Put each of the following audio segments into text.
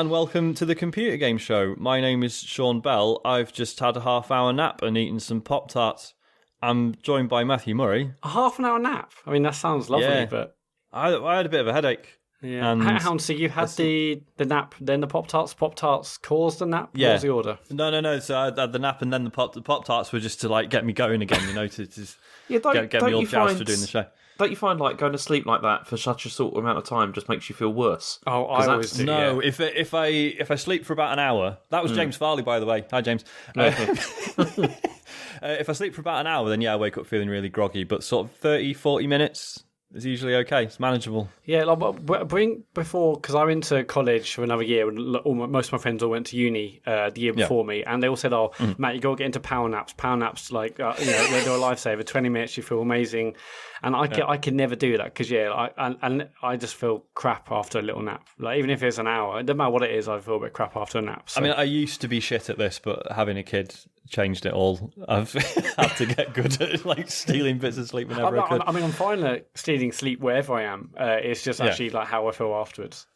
and welcome to the Computer Game Show. My name is Sean Bell. I've just had a half-hour nap and eaten some Pop-Tarts. I'm joined by Matthew Murray. A half an hour nap? I mean, that sounds lovely, but... I had a bit of a headache. Yeah. And so you had the nap, then the Pop-Tarts. Pop-Tarts caused the nap? Yeah. What was the order? No. So I had the nap and then the Pop-Tarts were just to get me going again, to just get me all jazzed for doing the show. Don't you find going to sleep like that for such a short amount of time just makes you feel worse? Oh, I always do. No, if I sleep for about an hour, that was James Farley, by the way. Hi, James. If I sleep for about an hour, then I wake up feeling really groggy. But sort of 30, 40 minutes is usually okay. It's manageable. Yeah, because I went to college for another year, and most of my friends all went to uni the year before me, and they all said, "Oh, Matt, you got to get into power naps. Power naps, they're a lifesaver. 20 minutes, you feel amazing." And I could never do that because I just feel crap after a little nap. Even if it's an hour, it doesn't matter what it is, I feel a bit crap after a nap. So. I mean, I used to be shit at this, but having a kid changed it all. I've had to get good at stealing bits of sleep whenever I could. I'm fine at stealing sleep wherever I am. It's just actually how I feel afterwards.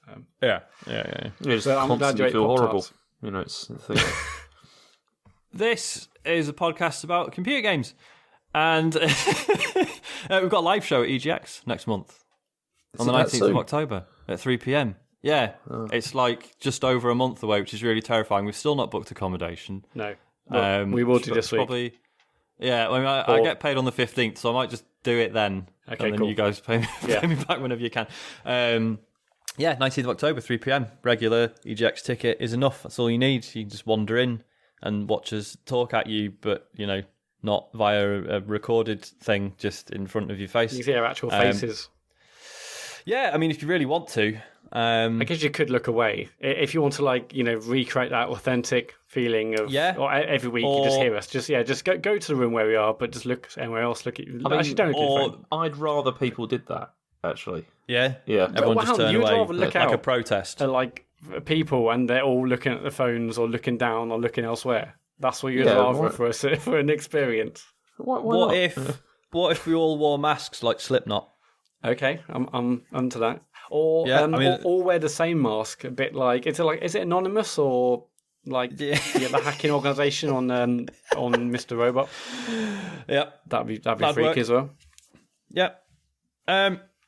Yeah. You just constantly feel horrible. It's the thing. This is a podcast about computer games. And we've got a live show at EGX next month on the 19th of October at 3 p.m. Yeah, It's just over a month away, which is really terrifying. We've still not booked accommodation. No, we will do this week. Probably, yeah, I get paid on the 15th, so I might just do it then. Okay, and then cool. You guys pay me back whenever you can. 19th of October, 3 p.m. Regular EGX ticket is enough. That's all you need. You can just wander in and watch us talk at you, but, not via a recorded thing, just in front of your face. You see our actual faces. Yeah, I mean, if you really want to. I guess you could look away. If you want to, recreate that authentic feeling of... Yeah. Or every week you just hear us. Just go to the room where we are, but just look anywhere else. Look at you. Actually, don't look at your phone. I'd rather people did that, actually. Yeah? Yeah. Everyone just turn away rather look like out a protest. People, and they're all looking at their phones or looking down or looking elsewhere. That's what you'd rather for an experience. What if we all wore masks like Slipknot? Okay, I'm into that. Or or wear the same mask, a bit is it anonymous or the hacking organisation on Mr. Robot? Yeah, that'd be freaky as well. Yeah.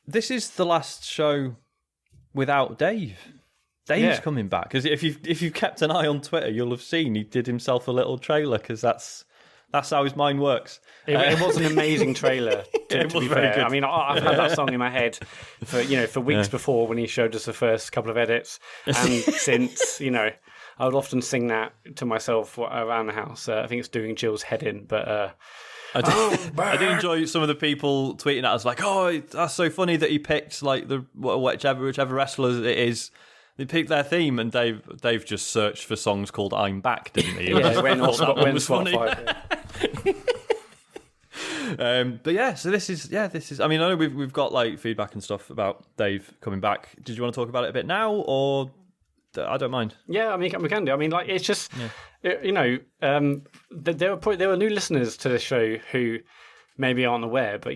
This is the last show without Dave. Dave's coming back, because if you've kept an eye on Twitter, you'll have seen he did himself a little trailer, because that's how his mind works. It was an amazing trailer. To be fair, good. I mean, I've had that song in my head for weeks before when he showed us the first couple of edits, and since I would often sing that to myself around the house. I think it's doing Jill's head in, but. I do enjoy some of the people tweeting at us "Oh, that's so funny that he picked whichever wrestlers it is." They picked their theme, and Dave just searched for songs called "I'm Back," didn't he? Yeah, when Spotify. So this is. I mean, I know we've got feedback and stuff about Dave coming back. Did you want to talk about it a bit now, or I don't mind? Yeah, I mean, we can do. I mean, it's just there were new listeners to the show who maybe aren't aware, but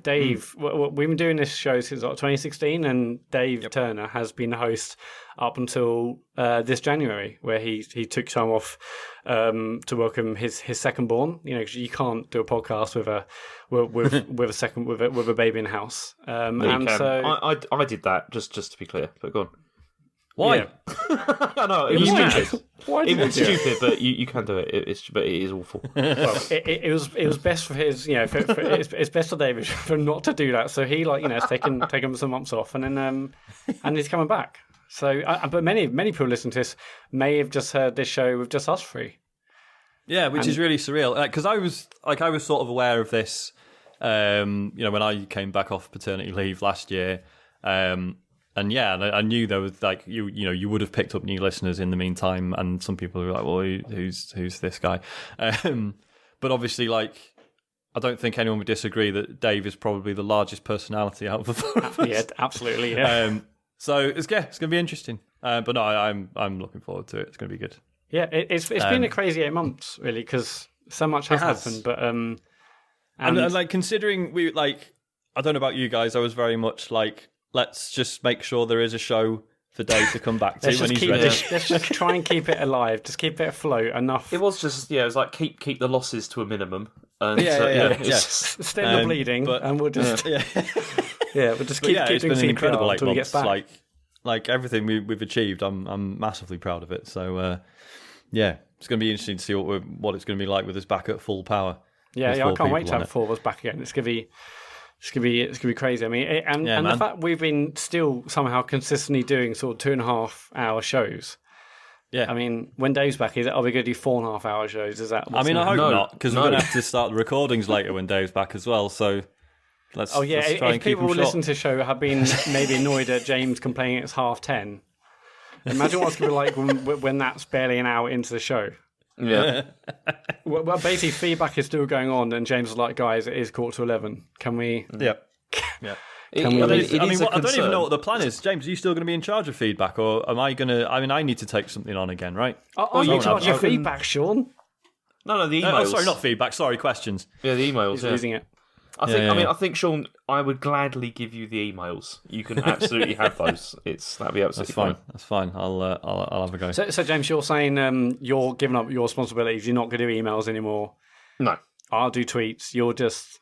Dave, we've been doing this show since 2016, and Dave Turner has been the host up until this January, where he took time off to welcome his second born. Because you can't do a podcast with a baby in the house. I did that just to be clear, but go on. Why? Yeah. No, it was stupid. It was stupid, but you can do it. But it is awful. Well, it was best for his, it's best for David for not to do that. So he has taken some months off, and then and he's coming back. So, but many people listening to this may have just heard this show with just us three. Yeah, which is really surreal. Because I was sort of aware of this, when I came back off paternity leave last year. And I knew there was you would have picked up new listeners in the meantime, and some people were like, well, who's this guy? But obviously, I don't think anyone would disagree that Dave is probably the largest personality out of the four of us. Yeah, absolutely. Yeah. So it's going to be interesting. But no, I'm looking forward to it. It's going to be good. Yeah, it's been a crazy 8 months really, because so much has happened. But and considering I don't know about you guys, I was very much let's just make sure there is a show for Dave to come back to when he's ready. Let's just try and keep it alive. Just keep it afloat enough. It was just it was like keep the losses to a minimum. And, Stem the bleeding, and we'll just we'll just keep doing it's been an incredible 8 until he gets months. back. Like everything we've achieved, I'm massively proud of it. So it's going to be interesting to see what it's going to be like with us back at full power. Yeah, I can't wait to have 4 of us back again. It's gonna be crazy. I mean, and the fact we've been still somehow consistently doing sort of 2.5 hour shows. Yeah, I mean, when Dave's back, are we going to do 4.5 hour shows? Is that? I hope not, because we're going to have to start the recordings later when Dave's back as well. So let's try and keep if people who listen short. to the show have been maybe annoyed at James complaining it's 10:30, imagine what it's going to be like when that's barely an hour into the show. Yeah. Well, basically, feedback is still going on, and James is like, "Guys, it is 10:45. Can we?" Yeah. I don't even know what the plan is. James, are you still going to be in charge of feedback, or am I going to? I mean, I need to take something on again, right? I'm in charge of feedback, Sean. No, the emails. Sorry, not feedback. Sorry, questions. Yeah, the emails. He's losing it. I think, Sean, I would gladly give you the emails. You can absolutely have those. That'd be absolutely fine. That's fine. I'll have a go. So James, you're saying you're giving up your responsibilities. You're not going to do emails anymore. No, I'll do tweets. You'll just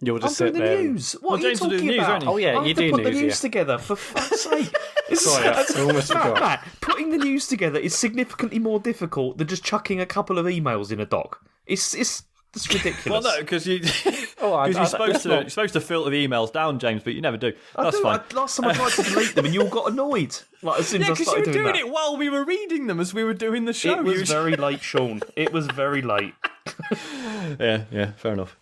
I'm sit doing there. the news. What are you James will do talking the news, about? won't he? Oh yeah, I you have to do put news. the news together. For fuck's sake! Sorry, I almost forgot. Matt, putting the news together is significantly more difficult than just chucking a couple of emails in a doc. It's ridiculous. Well, no, because you're supposed to filter the emails down, James, but you never do. That's fine. Last time I tried to delete them, and you all got annoyed. Like as soon as I because you started were doing doing that. it while we were reading them as we were doing the show. It was very late, Sean. It was very late. Yeah, fair enough.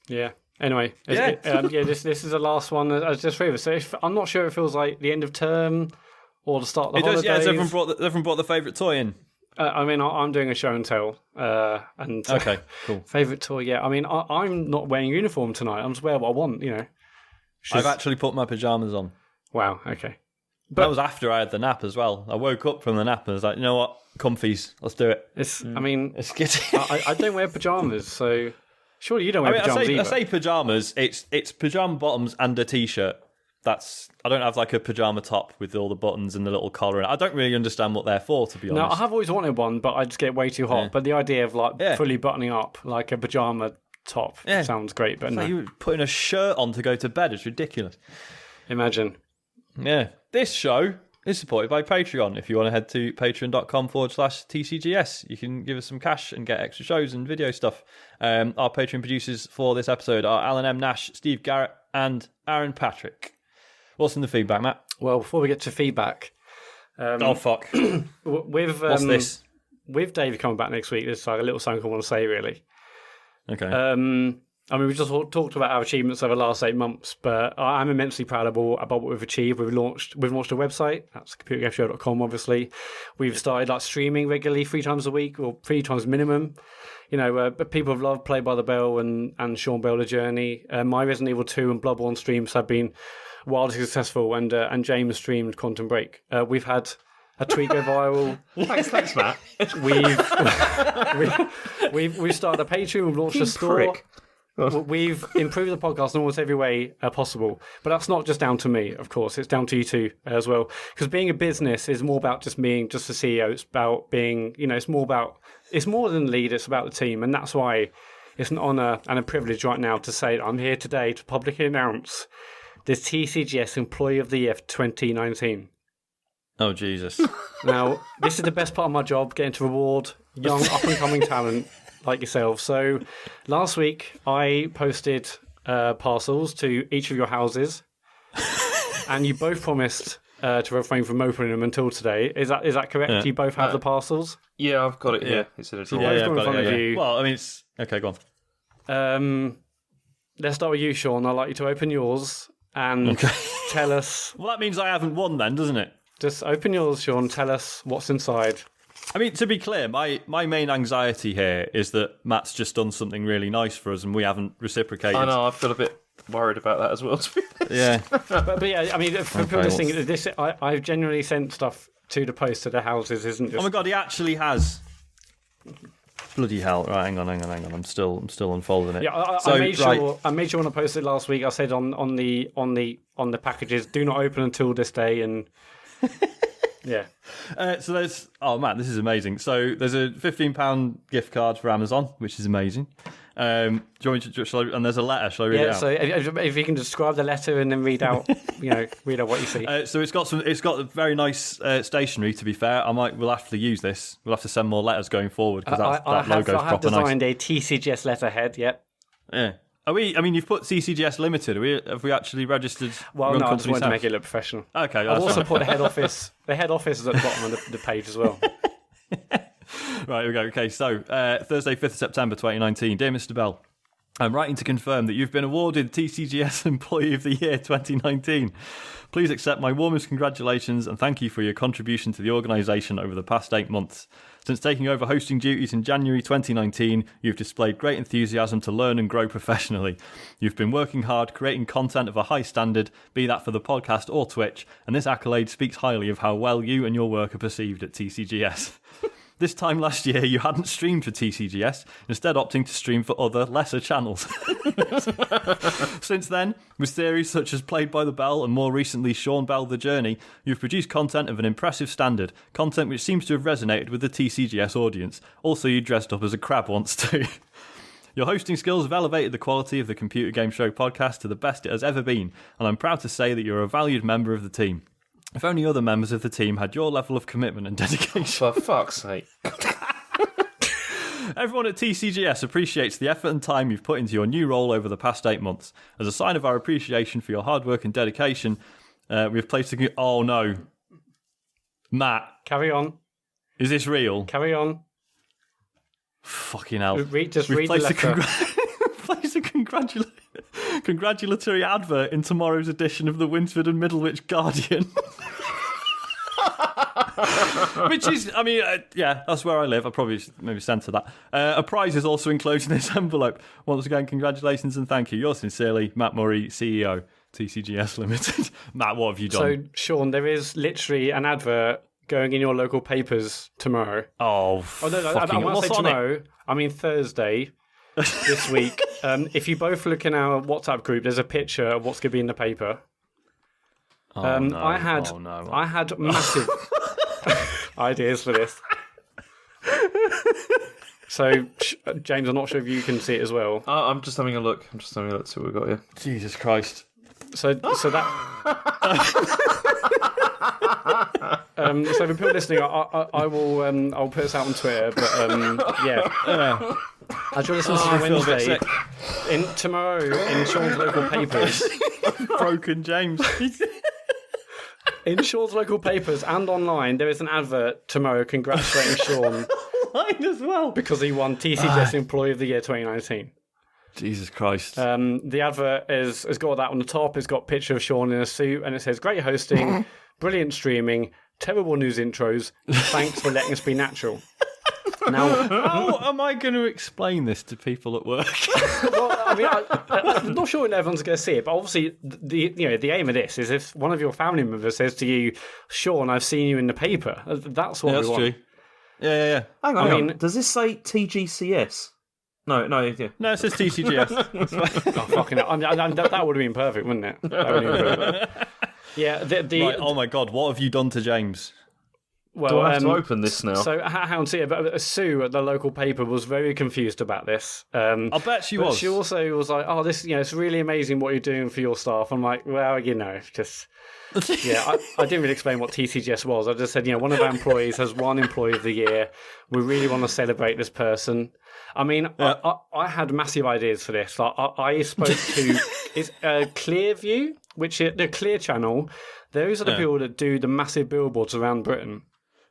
Yeah. Anyway, this is the last one. As just for so I'm not sure if it feels like the end of term or the start of the holidays. Yeah, has everyone brought the favourite toy in? I mean, I'm doing a show and tell. Okay, cool. Favourite toy, yeah. I mean, I'm not wearing uniform tonight. I'm just wearing what I want, you know. I've actually put my pyjamas on. Wow, okay. But that was after I had the nap as well. I woke up from the nap and I was like, you know what? Comfies, let's do it. I mean, it's good. I don't wear pyjamas, so surely you don't wear pyjamas either. I say pyjamas. It's pyjama bottoms and a t-shirt. I don't have like a pyjama top with all the buttons and the little collar. I don't really understand what they're for, to be honest. No, I have always wanted one, but I just get way too hot. Yeah. But the idea of fully buttoning up like a pyjama top sounds great. But no, you putting a shirt on to go to bed is ridiculous. Imagine. Yeah, this show is supported by Patreon. If you want to head to patreon.com/TCGS, you can give us some cash and get extra shows and video stuff. Our Patreon producers for this episode are Alan M. Nash, Steve Garrett, and Aaron Patrick. What's in the feedback, Matt? Well, before we get to feedback... oh, fuck. What's this? With Dave coming back next week, there's like a little something I want to say, really. Okay. I mean, we just talked about our achievements over the last 8 months, but I'm immensely proud of what we've achieved. We've launched a website. That's computergameshow.com, obviously. We've started streaming regularly 3 times a week, or 3 times minimum. You know, but people have loved Play by the Bell and Sean Bell The Journey. My Resident Evil 2 and Bloodborne streams have been wildly successful, and James streamed Quantum Break. We've had a tweet go viral. Thanks, Matt. We've started a Patreon. We've launched a store. We've improved the podcast in almost every way possible, but that's not just down to me, of course. It's down to you two as well. Because being a business is more about just being just a CEO. It's about being, it's more than lead. It's about the team, and that's why it's an honour and a privilege right now to say that I'm here today to publicly announce the TCGS Employee of the Year for 2019. Oh, Jesus. Now, this is the best part of my job, getting to reward young, up-and-coming talent like yourself. So, last week, I posted parcels to each of your houses, and you both promised to refrain from opening them until today. Is that correct? Yeah. You both have the parcels? Yeah, I've got it here. It's in a drawer. I've got it in front of you. Well, I mean, it's... Okay, go on. Let's start with you, Sean. I'd like you to open yours and tell us... Well, that means I haven't won then, doesn't it? Just open yours, Sean. Tell us what's inside. I mean, to be clear, my main anxiety here is that Matt's just done something really nice for us and we haven't reciprocated. I know, I feel a bit worried about that as well, to be honest. Yeah. but yeah, I mean, for people listening, I've generally sent stuff to the post to their houses, isn't just... Oh my God, he actually has. Bloody hell! Right, hang on. I'm still unfolding it. Yeah, I made sure when I posted last week. I said on the packages, do not open until this day, and Yeah. So there's this is amazing. So there's a £15 gift card for Amazon, which is amazing. Do you want me to? And there's a letter. Shall I read it out? So if you can describe the letter and then read out what you see. So it's got very nice stationery. To be fair, we'll have to use this. We'll have to send more letters going forward because that logo's proper nice. I have designed a TCGS letterhead. Yep. Yeah. Are we? I mean, you've put TCGS Limited. Have we actually registered? Well, no, I just wanted to make it look professional. Okay. I've also put the head office. The head office is at the bottom of the page as well. Right, here we go. Okay, so Thursday, 5th of September 2019. Dear Mr. Bell, I'm writing to confirm that you've been awarded TCGS Employee of the Year 2019. Please accept my warmest congratulations and thank you for your contribution to the organisation over the past 8 months. Since taking over hosting duties in January 2019, you've displayed great enthusiasm to learn and grow professionally. You've been working hard, creating content of a high standard, be that for the podcast or Twitch, and this accolade speaks highly of how well you and your work are perceived at TCGS. This time last year, you hadn't streamed for TCGS, instead opting to stream for other, lesser channels. Since then, with series such as Played by the Bell and more recently Sean Bell The Journey, you've produced content of an impressive standard, content which seems to have resonated with the TCGS audience. Also, you dressed up as a crab once too. Your hosting skills have elevated the quality of the Computer Game Show podcast to the best it has ever been, and I'm proud to say that you're a valued member of the team. If only other members of the team had your level of commitment and dedication. For fuck's sake. Everyone at TCGS appreciates the effort and time you've put into your new role over the past 8 months. As a sign of our appreciation for your hard work and dedication, we've placed a... Oh, no. Matt. Carry on. Is this real? Carry on. Fucking hell. Read the letter. Placed a congratulatory advert in tomorrow's edition of the Winsford and Middlewich Guardian. Which is, I mean, that's where I live. I'll probably maybe censor that. A prize is also enclosed in this envelope. Once again, congratulations and thank you. Yours sincerely, Matt Murray, CEO, TCGS Limited. Matt, what have you done? So, Sean, there is literally an advert going in your local papers tomorrow. No, when I say tomorrow, I mean Thursday this week. If you both look in our WhatsApp group, there's a picture of what's going to be in the paper. I had massive ideas for this. So, James, I'm not sure if you can see it as well. I'm just having a look. See what we've got here. Jesus Christ. So that. So for people listening, I will I'll put this out on Twitter. But yeah. As you're listening to Wednesday, tomorrow in Sean's local papers, broken James. In Sean's local papers and online, there is an advert tomorrow congratulating Sean online as well because he won TCGS Employee of the Year 2019. Jesus Christ. The advert has got that on the top. It's got a picture of Sean in a suit, and it says, "Great hosting, brilliant streaming, terrible news intros. Thanks for letting us be natural." Now, how am I going to explain this to people at work? Well, I mean, I'm not sure everyone's going to see it, but obviously, the aim of this is if one of your family members says to you, "Sean, I've seen you in the paper." That's what we want. True. Yeah. Hang on. Does this say TGCS? No. Yeah. No, it says TCGS. Oh, fucking hell. That would have been perfect, wouldn't it? That would have been perfect. Yeah. Right, oh my God, what have you done to James? Well, do I have to open this now? So, hang on, but Sue at the local paper was very confused about this. I bet she was. She also was like, "Oh, this, it's really amazing what you're doing for your staff." I'm like, well, just. Yeah, I didn't really explain what TCGS was. I just said, one of our employees has won Employee of the Year. We really want to celebrate this person. I mean, yeah. I had massive ideas for this. Like, I spoke to it's Clearview, which is the Clear Channel. Those are the people that do the massive billboards around Britain.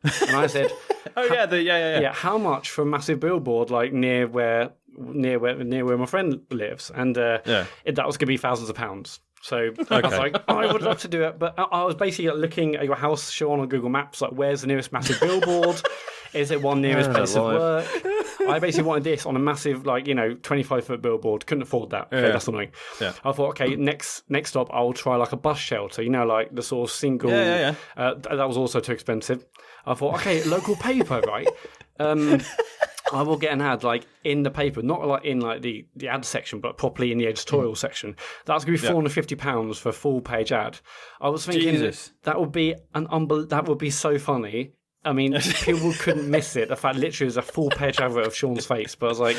And I said, yeah. How much for a massive billboard like near where my friend lives? And that was going to be thousands of pounds. So I was like, I would love to do it, but I was basically looking at your house, Sean, on Google Maps, like where's the nearest massive billboard? Is it one nearest place of work? I basically wanted this on a massive, 25-foot billboard. Couldn't afford that. Okay, that's annoying. Yeah. I thought, okay, next stop, I'll try like a bus shelter. Like the sort of single. Yeah. That was also too expensive. I thought, okay, local paper, right? I will get an ad like in the paper, not like in like the ad section, but properly in the editorial section. That's going to be £450 for a full page ad. I was thinking that would be that would be so funny. I mean, people couldn't miss it. The fact literally was a full page advert of Sean's face. But I was like,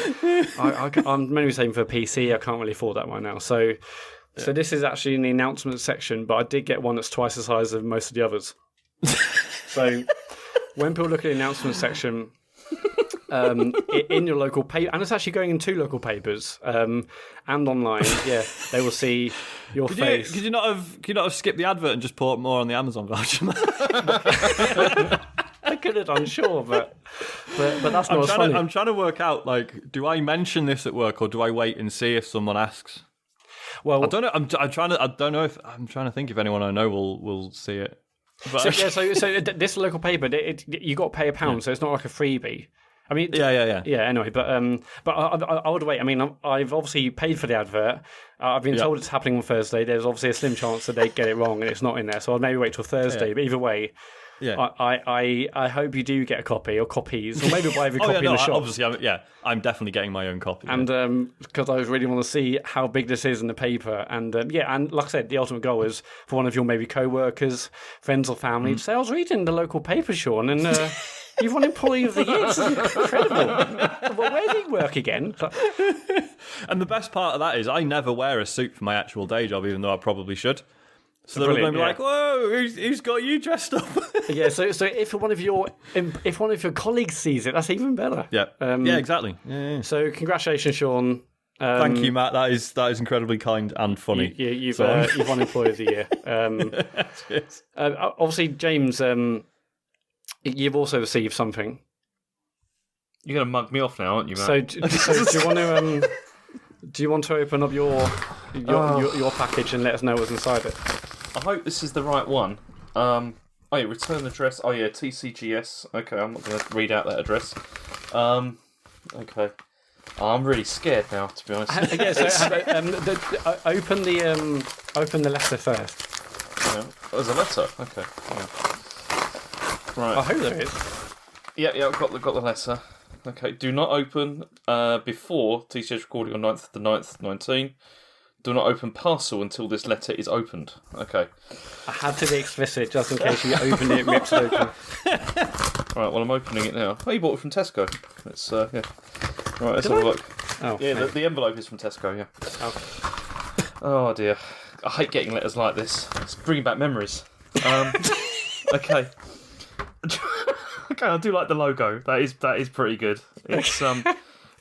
I'm mainly saving for a PC. I can't really afford that right now. So this is actually in the announcement section, but I did get one that's twice the size of most of the others. So when people look at the announcement section, in your local paper, and it's actually going in 2 local papers, and online, they will see your face. Could you not have skipped the advert and just put more on the Amazon version? I could have done, sure, but that's not funny. I'm trying to work out, like, do I mention this at work or do I wait and see if someone asks? Well, I don't know. I'm trying to think if anyone I know will see it. But so this local paper, you got to pay £1, so it's not like a freebie. I mean, yeah. Anyway, but I would wait. I mean, I've obviously paid for the advert. I've been told it's happening on Thursday. There's obviously a slim chance that they get it wrong and it's not in there. So I'll maybe wait till Thursday. But either way, I hope you do get a copy or copies, or maybe buy every copy in the shop. Obviously, I'm definitely getting my own copy. And because I really want to see how big this is in the paper, and and like I said, the ultimate goal is for one of your maybe co-workers, friends or family to say, I was reading the local paper, Sean, and you've won Employee of the Year. This is incredible. Well, where do you work again? And the best part of that is I never wear a suit for my actual day job, even though I probably should. So they're going to be like, "Whoa, who's got you dressed up?" So if one of your colleagues sees it, that's even better. Yeah, exactly. Yeah. So congratulations, Sean. Thank you, Matt. That is incredibly kind and funny. You've won Employee of the Year. Obviously, James, you've also received something. You're going to mug me off now, aren't you, Matt? So do you want to? Do you want to open up your package and let us know what's inside it? I hope this is the right one. Return address. TCGS. Okay, I'm not going to read out that address. Okay. I'm really scared now, to be honest. Open the letter first. Yeah. Oh, there's a letter. Okay. Yeah. Right. I hope there is. Yeah. I've got the letter. Okay. Do not open before TCGS recording on 9th of the 9th, 19. Do not open parcel until this letter is opened. Okay. I had to be explicit just in case you opened it and ripped it open. Right, well, I'm opening it now. Oh, you bought it from Tesco. Let's, Right, let's have a look. Oh, yeah, the envelope is from Tesco, yeah. Oh, dear. I hate getting letters like this. It's bringing back memories. Okay. Okay, I do like the logo. That is pretty good. It's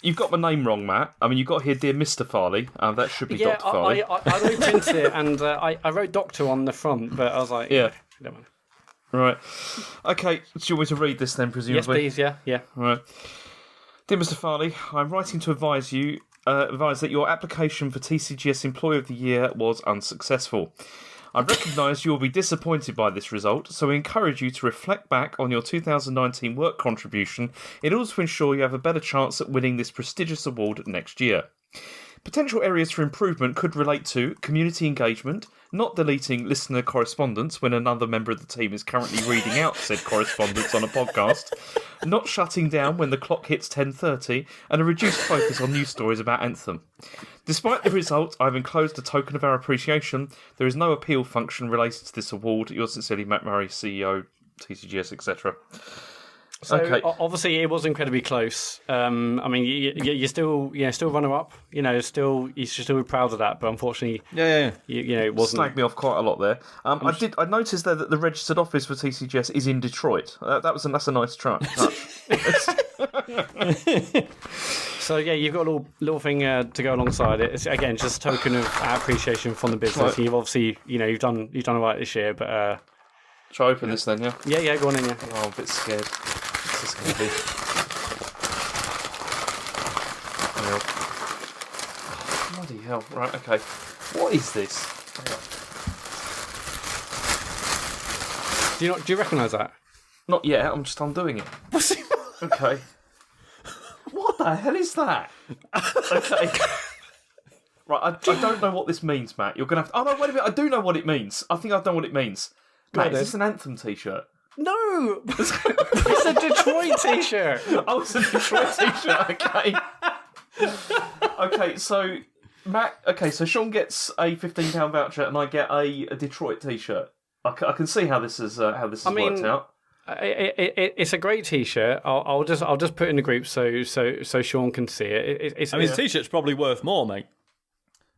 You've got my name wrong, Matt. I mean, you've got here, dear Mr. Farley. That should be Dr. Farley. I wrote into it, and I wrote Doctor on the front, but I was like, yeah. Never mind. Right. Okay, do you want me to read this then, presumably? Yes, please, yeah. Right. Dear Mr. Farley, I'm writing to advise that your application for TCGS Employee of the Year was unsuccessful. I recognise you will be disappointed by this result, so we encourage you to reflect back on your 2019 work contribution in order to ensure you have a better chance at winning this prestigious award next year. Potential areas for improvement could relate to community engagement, not deleting listener correspondence when another member of the team is currently reading out said correspondence on a podcast, not shutting down when the clock hits 10:30, and a reduced focus on news stories about Anthem. Despite the result, I've enclosed a token of our appreciation. There is no appeal function related to this award. Yours sincerely, Matt Murray, CEO, TCGS, etc. So okay. Obviously it was incredibly close. I mean, you're still runner up. You should still be proud of that. But unfortunately, it wasn't. Snagged me off quite a lot there. I noticed there that the registered office for TCGS is in Detroit. That's a nice touch. So you've got a little thing to go alongside it. It's again just a token of our appreciation from the business. Right. You've obviously you've done all right this year, but. Shall I open this then? Yeah. Yeah. Go on in. Yeah. Oh, I'm a bit scared. What's this going to be? Oh, bloody hell! Right. Okay. What is this? Do you recognise that? Not yet. I'm just undoing it. Okay. What the hell is that? Okay. Right. I don't know what this means, Matt. You're gonna have to. Oh no! Wait a minute. I do know what it means. I think I know what it means. Matt, is this an Anthem t-shirt? No, it's a Detroit t-shirt. Oh, it's a Detroit t-shirt. Okay. Okay, so Matt. Okay, so Sean gets a £15 voucher, and I get a Detroit t-shirt. I can see how this is worked out. It's a great t-shirt. I'll just put it in the group so Sean can see it. The t-shirt's probably worth more, mate.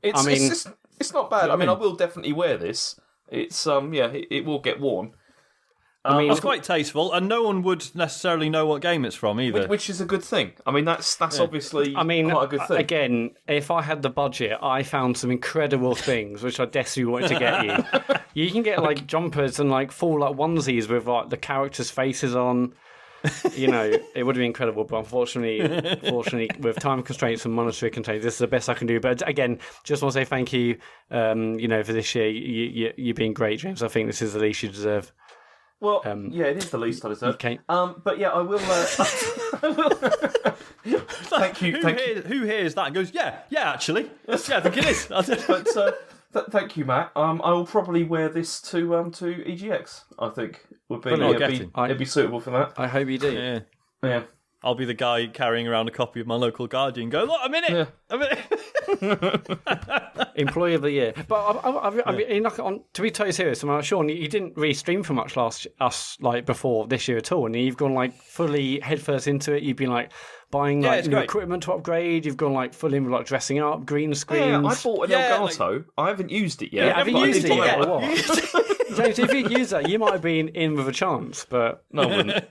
It's not bad. I I will definitely wear this. It's it will get worn. It's quite tasteful, and no one would necessarily know what game it's from either. Which is a good thing. I mean, that's obviously quite a good thing. Again, if I had the budget, I found some incredible things which I desperately wanted to get you. You can get like jumpers and like full like onesies with like the characters' faces on. You know, it would be incredible, but unfortunately, with time constraints and monetary constraints, this is the best I can do. But again, just want to say thank you. For this year, you've been great, James. I think this is the least you deserve. Well, it is the least I deserve. Okay. But yeah, I will. Thank you. Who hears that and goes, yeah, actually, I think it is. But thank you, Matt. I will probably wear this to EGX. I think would be it'd be suitable for that. I hope you do. Yeah. I'll be the guy carrying around a copy of my local Guardian. Go, look, I'm in it. I'm in it. Employee of the year. But I mean, to be totally serious, Sean, you didn't really stream for much before this year at all, and you've gone like fully headfirst into it. You've been like buying like new equipment to upgrade. You've gone like full in with like dressing up, green screens. Yeah, I bought an Elgato. I haven't used it yet. Yeah, have you used it yet? Or what? James, if you'd used that, you might have been in with a chance, but no, I wouldn't.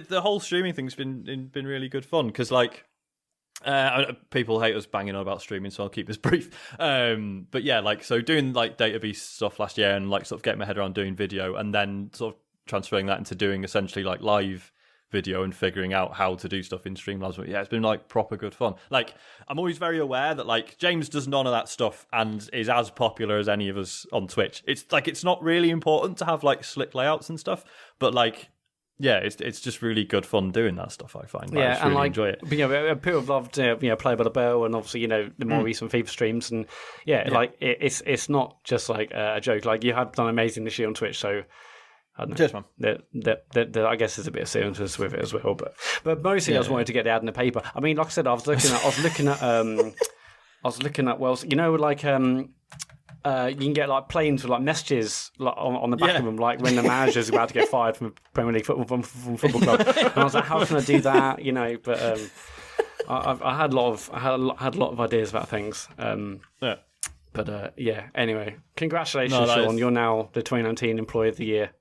The whole streaming thing's been really good fun because people hate us banging on about streaming, so I'll keep this brief. But yeah, so doing like database stuff last year and sort of getting my head around doing video, and then sort of transferring that into doing essentially like live video and figuring out how to do stuff in Streamlabs. Yeah, it's been like proper good fun. Like, I'm always very aware that like James does none of that stuff and is as popular as any of us on Twitch. It's like it's not really important to have like slick layouts and stuff, but like it's just really good fun doing that stuff. I find. I just really enjoy it. But, people have loved Play by the Bell and obviously the more recent FIFA streams and like it's not just like a joke. Like you have done amazing this year on Twitch, so. I don't know. Cheers, man. I guess there's a bit of seriousness with it as well, but mostly I just wanted to get the ad in the paper. I mean, like I said, I was looking at. Well, like you can get like planes with like messages like, on the back of them, like when the manager's about to get fired from a Premier League football club. And I was like, how can I do that? But I had a lot of ideas about things. But anyway, congratulations, Sean. You're now the 2019 Employee of the Year.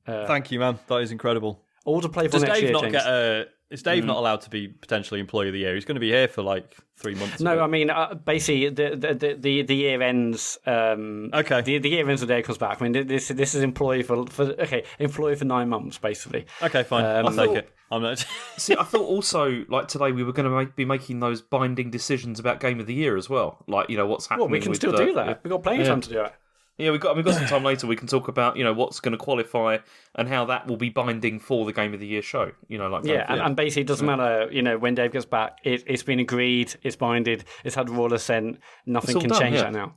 Thank you, man. That is incredible. All to play for next year, James. Is Dave not allowed to be potentially Employee of the Year? He's going to be here for like 3 months. No, I mean basically the year ends. Okay. The year ends the day it comes back. I mean this is employee for 9 months basically. Okay, fine. I'll take it. I'm not. See, I thought also like today we were going to be making those binding decisions about Game of the Year as well. Like what's happening. Well, we can still do that. We've got plenty of time to do it. Yeah, we've got some time later. We can talk about what's going to qualify and how that will be binding for the Game of the Year show. And basically it doesn't matter. when Dave gets back, it's been agreed, it's binded, it's had royal assent. Nothing can change that now.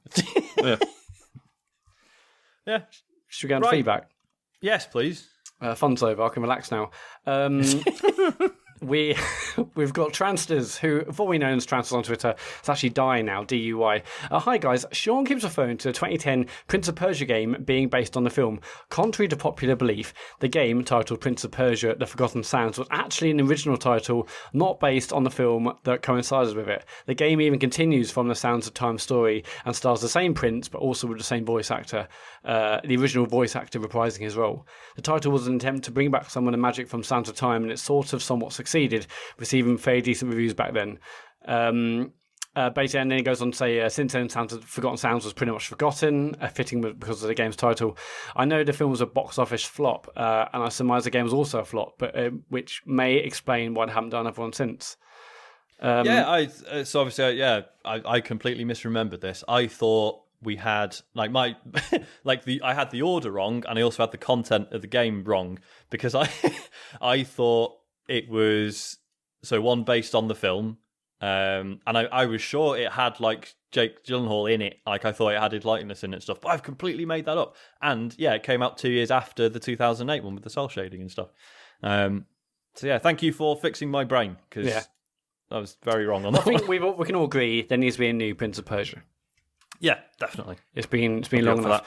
Yeah. Should we go on to feedback? Yes, please. Fun's over. I can relax now. We've got Transters, who formerly known as Transters on Twitter. It's actually dying now, DUI. Hi guys, Sean keeps referring to the 2010 Prince of Persia game being based on the film. Contrary to popular belief, the game, titled Prince of Persia: The Forgotten Sands, was actually an original title, not based on the film that coincides with it. The game even continues from the Sands of Time story and stars the same prince, but also with the same voice actor, the original voice actor reprising his role. The title was an attempt to bring back some of the magic from Sands of Time, and it sort of somewhat succeeded, receiving fairly decent reviews back then. Basically, and then he goes on to say, since then, Forgotten Sands was pretty much forgotten, fitting because of the game's title. I know the film was a box office flop, and I surmise the game was also a flop, but which may explain why it haven't done another one since. I completely misremembered this. I thought we had I had the order wrong, and I also had the content of the game wrong, because I thought it was one based on the film, and I was sure it had like Jake Gyllenhaal in it. Like I thought it had his likeness in it and stuff, but I've completely made that up. And yeah, it came out 2 years after the 2008 one with the cell shading and stuff. So yeah, thank you for fixing my brain, because I was very wrong on that. I think we can all agree there needs to be a new Prince of Persia. Yeah, definitely. It's been long enough.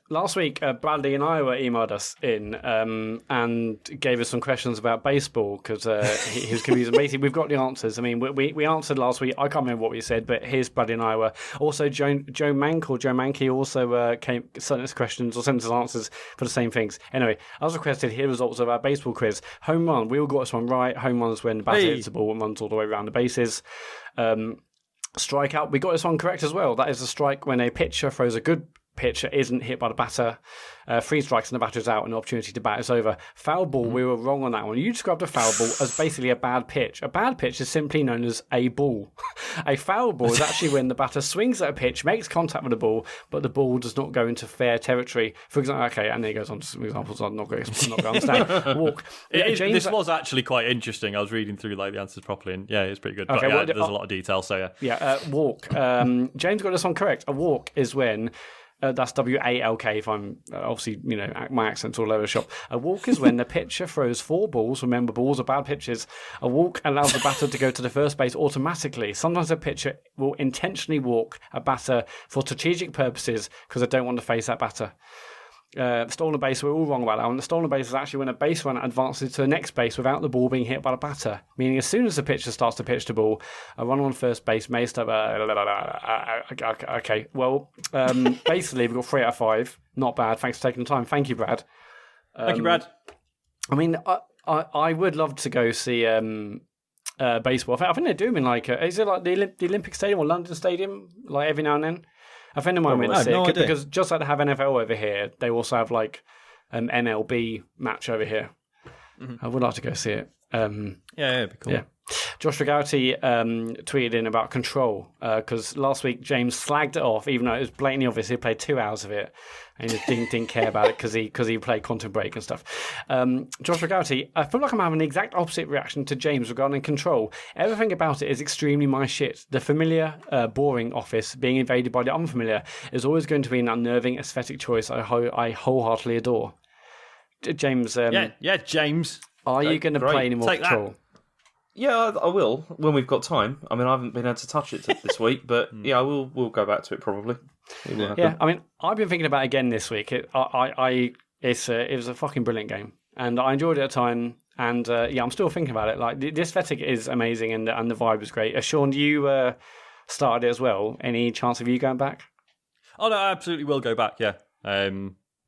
Last week, Bradley in Iowa emailed us in and gave us some questions about baseball, because he was confused. Basically, we've got the answers. I mean, we answered last week. I can't remember what we said, but here's Bradley in Iowa. Also, Joe Mankey also sent us questions or sent us answers for the same things. Anyway, as requested, here are results of our baseball quiz. Home run. We all got this one right. Home run is when the batter hits the ball and runs all the way around the bases. Strikeout, we got this one correct as well. That is a strike when a pitcher throws a good pitch that isn't hit by the batter. 3 strikes and the batter's out, and the opportunity to bat is over. Foul ball, we were wrong on that one. You described a foul ball as basically a bad pitch. A bad pitch is simply known as a ball. A foul ball is actually when the batter swings at a pitch, makes contact with the ball, but the ball does not go into fair territory. For example, okay, and then he goes on to some examples I'm not going to understand. Walk. This was actually quite interesting. I was reading through like the answers properly, and yeah, it's pretty good. Okay, but there's a lot of detail, so yeah. Yeah, walk. James got this one correct. A walk is when... that's W-A-L-K if I'm, obviously, my accent's all over the shop. A walk is when the pitcher throws 4 balls. Remember, balls are bad pitches. A walk allows the batter to go to the first base automatically. Sometimes a pitcher will intentionally walk a batter for strategic purposes because they don't want to face that batter. Stolen base, we're all wrong about that one. The stolen base is actually when a base runner advances to the next base without the ball being hit by the batter. Meaning, as soon as the pitcher starts to pitch the ball, a runner on first base may start. Okay, well, basically, we've got 3 out of 5. Not bad. Thanks for taking the time. Thank you, Brad. Thank you, Brad. I mean, I would love to go see baseball. I think they're doing like, is it like the Olympic Stadium or London Stadium, like every now and then? A friend of mine went to see it because just like they have NFL over here, they also have like an MLB match over here. Mm-hmm. I would like to go see it. It'd be cool. Yeah. Josh Regalti tweeted in about Control because last week James slagged it off, even though it was blatantly obvious he played 2 hours of it and he just didn't care about it because he played Quantum Break and stuff. Josh Regalti, I feel like I'm having the exact opposite reaction to James regarding Control. Everything about it is extremely my shit. The familiar, boring office being invaded by the unfamiliar is always going to be an unnerving aesthetic choice I wholeheartedly adore. James. James. Are you going to play any more Control? Yeah, I will when we've got time. I mean, I haven't been able to touch it this week, but yeah, we'll go back to it probably. Yeah, I mean, I've been thinking about it again this week. It was a fucking brilliant game, and I enjoyed it at the time. And I'm still thinking about it. Like the aesthetic is amazing, and the vibe is great. Sean, you started it as well. Any chance of you going back? Oh no, I absolutely will go back. Yeah,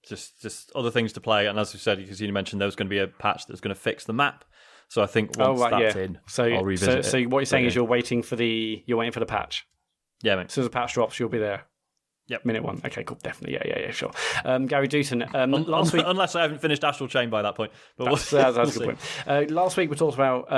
just other things to play, and as you said, because you mentioned there was going to be a patch that's going to fix the map. So I think once that's in, I'll revisit it. So what you're saying is you're waiting for the patch? Yeah, mate. As soon as the patch drops, you'll be there? Yep. Minute 1. Okay, cool. Definitely. Yeah, sure. Gary Dutton. Last week... Unless I haven't finished Astral Chain by that point. But that's a good point. Last week we talked about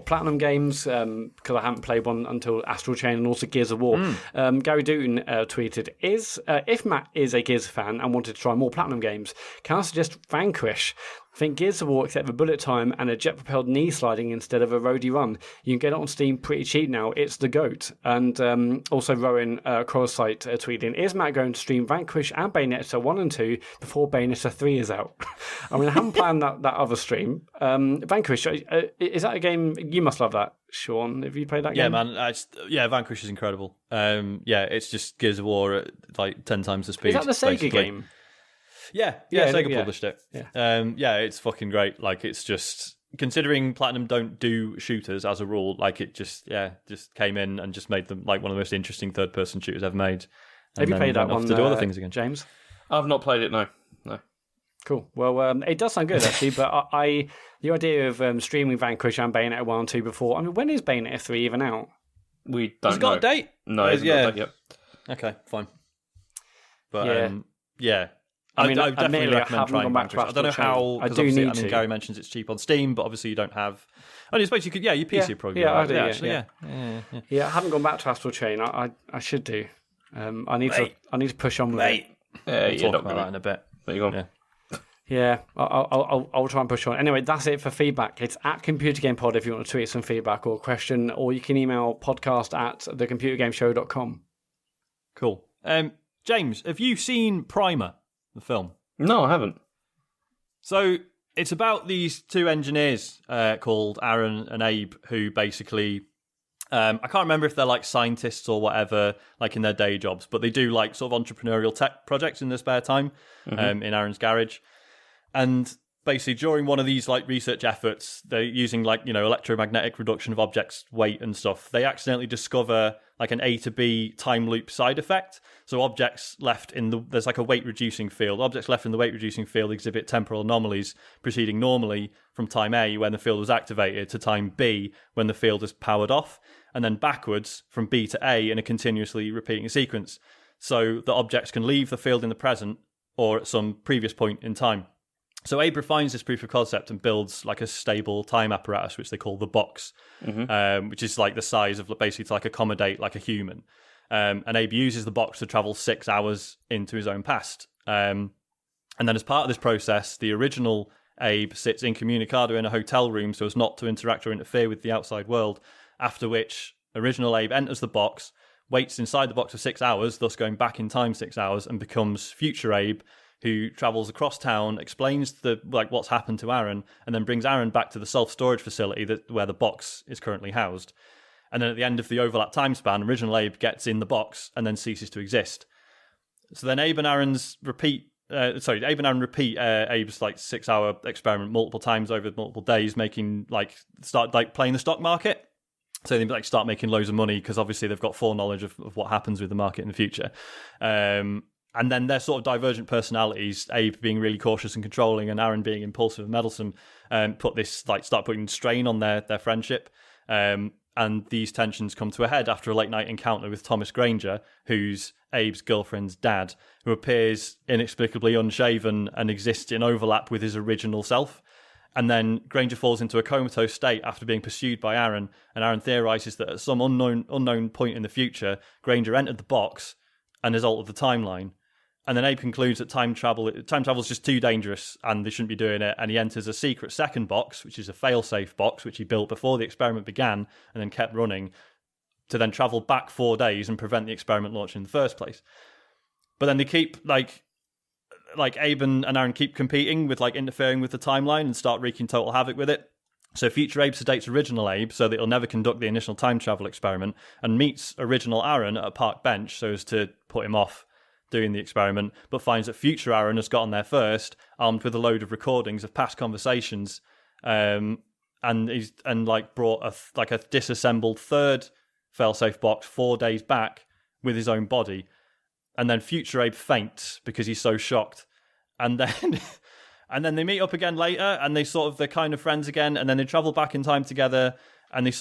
Platinum games, because I haven't played one until Astral Chain, and also Gears of War. Gary Dutton tweeted, if Matt is a Gears fan and wanted to try more Platinum games, can I suggest Vanquish? Think Gears of War except for bullet time and a jet-propelled knee sliding instead of a roadie run. You can get it on Steam pretty cheap now. It's the GOAT. And also Rowan Crossite tweeting, is Matt going to stream Vanquish and Bayonetta 1 and 2 before Bayonetta 3 is out? I mean, I haven't planned that other stream. Vanquish, is that a game? You must love that, Sean. Have you played that game? Yeah, man. Vanquish is incredible. It's just Gears of War at like 10 times the speed. Is that the Sega basically. Game? Yeah, Sega published it. Yeah. It's fucking great. Like, it's just, considering Platinum don't do shooters as a rule, like it just came in and just made them like one of the most interesting third-person shooters ever made. Have you played that one? To do other things again, James? I've not played it. No. Cool. Well, it does sound good actually, but the idea of streaming Vanquish and Bayonetta 1 and 2 before. I mean, when is Bayonetta 3 even out? We don't. It's got a date. No, it's not a date yet. Okay, fine. But yeah. I mean, I definitely recommend trying Vanquish. I don't know how. I do need to. Gary mentions it's cheap on Steam, but obviously you don't have. I suppose you could. Yeah, your PC would probably. I do. Actually, yeah. I haven't gone back to Astral Chain. I should do. I need to push on with it. We'll talk about that in a bit. There you go. Yeah. Yeah, I'll try and push on. Anyway, that's it for feedback. It's at Computer Game Pod if you want to tweet some feedback or question, or you can email podcast@thecomputergameshow.com. Cool. James, have you seen Primer, the film? No, I haven't. So it's about these two engineers called Aaron and Abe who basically, I can't remember if they're like scientists or whatever, like in their day jobs, but they do like sort of entrepreneurial tech projects in their spare time in Aaron's garage. And basically during one of these like research efforts, they're using like, electromagnetic reduction of objects' weight and stuff. They accidentally discover like an A to B time loop side effect. So objects left there's like a weight reducing field. Objects left in the weight reducing field exhibit temporal anomalies proceeding normally from time A when the field was activated to time B when the field is powered off, and then backwards from B to A in a continuously repeating sequence. So the objects can leave the field in the present or at some previous point in time. So Abe refines this proof of concept and builds like a stable time apparatus, which they call the box, which is like the size of basically to like accommodate like a human. And Abe uses the box to travel 6 hours into his own past. And then as part of this process, the original Abe sits incommunicado in a hotel room so as not to interact or interfere with the outside world, after which original Abe enters the box, waits inside the box for 6 hours, thus going back in time 6 hours, and becomes future Abe, who travels across town, explains what's happened to Aaron, and then brings Aaron back to the self-storage facility where the box is currently housed. And then at the end of the overlap time span, original Abe gets in the box and then ceases to exist. So then Abe and Aaron repeat Abe's like 6 hour experiment multiple times over multiple days, start playing the stock market. So they start making loads of money because obviously they've got foreknowledge of what happens with the market in the future. And then their sort of divergent personalities, Abe being really cautious and controlling, and Aaron being impulsive and meddlesome, start putting strain on their friendship. And these tensions come to a head after a late night encounter with Thomas Granger, who's Abe's girlfriend's dad, who appears inexplicably unshaven and exists in overlap with his original self. And then Granger falls into a comatose state after being pursued by Aaron, and Aaron theorizes that at some unknown point in the future, Granger entered the box and has altered the timeline. And then Abe concludes that time travel is just too dangerous and they shouldn't be doing it. And he enters a secret second box, which is a fail-safe box, which he built before the experiment began and then kept running to then travel back 4 days and prevent the experiment launching in the first place. But then they keep, Abe and Aaron keep competing with, interfering with the timeline and start wreaking total havoc with it. So future Abe sedates original Abe so that he'll never conduct the initial time travel experiment and meets original Aaron at a park bench so as to put him off doing the experiment, but finds that future Aaron has gotten there first, armed with a load of recordings of past conversations, and brought a disassembled third failsafe box 4 days back with his own body, and then future Abe faints because he's so shocked, and then and then they meet up again later, and they're kind of friends again, and then they travel back in time together, and they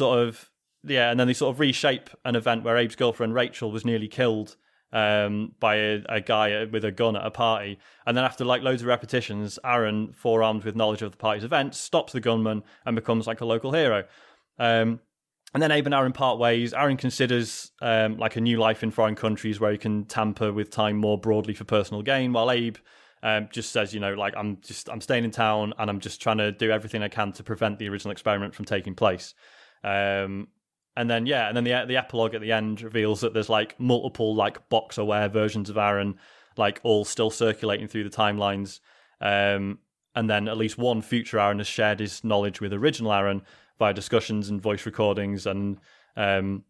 reshape an event where Abe's girlfriend Rachel was nearly killed by a guy with a gun at a party, and then after loads of repetitions, Aaron, forearmed with knowledge of the party's events, stops the gunman and becomes a local hero. And then Abe and Aaron part ways. Aaron considers a new life in foreign countries where he can tamper with time more broadly for personal gain, while Abe just says, I'm staying in town and I'm just trying to do everything I can to prevent the original experiment from taking place. And then the epilogue at the end reveals that there's multiple box-aware versions of Aaron, all still circulating through the timelines. And then at least one future Aaron has shared his knowledge with original Aaron via discussions and voice recordings. And then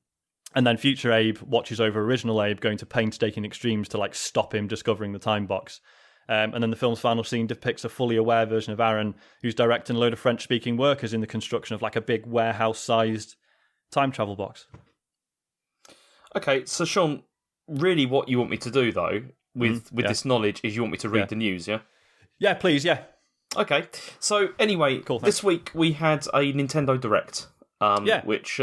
future Abe watches over original Abe going to painstaking extremes to stop him discovering the time box. And then the film's final scene depicts a fully aware version of Aaron who's directing a load of French-speaking workers in the construction of a big warehouse-sized time travel box. Okay, so Sean, really what you want me to do, though, with this knowledge, is you want me to read the news, yeah? Yeah, please, yeah. Okay, so anyway, cool, this week we had a Nintendo Direct, which,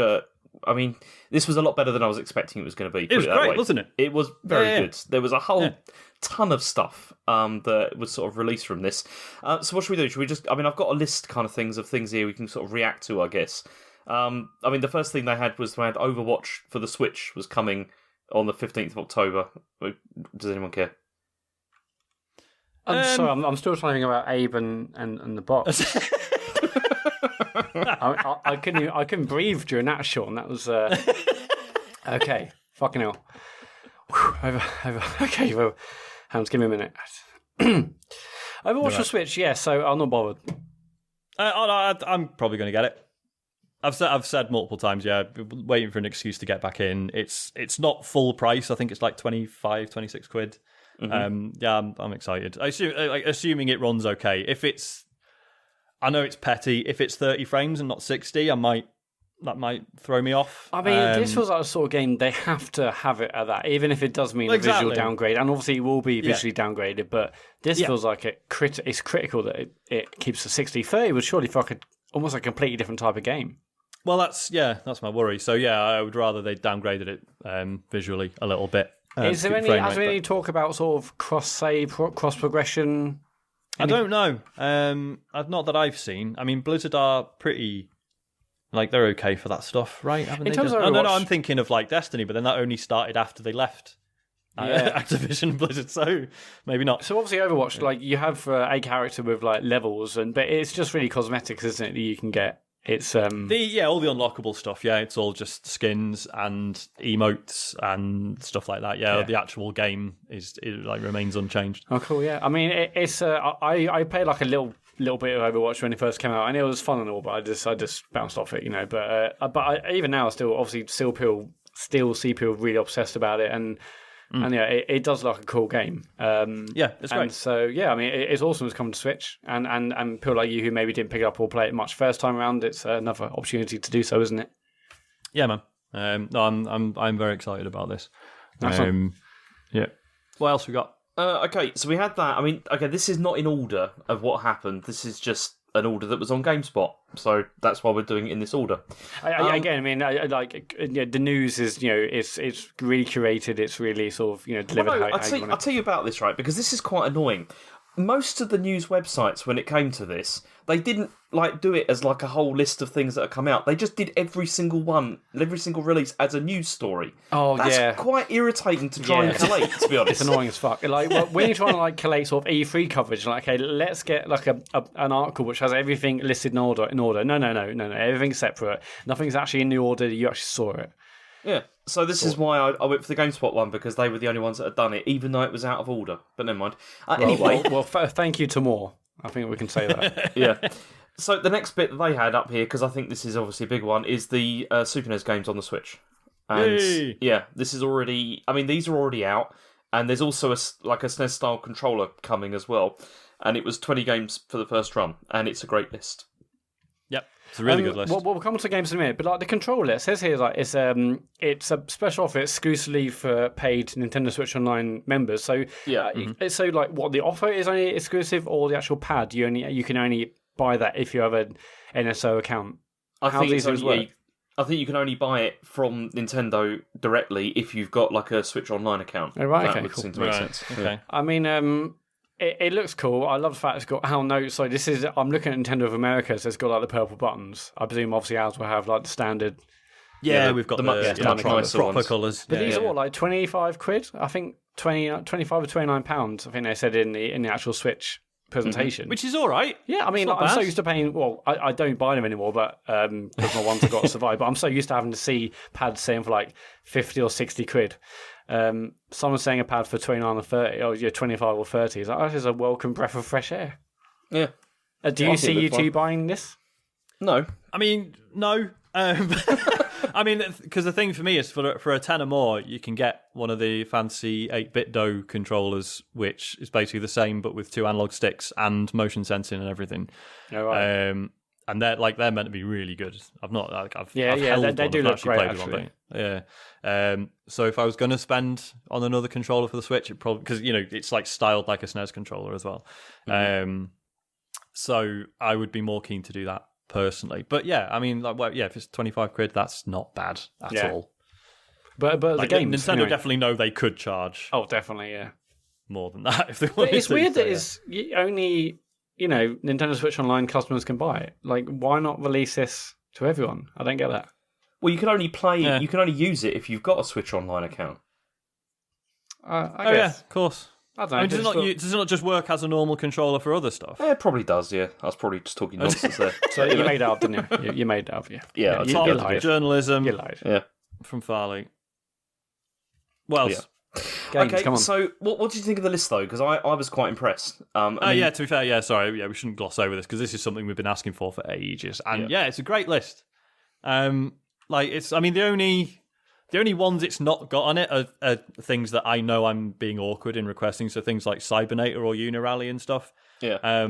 this was a lot better than I was expecting it was going to be. It was great, wasn't it? It was very good. There was a whole ton of stuff that was sort of released from this. So what should we do? Should we just... I've got a list kind of things here we can sort of react to, I guess. The first thing they had Overwatch for the Switch was coming on the 15th of October. Does anyone care? Sorry, I'm still trying to think about Abe and the box. I couldn't breathe during that, Sean. That was okay. Fucking hell. Whew, over. Okay, well, Hans, give me a minute. Overwatch for Switch, yeah. So I'm not bothered. I'm probably going to get it. I've said multiple times, yeah, waiting for an excuse to get back in. It's not full price. I think it's like 25, 26 quid. Mm-hmm. Yeah, I'm excited. Assuming it runs okay. I know it's petty. If it's 30 frames and not 60, that might throw me off. I mean, this feels like a sort of game they have to have it at that, even if it does mean a visual downgrade. And obviously, it will be visually downgraded. But this feels like it's critical that it keeps the 60. 30 would surely fuck almost a completely different type of game. Well, that's my worry. So yeah, I would rather they downgraded it visually a little bit. Has there any talk about sort of cross-save, cross-progression? I don't know. Not that I've seen. I mean, Blizzard are pretty, they're okay for that stuff, right? Haven't they? No, I'm thinking of Destiny, but then that only started after they left Activision Blizzard, so maybe not. So obviously Overwatch, you have a character with levels, but it's just really cosmetics, isn't it, that you can get? It's all the unlockable stuff. Yeah, it's all just skins and emotes and stuff like that. Yeah. The actual game remains unchanged. Oh, cool. Yeah, I mean, it's I played a little bit of Overwatch when it first came out, and it was fun and all, but I just bounced off it, But even now, still see people really obsessed about it, and it does look like a cool game. It's great. So I mean, it's awesome it's come to Switch, and people like you who maybe didn't pick it up or play it much first time around, it's another opportunity to do so, isn't it? Yeah, man. No, I'm very excited about this. Yeah. What else we got? Okay, so we had that. I mean, okay, this is not in order of what happened. This is just an order that was on GameSpot, so that's why we're doing it in this order. Again, I mean, the news is it's really curated. It's really sort of delivered. I'll tell you about this, right? Because this is quite annoying. Most of the news websites, when it came to this, they didn't do it as a whole list of things that have come out. They just did every single release as a news story. Oh, That's quite irritating to try and collate, to be honest. It's annoying as fuck. When you're trying to collate sort of E3 coverage, okay, let's get an article which has everything listed in order. No. Everything's separate. Nothing's actually in the order that you actually saw it. Yeah, so this is why I went for the GameSpot one, because they were the only ones that had done it, even though it was out of order. But never mind. Anyway. Thank you to more. I think we can say that. Yeah. So the next bit that they had up here, because I think this is obviously a big one, is the Super NES games on the Switch. And Yay! this is already... I mean, these are already out, and there's also a SNES-style controller coming as well. And it was 20 games for the first run, and it's a great list. Yep. It's a really good list. We'll come on to the games in a minute, but the controller, it says here it's a special offer exclusively for paid Nintendo Switch Online members. So so what the offer is only exclusive, or the actual pad you can only buy that if you have an NSO account. How do these things work? I think you can only buy it from Nintendo directly if you've got a Switch Online account. Oh, right, that would seem to make sense. Okay. Yeah. I mean, it looks cool. I love the fact it's got HAL notes. So I'm looking at Nintendo of America, so it's got the purple buttons. I presume obviously ours will have the standard. Yeah, we've got the proper colours. But these are what, 25 quid? I think 25 or 29 pounds. I think they said in the actual Switch presentation, which is all right. Yeah, I mean, I'm so used to paying. Well, I don't buy them anymore, but because my ones have got to survive. But I'm so used to having to see pads saying for 50 or 60 quid. Someone saying a pad for 29 or 30, or 25 or 30 is that is a welcome breath of fresh air. Yeah. Do you see you two buying this? No. I mean, no. I mean, because the thing for me is for a 10 or more, you can get one of the fancy 8-bit DO controllers, which is basically the same but with 2 analog sticks and motion sensing and everything. Oh, right. And they're meant to be really good. I've not I've they do look great actually. Yeah. So if I was going to spend on another controller for the Switch, it probably, because it's styled like a SNES controller as well. Mm-hmm. So I would be more keen to do that personally. But yeah, I mean, if it's 25 quid, that's not bad at all. But the games, Nintendo definitely know they could charge. Oh, definitely, yeah. More than that if they wanted to. It's weird that it's only Nintendo Switch Online customers can buy it. Why not release this to everyone? I don't get that. Well, you can only play. You can only use it if you've got a Switch Online account. I guess. Yeah, of course. I don't know. I mean, does it not just work as a normal controller for other stuff? Yeah, it probably does. Yeah, I was probably just talking nonsense there. So you made it up, didn't you? You made it up, yeah. Yeah, you Top lied. journalism You lied. Yeah. from Farley. What else? Yeah. Games, Okay, come on. so what did you think of the list though? Because I was quite impressed. I mean, Yeah, to be fair, sorry, we shouldn't gloss over this because this is something we've been asking for ages, and it's a great list. The only ones it's not got on it are things that I know I'm being awkward in requesting, so things like Cybernator or Unirally and stuff. Yeah.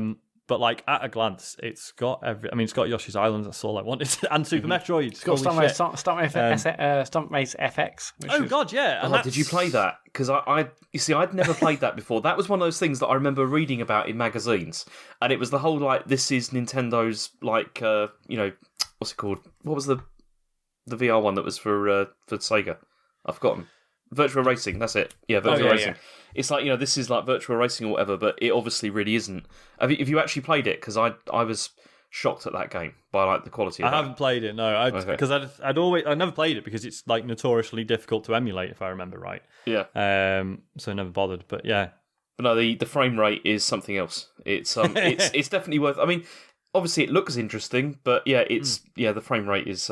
But like at a glance, it's got it's got Yoshi's Island. That's all I wanted, and Super Metroid. It's got Stunt Race FX. God, yeah. And did you play that? Because you see, I'd never played that before. That was one of those things that I remember reading about in magazines, and it was the whole like, this is Nintendo's like, what's it called? What was the VR one that was for Sega? I've forgotten. Virtual Racing, that's it. Yeah, Virtual Racing. Yeah. It's like, this is like Virtual Racing or whatever, but it obviously really isn't. Have you actually played it? Because I was shocked at that game by like the quality of it. I haven't played it, no. Because I never played it because it's like notoriously difficult to emulate, if I remember right. Yeah. So I never bothered, but yeah. But no, the frame rate is something else. It's it's definitely worth. I mean, obviously it looks interesting, but yeah, the frame rate is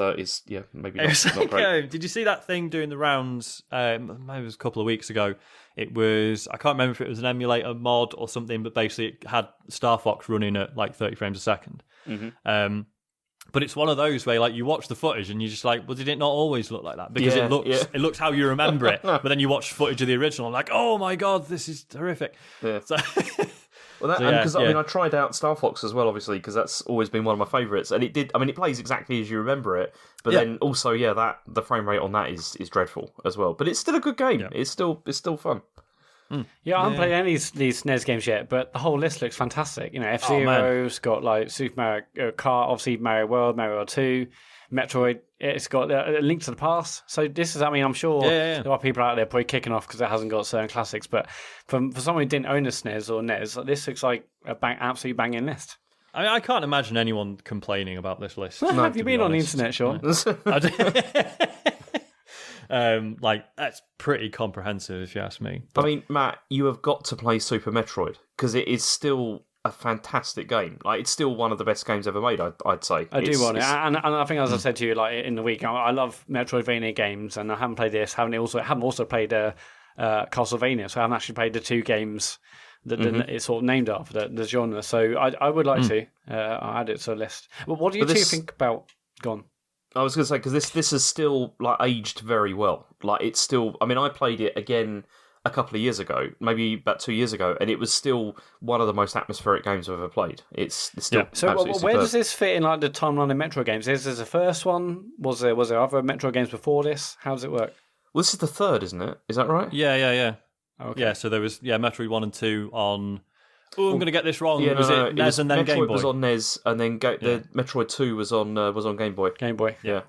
maybe not great. Did you see that thing doing the rounds? Maybe it was a couple of weeks ago. It was, I can't remember if it was an emulator mod or something, but basically it had Star Fox running at like 30 frames a second. Mm-hmm. But it's one of those where like you watch the footage and you're just like, well, did it not always look like that? Because it looks how you remember it. But then you watch footage of the original and like, oh my god, this is horrific. Yeah. So Well, because I mean, I tried out Star Fox as well, obviously, because that's always been one of my favourites, and it did. I mean, it plays exactly as you remember it, but then also, that the frame rate on that is dreadful as well. But it's still a good game. Yeah. It's still fun. Yeah, I haven't played any of these SNES games yet, but the whole list looks fantastic. F-Zero's got like Super Mario Kart, obviously Mario World, Mario World 2, Metroid. It's got a Link to the Past. So this is, I'm sure there are people out there probably kicking off because it hasn't got certain classics. But for someone who didn't own a SNES or NES, this looks like absolutely banging list. I mean, I can't imagine anyone complaining about this list. Have you been on the internet, Sean? That's pretty comprehensive, if you ask me. But I mean, Matt, you have got to play Super Metroid because it is still a fantastic game. Like, it's still one of the best games ever made, I'd say. I do want it, and I think, as I said to you, like in the week, I love Metroidvania games, and I haven't played this. Haven't also played Castlevania, so I haven't actually played the two games that it's sort of named after the genre. So I would like to. I'll add it to the list. But what do you two think about? Go on. I was going to say, because this has still like aged very well. Like, it's still. I mean, I played it again a couple of years ago, maybe about 2 years ago, and it was still one of the most atmospheric games I've ever played. It's still absolutely where does this fit in like the timeline of Metro games? Is this the first one? Was there other Metro games before this? How does it work? Well, this is the third, isn't it? Is that right? Yeah. Okay. Yeah, so there was Metroid 1 and 2 on... Oh, I'm going to get this wrong. Yeah, was it NES and then Metroid Game Boy? was on NES, and then the Metroid 2 was on Game Boy. Game Boy. Yeah.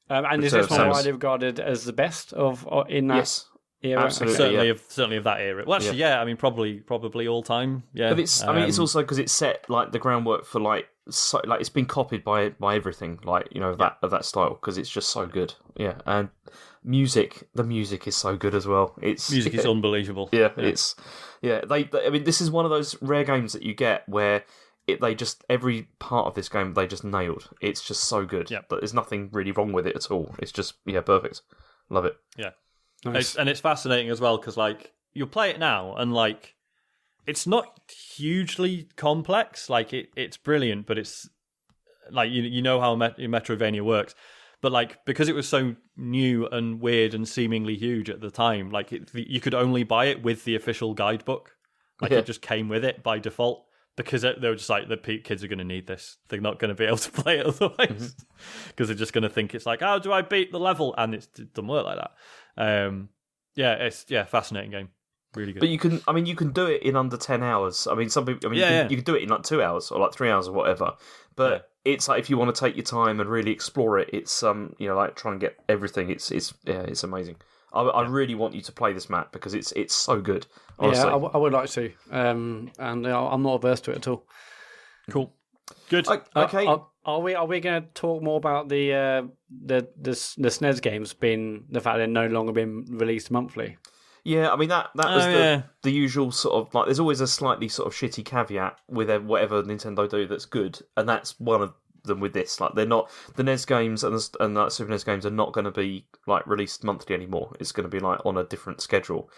And is this one widely regarded as the best in that? Yes. Era? Absolutely, certainly of that era. Well, actually, I mean, probably all time. Yeah, but it's. I mean, it's also because it set like the groundwork for it's been copied by everything, of that style, because it's just so good. Yeah, and the music is so good as well. Music is unbelievable. Yeah, it's. Yeah, I mean, this is one of those rare games that you get where every part of this game they just nailed. It's just so good. Yeah, but there's nothing really wrong with it at all. It's just perfect. Love it. Yeah. Nice. It's fascinating as well because you'll play it now and it's not hugely complex. It's brilliant, but it's you know how Metroidvania works. But because it was so new and weird and seemingly huge at the time, you could only buy it with the official guidebook. It just came with it by default because they were just the kids are going to need this. They're not going to be able to play it otherwise because they're just going to think it's how do I beat the level? And it doesn't work like that. It's fascinating game, really good. But you can do it in under 10 hours. I mean, some people. You can do it in 2 hours or 3 hours or whatever. But it's if you want to take your time and really explore it, it's try and get everything. It's amazing. I really want you to play this, Matt, because it's so good. Honestly. Yeah, I would like to, and I'm not averse to it at all. Cool, good. Okay. Are we going to talk more about the SNES games being the fact they're no longer being released monthly? Yeah, I mean that was the usual sort of like. There's always a slightly sort of shitty caveat with whatever Nintendo do that's good, and that's one of them with this. Like they're not the NES games and the Super NES games are not going to be like released monthly anymore. It's going to be like on a different schedule.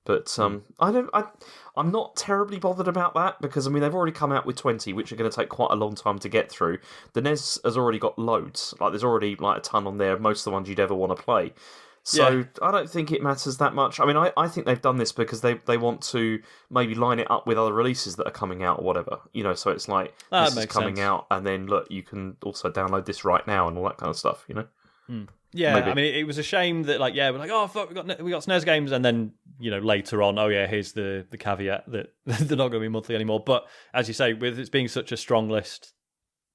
But I'm not terribly bothered about that because I mean they've already come out with 20, which are going to take quite a long time to get through. The NES has already got loads. Like there's already like a ton on there. Most of the ones you'd ever want to play. So I don't think it matters that much. I mean, I think they've done this because they want to maybe line it up with other releases that are coming out or whatever. You know, so it's like this is coming out, and then look, you can also download this right now and all that kind of stuff. You know. Yeah, Maybe. I mean, it was a shame that we're like, oh fuck, we got SNES games, and then later on, oh yeah, here's the caveat that they're not going to be monthly anymore. But as you say, with it being such a strong list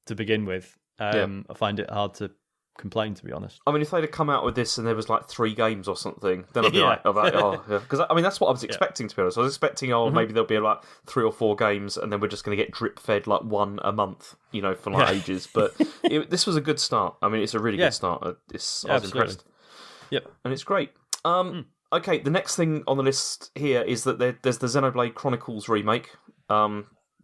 to begin with, I find it hard to complain, to be honest. I mean, if they'd have come out with this and there was like 3 games or something, then I'd be like, because I mean that's what I was expecting, to be honest. I was expecting, maybe there'll be like 3 or 4 games, and then we're just going to get drip fed like 1 a month, for like ages. But this was a good start. I mean, it's a really good start. I was impressed. Yep, and it's great. Okay, the next thing on the list here is that there's the Xenoblade Chronicles remake.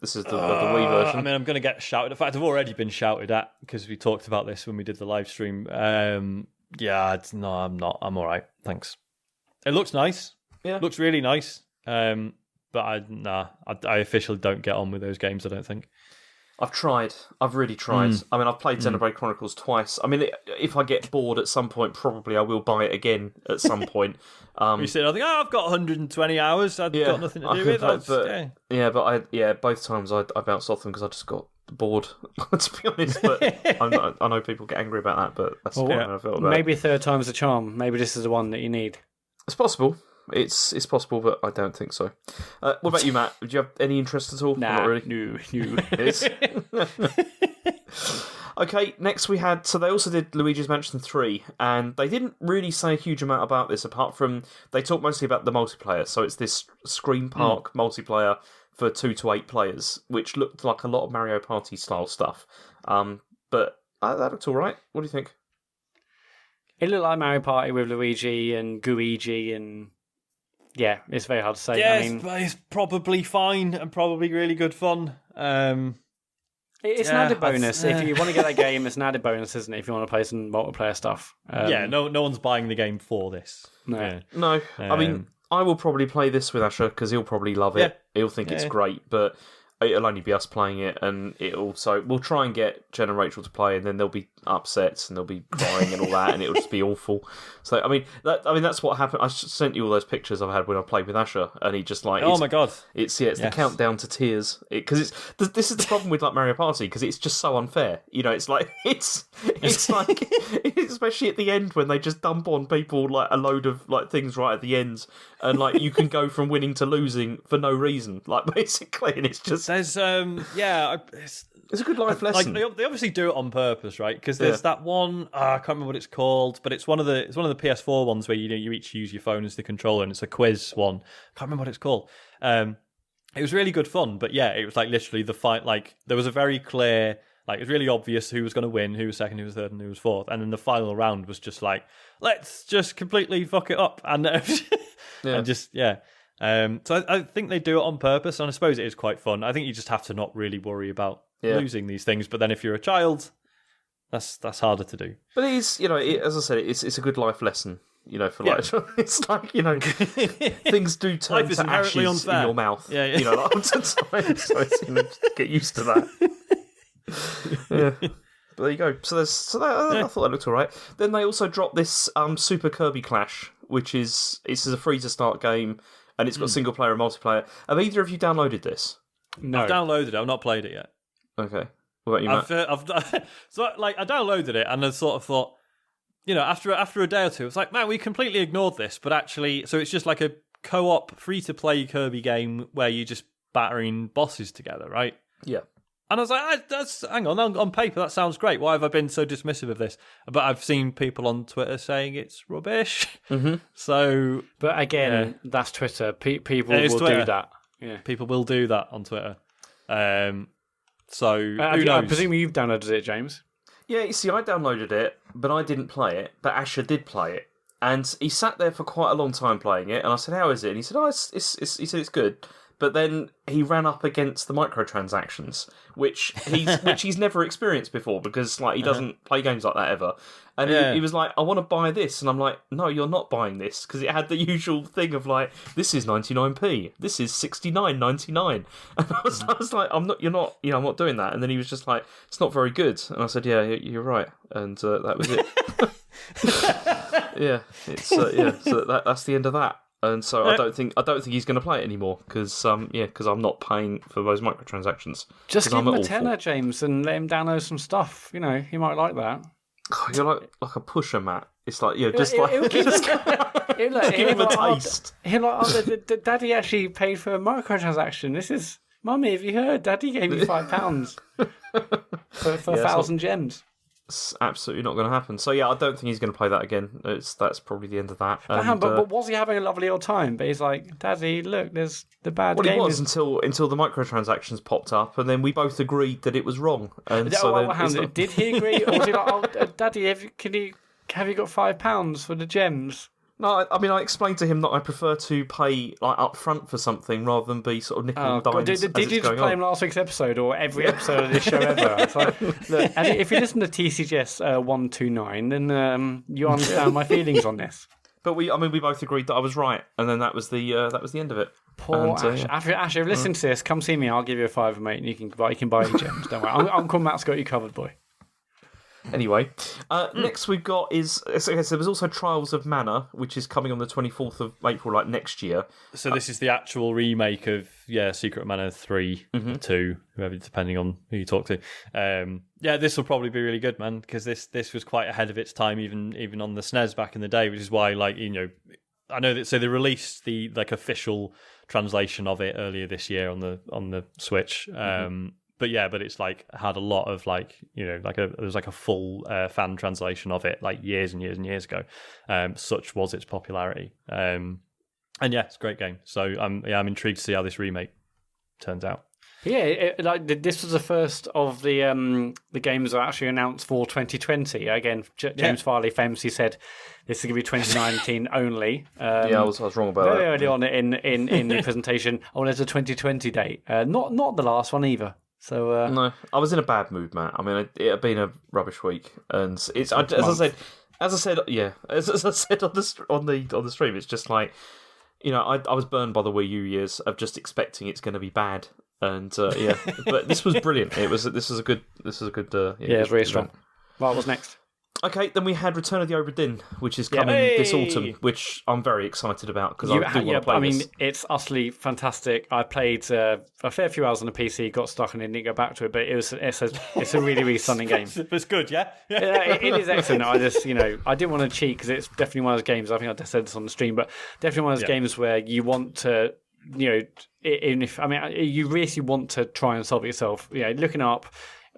This is the Wii version. I mean, I'm going to get shouted. In fact, I've already been shouted at because we talked about this when we did the live stream. I'm not. I'm all right. Thanks. It looks nice. Yeah, it looks really nice. But I officially don't get on with those games. I don't think. I've tried. I've really tried. I mean, I've played Xenoblade Chronicles twice. I mean, if I get bored at some point, probably I will buy it again at some point. You said, I think, I've got 120 hours. I've got nothing to do with it. But both times I bounced off them because I just got bored, to be honest. But I know people get angry about that, but that's how I felt about maybe a third time's a charm. Maybe this is the one that you need. It's possible. It's possible, but I don't think so. What about you, Matt? Do you have any interest at all? Nah, not really. No. Okay, next we had... So they also did Luigi's Mansion 3, and they didn't really say a huge amount about this, apart from... They talked mostly about the multiplayer, so it's this Scream Park multiplayer for 2 to 8 players, which looked like a lot of Mario Party-style stuff. But that looked all right. What do you think? It looked like Mario Party with Luigi and Gooigi and... Yeah, it's very hard to say. Yeah, it's probably fine and probably really good fun. It's an added bonus. If you want to get that game, it's an added bonus, isn't it? If you want to play some multiplayer stuff. No one's buying the game for this. No. Yeah. No. I mean, I will probably play this with Asher because he'll probably love it. Yeah. He'll think it's great, but it'll only be us playing it, and we'll try and get Jen and Rachel to play, and then they'll be upset and they'll be crying and all that, and it'll just be awful. So I mean that's what happened. I sent you all those pictures I've had when I played with Asher, and he just like, oh my god, it's the countdown to tears because this is the problem with like Mario Party because it's just so unfair. It's like it's like especially at the end when they just dump on people like a load of like things right at the end, and like you can go from winning to losing for no reason, like basically, and it's just. There's it's a good life lesson. Like they obviously do it on purpose, right? Because there's that one I can't remember what it's called, but it's one of the PS4 ones where you each use your phone as the controller, and it's a quiz one. I can't remember what it's called. It was really good fun, but it was like literally the fight. Like there was a very clear, like it was really obvious who was going to win, who was second, who was third, and who was fourth, and then the final round was just like, let's just completely fuck it up, and and just So I think they do it on purpose, and I suppose it is quite fun. I think you just have to not really worry about losing these things. But then if you're a child, that's harder to do. But it is, as I said, it's a good life lesson. For life. It's like things do turn to ashes in your mouth. Yeah. Lots of times. So it's, get used to that. Yeah. But there you go. I thought that looked all right. Then they also dropped this Super Kirby Clash, which is a free to start game. And it's got single player and multiplayer. Have either of you downloaded this? No. I've downloaded it. I've not played it yet. Okay. What about you, Matt? I downloaded it and I sort of thought, after a day or two, it's like, man, we completely ignored this. But actually, so it's just like a co-op free-to-play Kirby game where you're just battering bosses together, right? Yeah. And I was like, hang on paper, that sounds great. Why have I been so dismissive of this? But I've seen people on Twitter saying it's rubbish. Mm-hmm. So, but again, that's Twitter. People will do that. Yeah, people will do that on Twitter. So, who knows? I presume you've downloaded it, James. Yeah, you see, I downloaded it, but I didn't play it. But Asher did play it. And he sat there for quite a long time playing it, and I said, "How is it?" And he said, "Oh, he said it's good." But then he ran up against the microtransactions, which he's never experienced before because like he doesn't play games like that ever. And he was like, "I want to buy this," and I'm like, "No, you're not buying this," because it had the usual thing of like, "This is 99p, this is 69.99," and I was like, "I'm not doing that." And then he was just like, "It's not very good," and I said, "Yeah, you're right," and that was it. So that's the end of that. And so I don't think he's going to play it anymore because I'm not paying for those microtransactions. Just give him a tenner, James, and let him download some stuff. You know, he might like that. You're like a pusher, Matt. It's like give him a taste. He'll like, Daddy actually paid for a microtransaction. This is, Mummy, have you heard? Daddy gave me £5 for 1,000 gems. It's absolutely not going to happen. So I don't think he's going to play that again. That's probably the end of that. But was he having a lovely old time? But he's like, Daddy, look, there's the bad game. Well, he was until the microtransactions popped up, and then we both agreed that it was wrong. And did he agree, or was he like, "Oh, Daddy, have you got £5 for the gems?" No, I mean, I explained to him that I prefer to pay like up front for something rather than be sort of nickel and dimes. Did you just play him last week's episode or every episode of this show ever? It's like, look, and if you listen to TCGS 129, then you understand my feelings on this. But we both agreed that I was right, and then that was the end of it. Poor Ash. Ash, if you listen to this, come see me. I'll give you a £5, mate, and you can buy your gems. Don't worry, Uncle Matt's got you covered, boy. Anyway, next we've got so there's also Trials of Mana, which is coming on the 24th of April, like next year. So this is the actual remake of Secret of Mana 3 or 2, whoever, depending on who you talk to. This will probably be really good, man, because this was quite ahead of its time, even on the SNES back in the day, which is why, like, you know, I know that. So they released the like official translation of it earlier this year on the Switch. But it's like had a lot of like, you know, there's like a full fan translation of it like years and years and years ago. Such was its popularity. And it's a great game. So I'm intrigued to see how this remake turns out. Yeah, this was the first of the games that were actually announced for 2020. Again, James Farley famously said this is going to be 2019 only. I was wrong about very that. early on in the presentation. There's a 2020 date. Not the last one either. So no, I was in a bad mood, Matt. I mean, it had been a rubbish week, and as I said on the stream, it's just like, you know, I was burned by the Wii U years of just expecting it's going to be bad, and but this was brilliant. This was a good. It's very strong. Right, what's next? Okay, then we had Return of the Obra Dinn, which is coming this autumn, which I'm very excited about because I do want to play this. I mean, it's utterly fantastic. I played a fair few hours on the PC, got stuck and didn't go back to it, but it's a really, really stunning game. It's good, yeah? It is excellent. I just, you know, I didn't want to cheat because it's definitely one of those games, I think I just said this on the stream, but definitely one of those games where you want to, you know, you really want to try and solve it yourself. You know, looking up,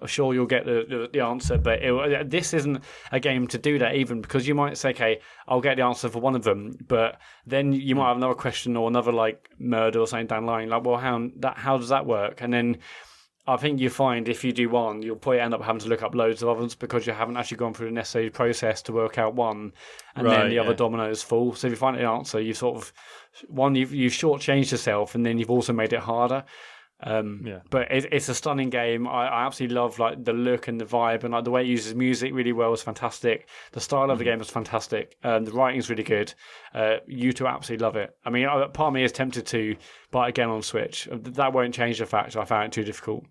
sure you'll get the answer, but this isn't a game to do that even, because you might say, okay, I'll get the answer for one of them, but then you might have another question or another like murder or something down the line, like, well, how does that work? And then I think you find if you do one, you'll probably end up having to look up loads of others because you haven't actually gone through the necessary process to work out one, and then the other dominoes fall. So if you find the answer, you've shortchanged yourself, and then you've also made it harder. But it's a stunning game. I absolutely love like the look and the vibe, and like the way it uses music really well is fantastic. The style of the game is fantastic. The writing's really good. You two absolutely love it. I mean, part of me is tempted to buy it again on Switch. That won't change the fact I found it too difficult.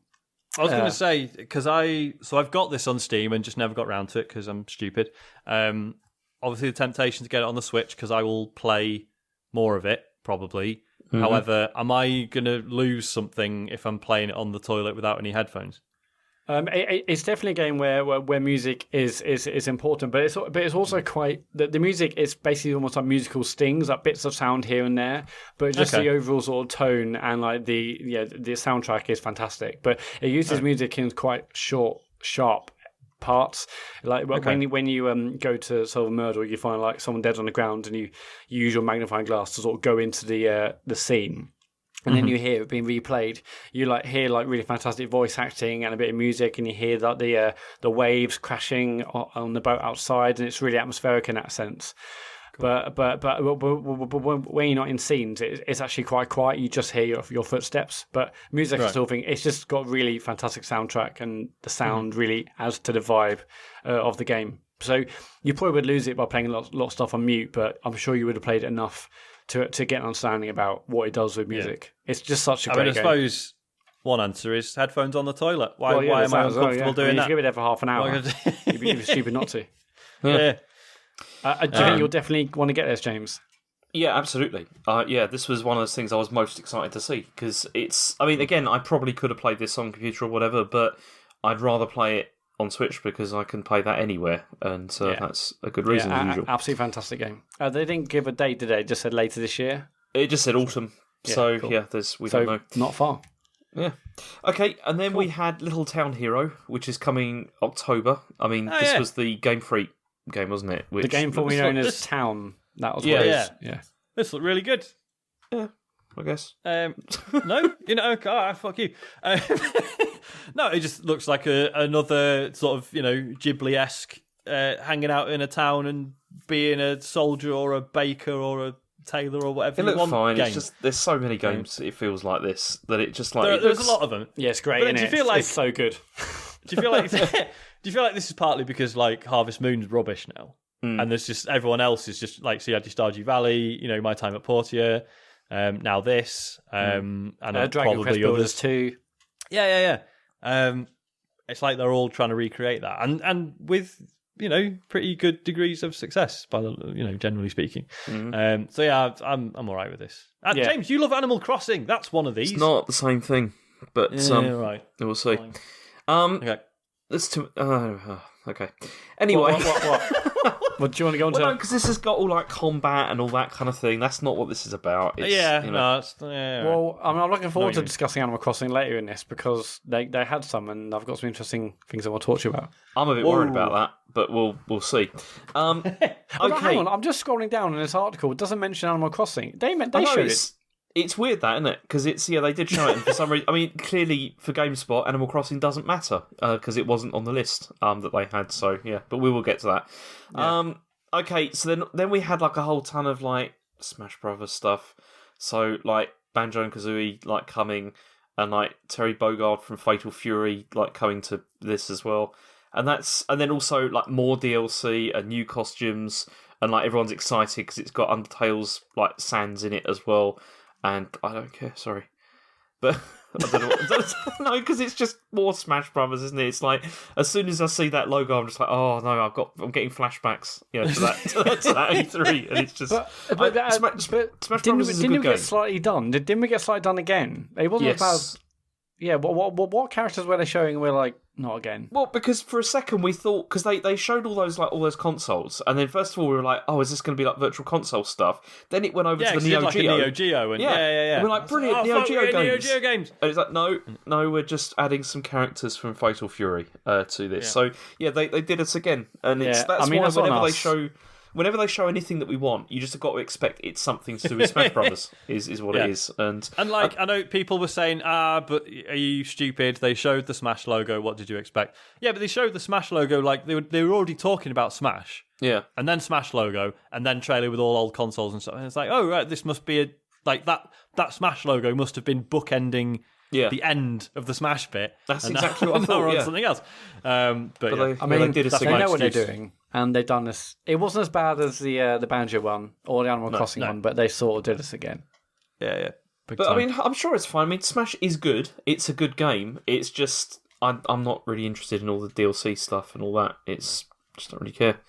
I was going to say, because I've got this on Steam and just never got around to it because I'm stupid. Obviously, the temptation to get it on the Switch because I will play more of it probably. Mm-hmm. However, am I going to lose something if I'm playing it on the toilet without any headphones? It's definitely a game where music is important, but it's also quite the music is basically almost like musical stings, like bits of sound here and there, but just the overall sort of tone and like the soundtrack is fantastic. But it uses music in quite short, sharp parts, like when you go to solve a murder, you find like someone dead on the ground, and you use your magnifying glass to sort of go into the scene, and then you hear it being replayed. You like hear like really fantastic voice acting and a bit of music, and you hear that the waves crashing on the boat outside, and it's really atmospheric in that sense. But when you're not in scenes, it's actually quite quiet. You just hear your footsteps. But music, I still think it's just got really fantastic soundtrack, and the sound really adds to the vibe of the game. So you probably would lose it by playing a lot of stuff on mute, but I'm sure you would have played it enough to get an understanding about what it does with music. Yeah. It's just such a great game. I suppose one answer is headphones on the toilet. Why am I uncomfortable doing that? If you give it there for half an hour, you'd be stupid not to. Yeah. Do you think you'll definitely want to get this, James? Yeah, absolutely. This was one of those things I was most excited to see because it's. I mean, again, I probably could have played this on computer or whatever, but I'd rather play it on Switch because I can play that anywhere, and that's a good reason. As usual. Absolutely fantastic game. They didn't give a date, did they? Just said later this year. It just said autumn. So cool. We don't know. Not far. Yeah. Okay, and then we had Little Town Hero, which is coming October. I mean, this was the Game Freak game, wasn't it? The game formerly known as Town. That was what it is. Yeah. This looked really good. Yeah, I guess. No, fuck you. No, it just looks like another sort of, Ghibli-esque hanging out in a town and being a soldier or a baker or a tailor or whatever. It looks fine. Game. It's just there's so many games it feels like this that it just like there's a lot of them. Yeah, it's great. Do you feel like it's so good? Do you feel like this is partly because like Harvest Moon's rubbish now, and there's just everyone else is just like so you had your Stardew Valley, My Time at Portia, now this, and Dragon Quest Builders 2. Yeah. It's like they're all trying to recreate that, and with pretty good degrees of success, by the generally speaking. So yeah, I'm all right with this. James, you love Animal Crossing. That's one of these. It's not the same thing, but right. We'll see. Okay. Let's okay. Anyway, what do you want to go on to? No, because this has got all like combat and all that kind of thing. That's not what this is about. Well, I'm looking forward to discussing Animal Crossing later in this because they had some, and I've got some interesting things I want to talk to you about. I'm a bit worried about that, but we'll see. Okay, hang on. I'm just scrolling down in this article. It doesn't mention Animal Crossing. They showed it. It's weird that, isn't it? Because they did show it, and for some reason, I mean, clearly for GameSpot, Animal Crossing doesn't matter because it wasn't on the list that they had. So yeah, but we will get to that. Yeah. Okay, so then we had like a whole ton of like Smash Brothers stuff. So like Banjo and Kazooie like coming, and like Terry Bogard from Fatal Fury like coming to this as well, and then also like more DLC and new costumes, and like everyone's excited because it's got Undertale's like Sans in it as well. And I don't care, sorry. But I don't know. No, because it's just more Smash Brothers, isn't it? It's like as soon as I see that logo, I'm just like, oh no, I'm getting flashbacks, to that E3, and it's just. Smash Brothers is a good game. Didn't we get slightly done? Didn't we get slightly done again? It wasn't about. Yeah, what characters were they showing? And we're like, not again. Well, because for a second we thought because they showed all those consoles, and then first of all we were like, oh, is this going to be like virtual console stuff? Then it went over to the Neo Geo. Neo Geo, and And we're like, brilliant, Neo Geo games. And it's like, no, we're just adding some characters from Fatal Fury to this. Yeah. So yeah, they did us again, and whenever they show anything that we want, you just have got to expect it's something to do with Smash Brothers. is what it is, and like I know people were saying, but are you stupid? They showed the Smash logo. What did you expect? Yeah, but they showed the Smash logo like they were already talking about Smash. Yeah, and then Smash logo, and then trailer with all old consoles and stuff. And it's like, oh right, this must be that Smash logo must have been bookending. Yeah. The end of the Smash bit. That's exactly what I thought. On something else. But they did they know what they're doing, and they've done this. It wasn't as bad as the Banjo one or the Animal Crossing one, but they sort of did this again. Yeah. But I mean, I'm sure it's fine. I mean, Smash is good. It's a good game. It's just I'm not really interested in all the DLC stuff and all that. It's just don't really care.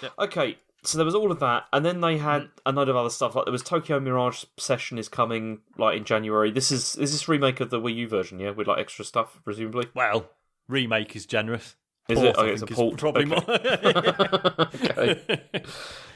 Yeah. Okay. So there was all of that, and then they had a load of other stuff. Like there was Tokyo Mirage Session is coming like in January. Is this remake of the Wii U version? Yeah, with like extra stuff, presumably. Well, remake is generous. Is it? Okay, it's a port. Probably more. Okay.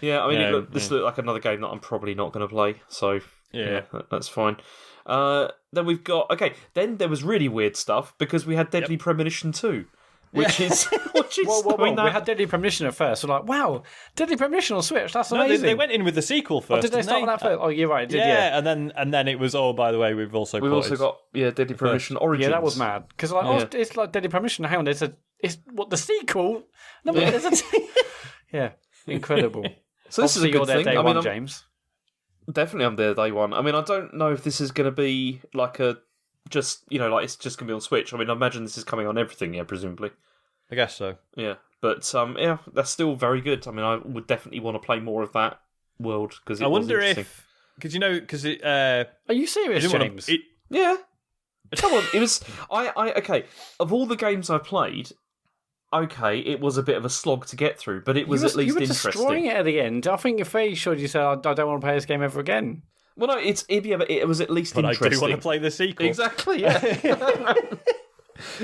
Yeah, I mean, this looked like another game that I'm probably not going to play. So yeah, that's fine. Then we've got Then there was really weird stuff because we had Deadly Premonition 2. Which is we had Deadly Premonition at first. We're like, wow, Deadly Premonition on Switch, that's amazing. They went in with the sequel first. Did they start with that first? Oh, you're right. And then it was, by the way, we've also got Deadly Premonition Origins. Yeah, that was mad because it's like Deadly Premonition. Hang on, it's the sequel. No, there's a incredible. So this is a Obviously, good you're there thing. day I mean, one, James. definitely I'm there day one. I mean, I don't know if this is going to be like it's just going to be on Switch. I mean, I imagine this is coming on everything, yeah, presumably. I guess so. Yeah, but yeah, that's still very good. I mean, I would definitely want to play more of that world because I wonder if because it. Are you serious, James? Yeah. Come on, it was okay. Of all the games I played, okay, it was a bit of a slog to get through, but it was at least you were interesting. destroying it at the end. I think your face showed you said, "I don't want to play this game ever again." Well, no, it was at least But interesting. I do want to play the sequel. Exactly. Yeah.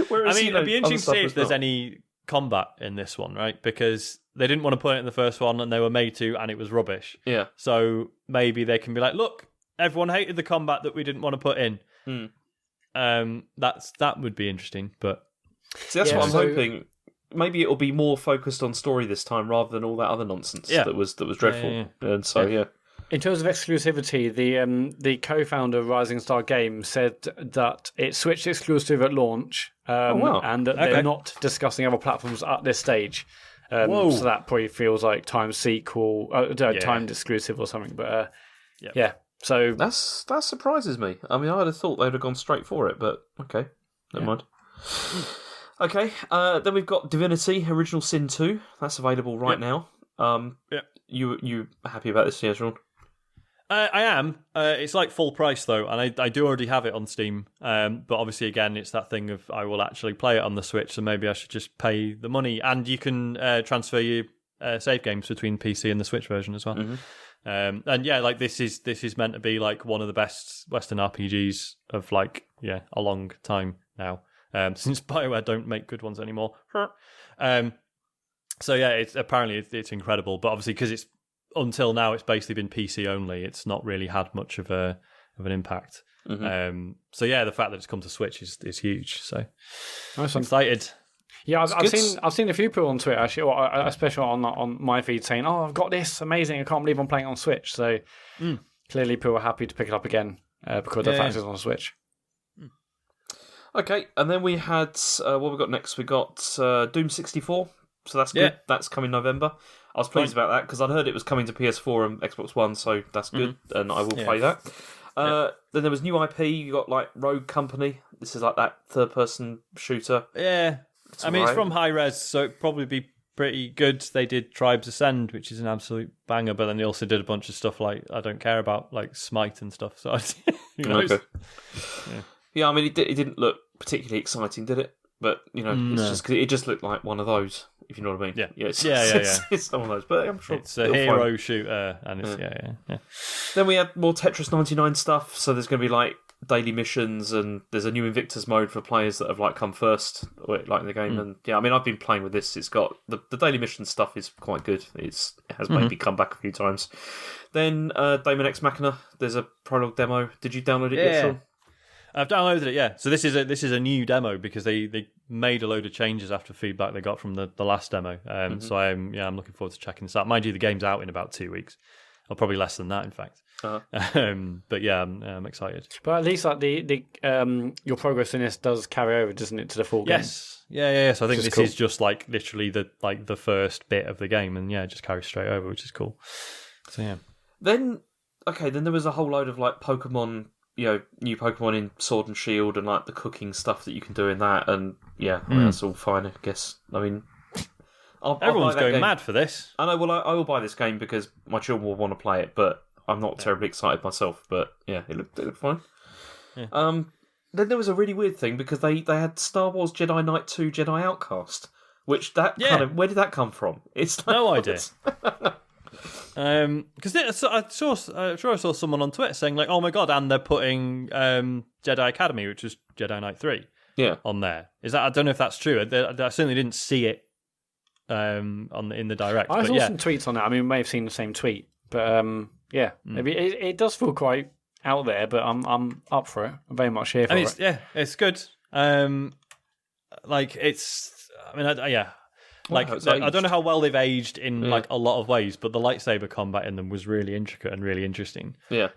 Whereas, I mean, it'd be interesting to see if there's not. any combat in this one, right? Because they didn't want to put it in the first one, and they were made to, and it was rubbish. Yeah. So maybe they can be like, look, everyone hated the combat that we didn't want to put in. That would be interesting, but see, that's what I'm hoping. Maybe it'll be more focused on story this time rather than all that other nonsense that was dreadful. Yeah. And so yeah. In terms of exclusivity, the co-founder of Rising Star Games said that it's Switch exclusive at launch, and that they're not discussing other platforms at this stage. So that probably feels like timed sequel, timed exclusive or something. But yeah. So that surprises me. I mean, I'd have thought they'd have gone straight for it, but okay, never mind. Okay, then we've got Divinity Original Sin 2. That's available right now. You happy about this, Sean? I am. It's like full price though, and I do already have it on Steam. But obviously, again, it's that thing of I will actually play it on the Switch, so maybe I should just pay the money. And you can transfer your save games between PC and the Switch version as well. And yeah, like this is meant to be like one of the best Western RPGs of like a long time now. Since BioWare don't make good ones anymore. So yeah, it's incredible, but obviously because it's until now it's basically been PC only. It's not really had much of an impact. So yeah, the fact that it's come to Switch is huge. So I'm excited. Yeah, I've seen a few people on Twitter actually, especially on my feed saying, "Oh, I've got this amazing! I can't believe I'm playing it on Switch." So clearly, people are happy to pick it up again because the fact it's on Switch. Okay, and then we had what we got next. We got Doom 64, so that's good. Yeah. That's coming November. I was pleased about that because I'd heard it was coming to PS4 and Xbox One, so that's good, and I will play that. Then there was new IP. You got like Rogue Company. This is like that third-person shooter. Yeah, it's from High Res, so it'd probably be pretty good. They did Tribes Ascend, which is an absolute banger, but then they also did a bunch of stuff like I don't care about, like Smite and stuff. So who knows? Okay. Yeah, I mean, it didn't look particularly exciting, did it? But it just looked like one of those, if you know what I mean. Yeah, It's one of those, but I'm sure it's a hero shooter, and it's yeah. Then we had more Tetris 99 stuff. So there's going to be like daily missions, and there's a new Invictus mode for players that have like come first, like in the game. And yeah, I mean, I've been playing with this. It's got the daily mission stuff is quite good. It has maybe come back a few times. Then Daemon X Machina. There's a prologue demo. Did you download it yet, Sean? I've downloaded it, yeah. So this is a new demo because they made a load of changes after feedback they got from the last demo. So I'm looking forward to checking this out. Mind you, the game's out in about 2 weeks, or probably less than that, in fact. But yeah, I'm excited. But at least like the your progress in this does carry over, doesn't it, to the full game? Yes, yeah. So I think this is just like literally the first bit of the game, and it just carries straight over, which is cool. So yeah. Then there was a whole load of like Pokemon. New Pokemon in Sword and Shield, and like the cooking stuff that you can do in that, and that's all fine, I guess. I mean, everyone's going mad for this. I know. Well, I will buy this game because my children will want to play it, but I'm not terribly excited myself. But yeah, it looked fine. Yeah. Then there was a really weird thing because they had Star Wars Jedi Knight 2 Jedi Outcast, which where did that come from? It's like, no idea. Because I saw someone on Twitter saying like, "Oh my god!" and they're putting Jedi Academy, which was Jedi Knight 3, on there. Is that? I don't know if that's true. I certainly didn't see it in the direct. I saw some tweets on that. I mean, we may have seen the same tweet, but maybe it does feel quite out there. But I'm up for it. I'm very much here for it. Yeah, it's good. Like, I don't know how well they've aged in like a lot of ways, but the lightsaber combat in them was really intricate and really interesting. Yeah.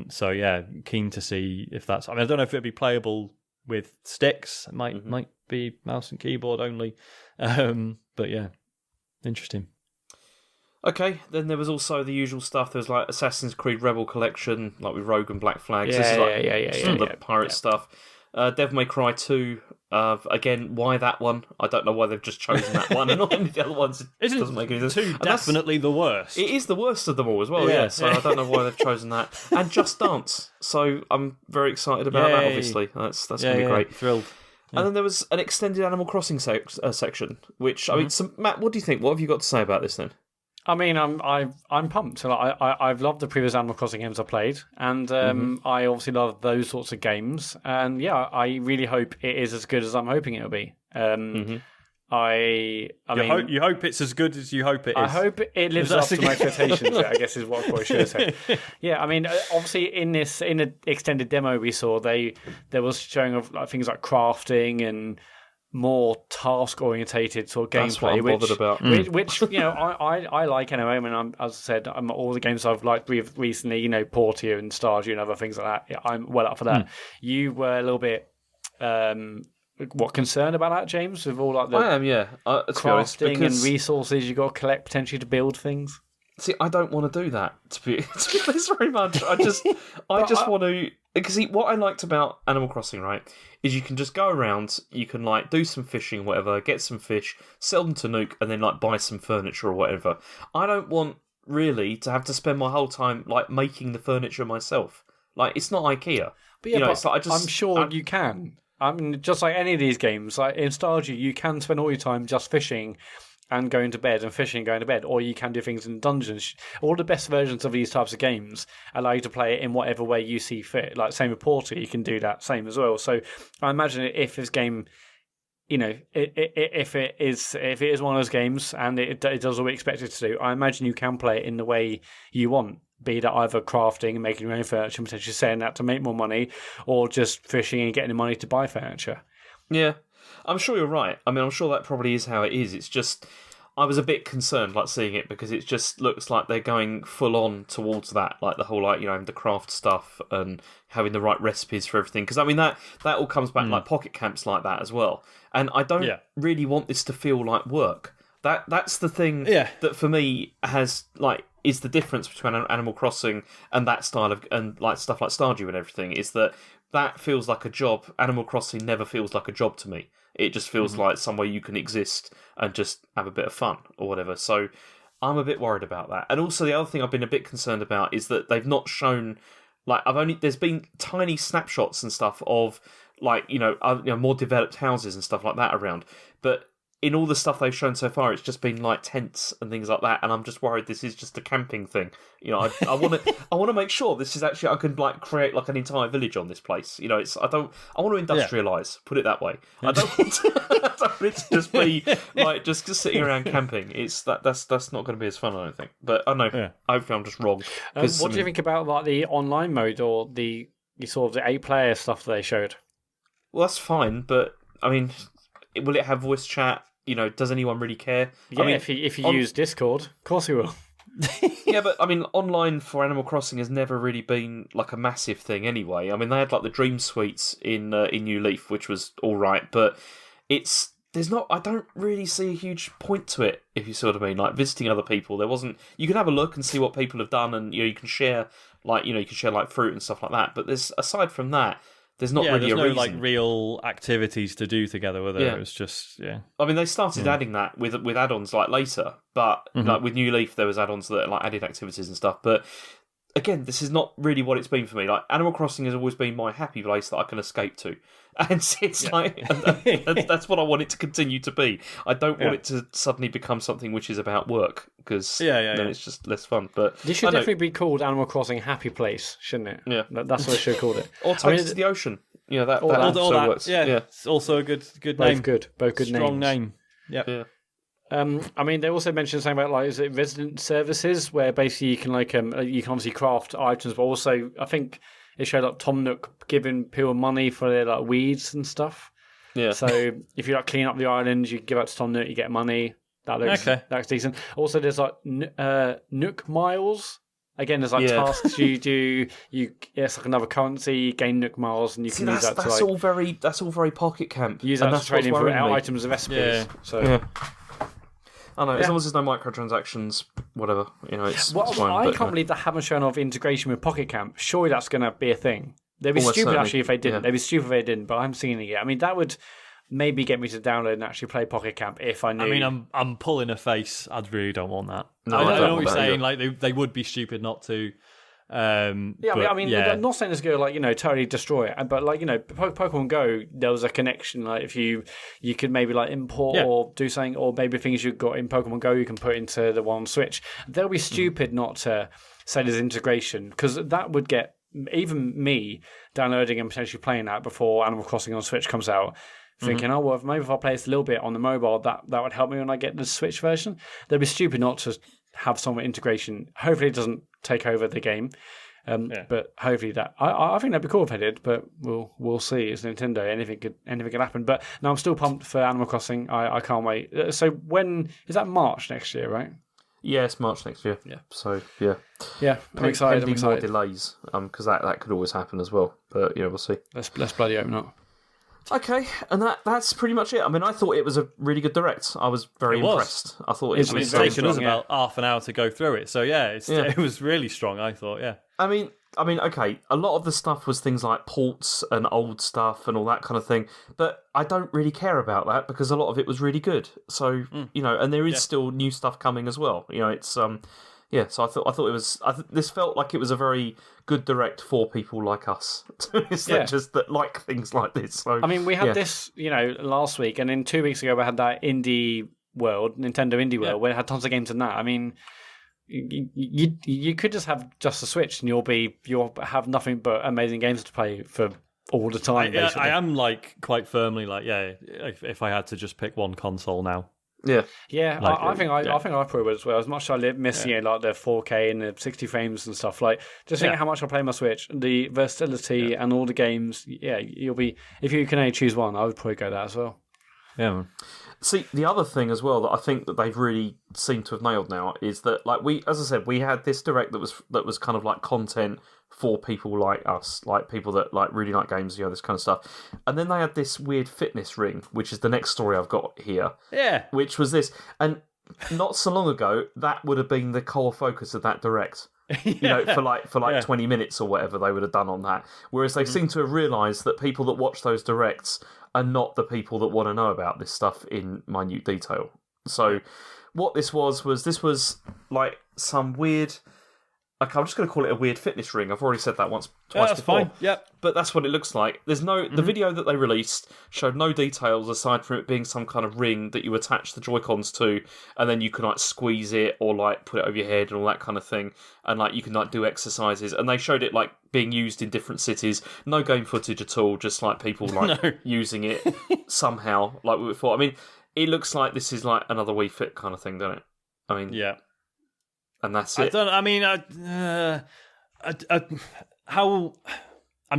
So yeah, keen to see if that's. I mean, I don't know if it'd be playable with sticks. It might be mouse and keyboard only. But yeah, interesting. Okay, then there was also the usual stuff. There was like Assassin's Creed Rebel Collection, like with Rogue and Black Flags. This is like some of the pirate stuff. Devil May Cry 2. Again, why that one? I don't know why they've just chosen that one and not any of the other ones. It doesn't make any sense. 2 definitely the worst. It is the worst of them all as well, yeah. So I don't know why they've chosen that. And Just Dance. So I'm very excited about that, obviously. That's going to be great. Thrilled. Yeah. And then there was an extended Animal Crossing section, which, I mean, Matt, what do you think? What have you got to say about this then? I mean, I'm pumped. I've loved the previous Animal Crossing games I played, and I obviously love those sorts of games. And yeah, I really hope it is as good as I'm hoping it'll be. You hope it's as good as you hope it is. I hope it lives up to my expectations. I guess is what I probably should have said. Yeah, I mean, obviously in the extended demo we saw, there was showing of things like crafting and more task-orientated sort of gameplay. That's what I'm bothered about. Which I like anyway. I mean, as I said, all the games I've liked recently, Portia and Stardew and other things like that, yeah, I'm well up for that. You were a little bit concerned about that, James, with all like the I am, yeah. crafting and resources you got to collect potentially to build things? See, I don't want to do that, to be honest, very much. I just want to... Because what I liked about Animal Crossing, right, is you can just go around, you can, like, do some fishing or whatever, get some fish, sell them to Nuke, and then, like, buy some furniture or whatever. I don't want, really, to have to spend my whole time, like, making the furniture myself. Like, it's not IKEA. But yeah, it's like I'm sure you can. I mean, just like any of these games, like in Stardew, you can spend all your time just fishing and going to bed, and fishing and going to bed, or you can do things in dungeons. All the best versions of these types of games allow you to play it in whatever way you see fit. Like same with Portal, you can do that same as well. So I imagine if this game, if it is one of those games and it does what we expect it to do, I imagine you can play it in the way you want. Be that either crafting and making your own furniture and potentially selling that to make more money, or just fishing and getting the money to buy furniture. Yeah, I'm sure you're right. I mean, I'm sure that probably is how it is. It's just, I was a bit concerned, like, seeing it, because it just looks like they're going full on towards that, like the whole, like, the craft stuff and having the right recipes for everything. Because, I mean, that all comes back like pocket camps like that as well. And I don't really want this to feel like work. That's the thing that for me is the difference between Animal Crossing and that style of, and like stuff like Stardew and everything, is that feels like a job. Animal Crossing never feels like a job to me. It just feels like somewhere you can exist and just have a bit of fun or whatever. So I'm a bit worried about that. And also the other thing I've been a bit concerned about is that they've not shown, like, there's been tiny snapshots and stuff of, like, more developed houses and stuff like that around. But in all the stuff they've shown so far, it's just been like tents and things like that, and I'm just worried this is just a camping thing. I want to make sure this is actually, I can like create like an entire village on this place. I want to industrialise. Put it that way. I don't want it to just be like just sitting around camping. That's not going to be as fun, I don't think. But I don't know. Hopefully, I'm just wrong. What do you think about like the online mode or the sort of the 8-player stuff that they showed? Well, that's fine, but I mean, will it have voice chat? Does anyone really care? Yeah, I mean, if you use Discord, of course we will. Yeah, but I mean, online for Animal Crossing has never really been like a massive thing anyway. I mean, they had like the Dream Suites in New Leaf, which was all right, but I don't really see a huge point to it, if you see what I mean. Like visiting other people, you can have a look and see what people have done, and you can share like fruit and stuff like that. But aside from that, there's not really a reason. Like real activities to do together with it. It was just I mean, they started adding that with add-ons like later, but like with New Leaf, there was add-ons that like added activities and stuff. But again, this is not really what it's been for me. Like Animal Crossing has always been my happy place that I can escape to, and it's that's what I want it to continue to be. I don't want it to suddenly become something which is about work, because then it's just less fun. But this should definitely be called Animal Crossing Happy Place, shouldn't it? Yeah, that's what it should have called it. Or Take It to the Ocean. That works. Yeah, it's also a good both name. Both good Strong names. name. Yeah. I mean, they also mentioned something about like, is it resident services, where basically you can you can obviously craft items, but also I think it showed like Tom Nook giving people money for their like weeds and stuff. Yeah. So if you like clean up the island, you give out to Tom Nook, you get money. That looks decent. Also, there's like Nook miles. Again, there's like tasks you do. It's like another currency. You gain Nook miles, and you can use that to like. That's all very pocket camp. Use that to trade in for items and recipes. Yeah. So. Yeah. I know, as long as there's no microtransactions, whatever, it's fine. I can't believe they haven't shown off integration with Pocket Camp. Surely that's going to be a thing. They'd be stupid actually if they didn't. They'd be stupid if they didn't, but I haven't seen it yet. I mean, that would maybe get me to download and actually play Pocket Camp if I knew. I mean, I'm pulling a face. I really don't want that. No, I don't know what want you're that saying. either. Like they would be stupid not to. I'm not saying it's going to totally destroy it, but Pokemon Go, there was a connection. Like if you could maybe import or do something, or maybe things you've got in Pokemon Go you can put into the one Switch. They'll be stupid not to say there's integration, because that would get even me downloading and potentially playing that before Animal Crossing on Switch comes out. Thinking, maybe if I play this a little bit on the mobile, that would help me when I get the Switch version. They'd be stupid not to have some integration. Hopefully, it doesn't take over the game. But hopefully that I think that'd be cool if I did. But we'll see. It's Nintendo. Anything could happen. But no, I'm still pumped for Animal Crossing. I can't wait. So when is that? March next year, right? Yeah, it's March next year. Yeah. So I'm excited. Pending more delays, because that could always happen as well. But we'll see. Let's bloody open up. Okay, and that's pretty much it. I mean, I thought it was a really good direct. I was very impressed. I thought it was taken us about half an hour to go through it. So it was really strong. I thought, I mean, okay, a lot of the stuff was things like ports and old stuff and all that kind of thing, but I don't really care about that because a lot of it was really good. So and there is still new stuff coming as well. It's So I thought it was. This felt like it was a very good direct for people like us. It's not just that like things like this. So I mean, we had this, last week, and then 2 weeks ago we had that Nintendo Indie World, where it had tons of games in that. I mean, you could just have just a Switch, and you'll have nothing but amazing games to play for all the time. Basically. I am quite firmly if I had to just pick one console now. Yeah. I think I probably would as well. As much as I miss the 4K and the 60 frames and stuff, just think how much I play my Switch, the versatility and all the games. Yeah, you'll be, if you can only choose one, I would probably go that as well. Yeah, man. See, the other thing as well that I think that they've really seemed to have nailed now is that, as I said, we had this direct that was kind of like content for people like us, like people that really like games, this kind of stuff. And then they had this weird fitness ring, which is the next story I've got here. Yeah. Which was this. And not so long ago, that would have been the core focus of that direct. For 20 minutes or whatever they would have done on that. Whereas they seem to have realised that people that watch those directs are not the people that want to know about this stuff in minute detail. So what this was like some weird... Okay, I'm just going to call it a weird fitness ring. I've already said that twice that's before. Fine. Yep. But that's what it looks like. There's no the video that they released showed no details aside from it being some kind of ring that you attach the Joy-Cons to, and then you can squeeze it or put it over your head and all that kind of thing, and you can do exercises. And they showed it being used in different cities. No game footage at all, just people using it somehow we would thought. I mean, it looks like this is another Wii Fit kind of thing, doesn't it? I mean, yeah. And that's it. I'm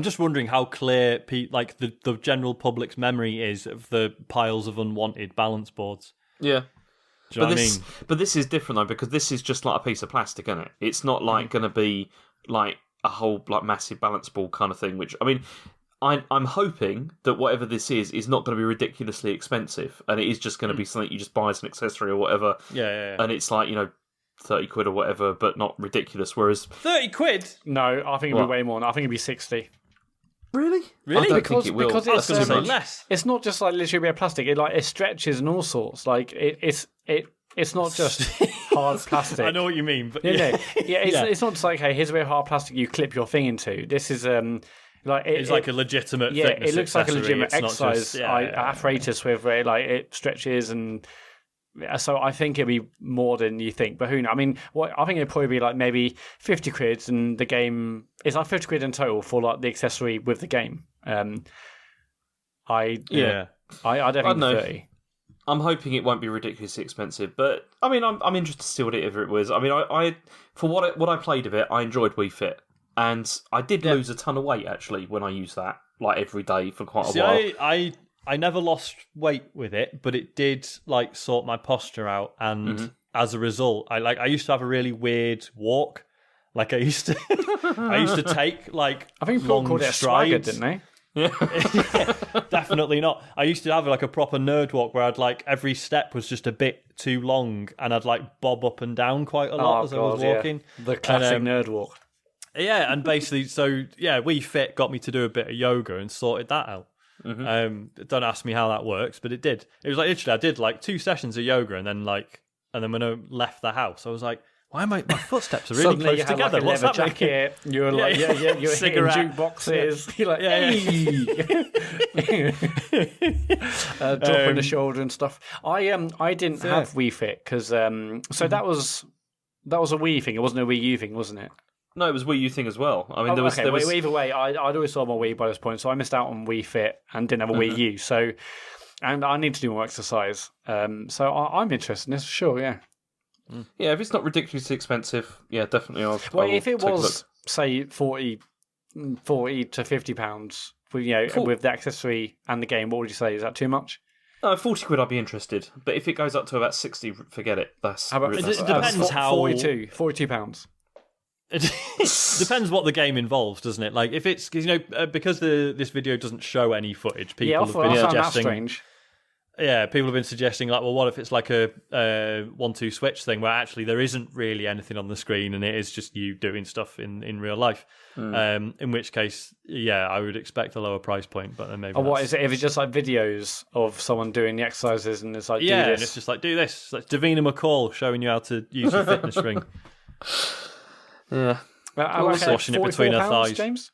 just wondering how clear the general public's memory is of the piles of unwanted balance boards. Yeah. Do you know what I mean? But this is different though, because this is just a piece of plastic, isn't it? It's not going to be a whole massive balance ball kind of thing. Which I'm hoping that whatever this is not going to be ridiculously expensive, and it is just going to be something you just buy as an accessory or whatever. Yeah. And it's 30 quid or whatever, but not ridiculous. Whereas 30 quid? No, I think it'd be way more. I think it'd be 60. Really? Really? I don't think it will. Because it's going to be less. It's not just literally a bit of plastic. It stretches and all sorts. It's not just hard plastic. I know what you mean, but it's not just hey, here's a bit of hard plastic you clip your thing into. This is it's a legitimate fitness it looks like a legitimate exercise just, apparatus with where it stretches and. So I think it'd be more than you think, but who knows? I mean, I think it'd probably be maybe 50 quid, and the game is 50 quid in total for the accessory with the game. I don't think 30. I'm hoping it won't be ridiculously expensive, but I mean, I'm interested to see whatever it was. I mean, I for what I played of it, I enjoyed Wii Fit, and I did lose a ton of weight actually when I used that every day for quite a while. I never lost weight with it, but it did sort my posture out, and as a result, I used to have a really weird walk. I used to take I think people called it a swagger, didn't they? Yeah, definitely not. I used to have like a proper nerd walk where I'd like every step was just a bit too long, and I'd like bob up and down quite a lot as I was walking. Yeah. The classic nerd walk. Yeah, and basically, Wii Fit got me to do a bit of yoga and sorted that out. Don't ask me how that works, but it did. It was like literally, I did like 2 sessions of yoga, and then when I left the house, I was like, why am my footsteps are really Suddenly close together? Like a What's leather happening? jacket. You're like, you're hitting jukeboxes. You're like, dropping the shoulder and stuff. I didn't have Wii Fit because that was a Wii thing. It wasn't a Wii U thing, wasn't it? No, it was Wii U thing as well. I mean, there was either way, I'd always saw my Wii by this point, so I missed out on Wii Fit and didn't have a Wii U. So, and I need to do more exercise. So I'm interested in this for sure. Yeah. Yeah, if it's not ridiculously expensive, yeah, definitely. I'll if it take a was, say, 40 to £50, with the accessory and the game, what would you say? Is that too much? No, 40 quid I'd be interested. But if it goes up to about 60, forget it. How about, it depends how... £42. It depends what the game involves, doesn't it? Like, if it's... because this video doesn't show any footage, people have been suggesting... strange. Yeah, people have been suggesting, like, well, what if it's like a 1-2 switch thing where actually there isn't really anything on the screen and it is just you doing stuff in real life? In which case, yeah, I would expect a lower price point, but then maybe. Or what is it? If it's just like videos of someone doing the exercises and it's like, do this. And it's just like, do this. It's like Davina McCall showing you how to use your fitness ring. Yeah. Washing it between her thighs. James?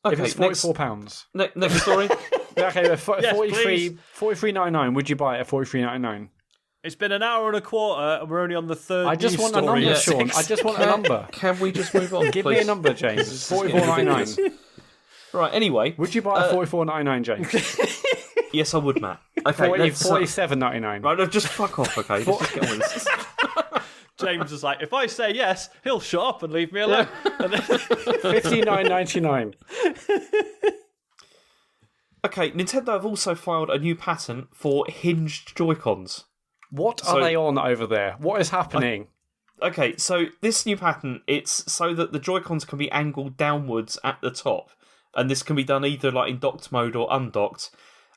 Okay, if it's £44. Next story. Okay, $43.99. Would you buy it at $43.99? It's been an hour and a quarter, and we're only on the third. I just want story. a number, Sean. I just want a number. Can we just move on? Give please? me a number, James. It's $44.99. Right. Anyway, would you buy it at $44.99, James? Yes, I would, Matt. Okay, $47.99. Right, no, just fuck off. Okay, let's just get on with this. James is like, if I say yes, he'll shut up and leave me alone. $59.99. Okay, Nintendo have also filed a new patent for hinged Joy-Cons. What are they on over there? What is happening? Okay, so this new patent, it's so that the Joy-Cons can be angled downwards at the top, and this can be done either like in docked mode or undocked.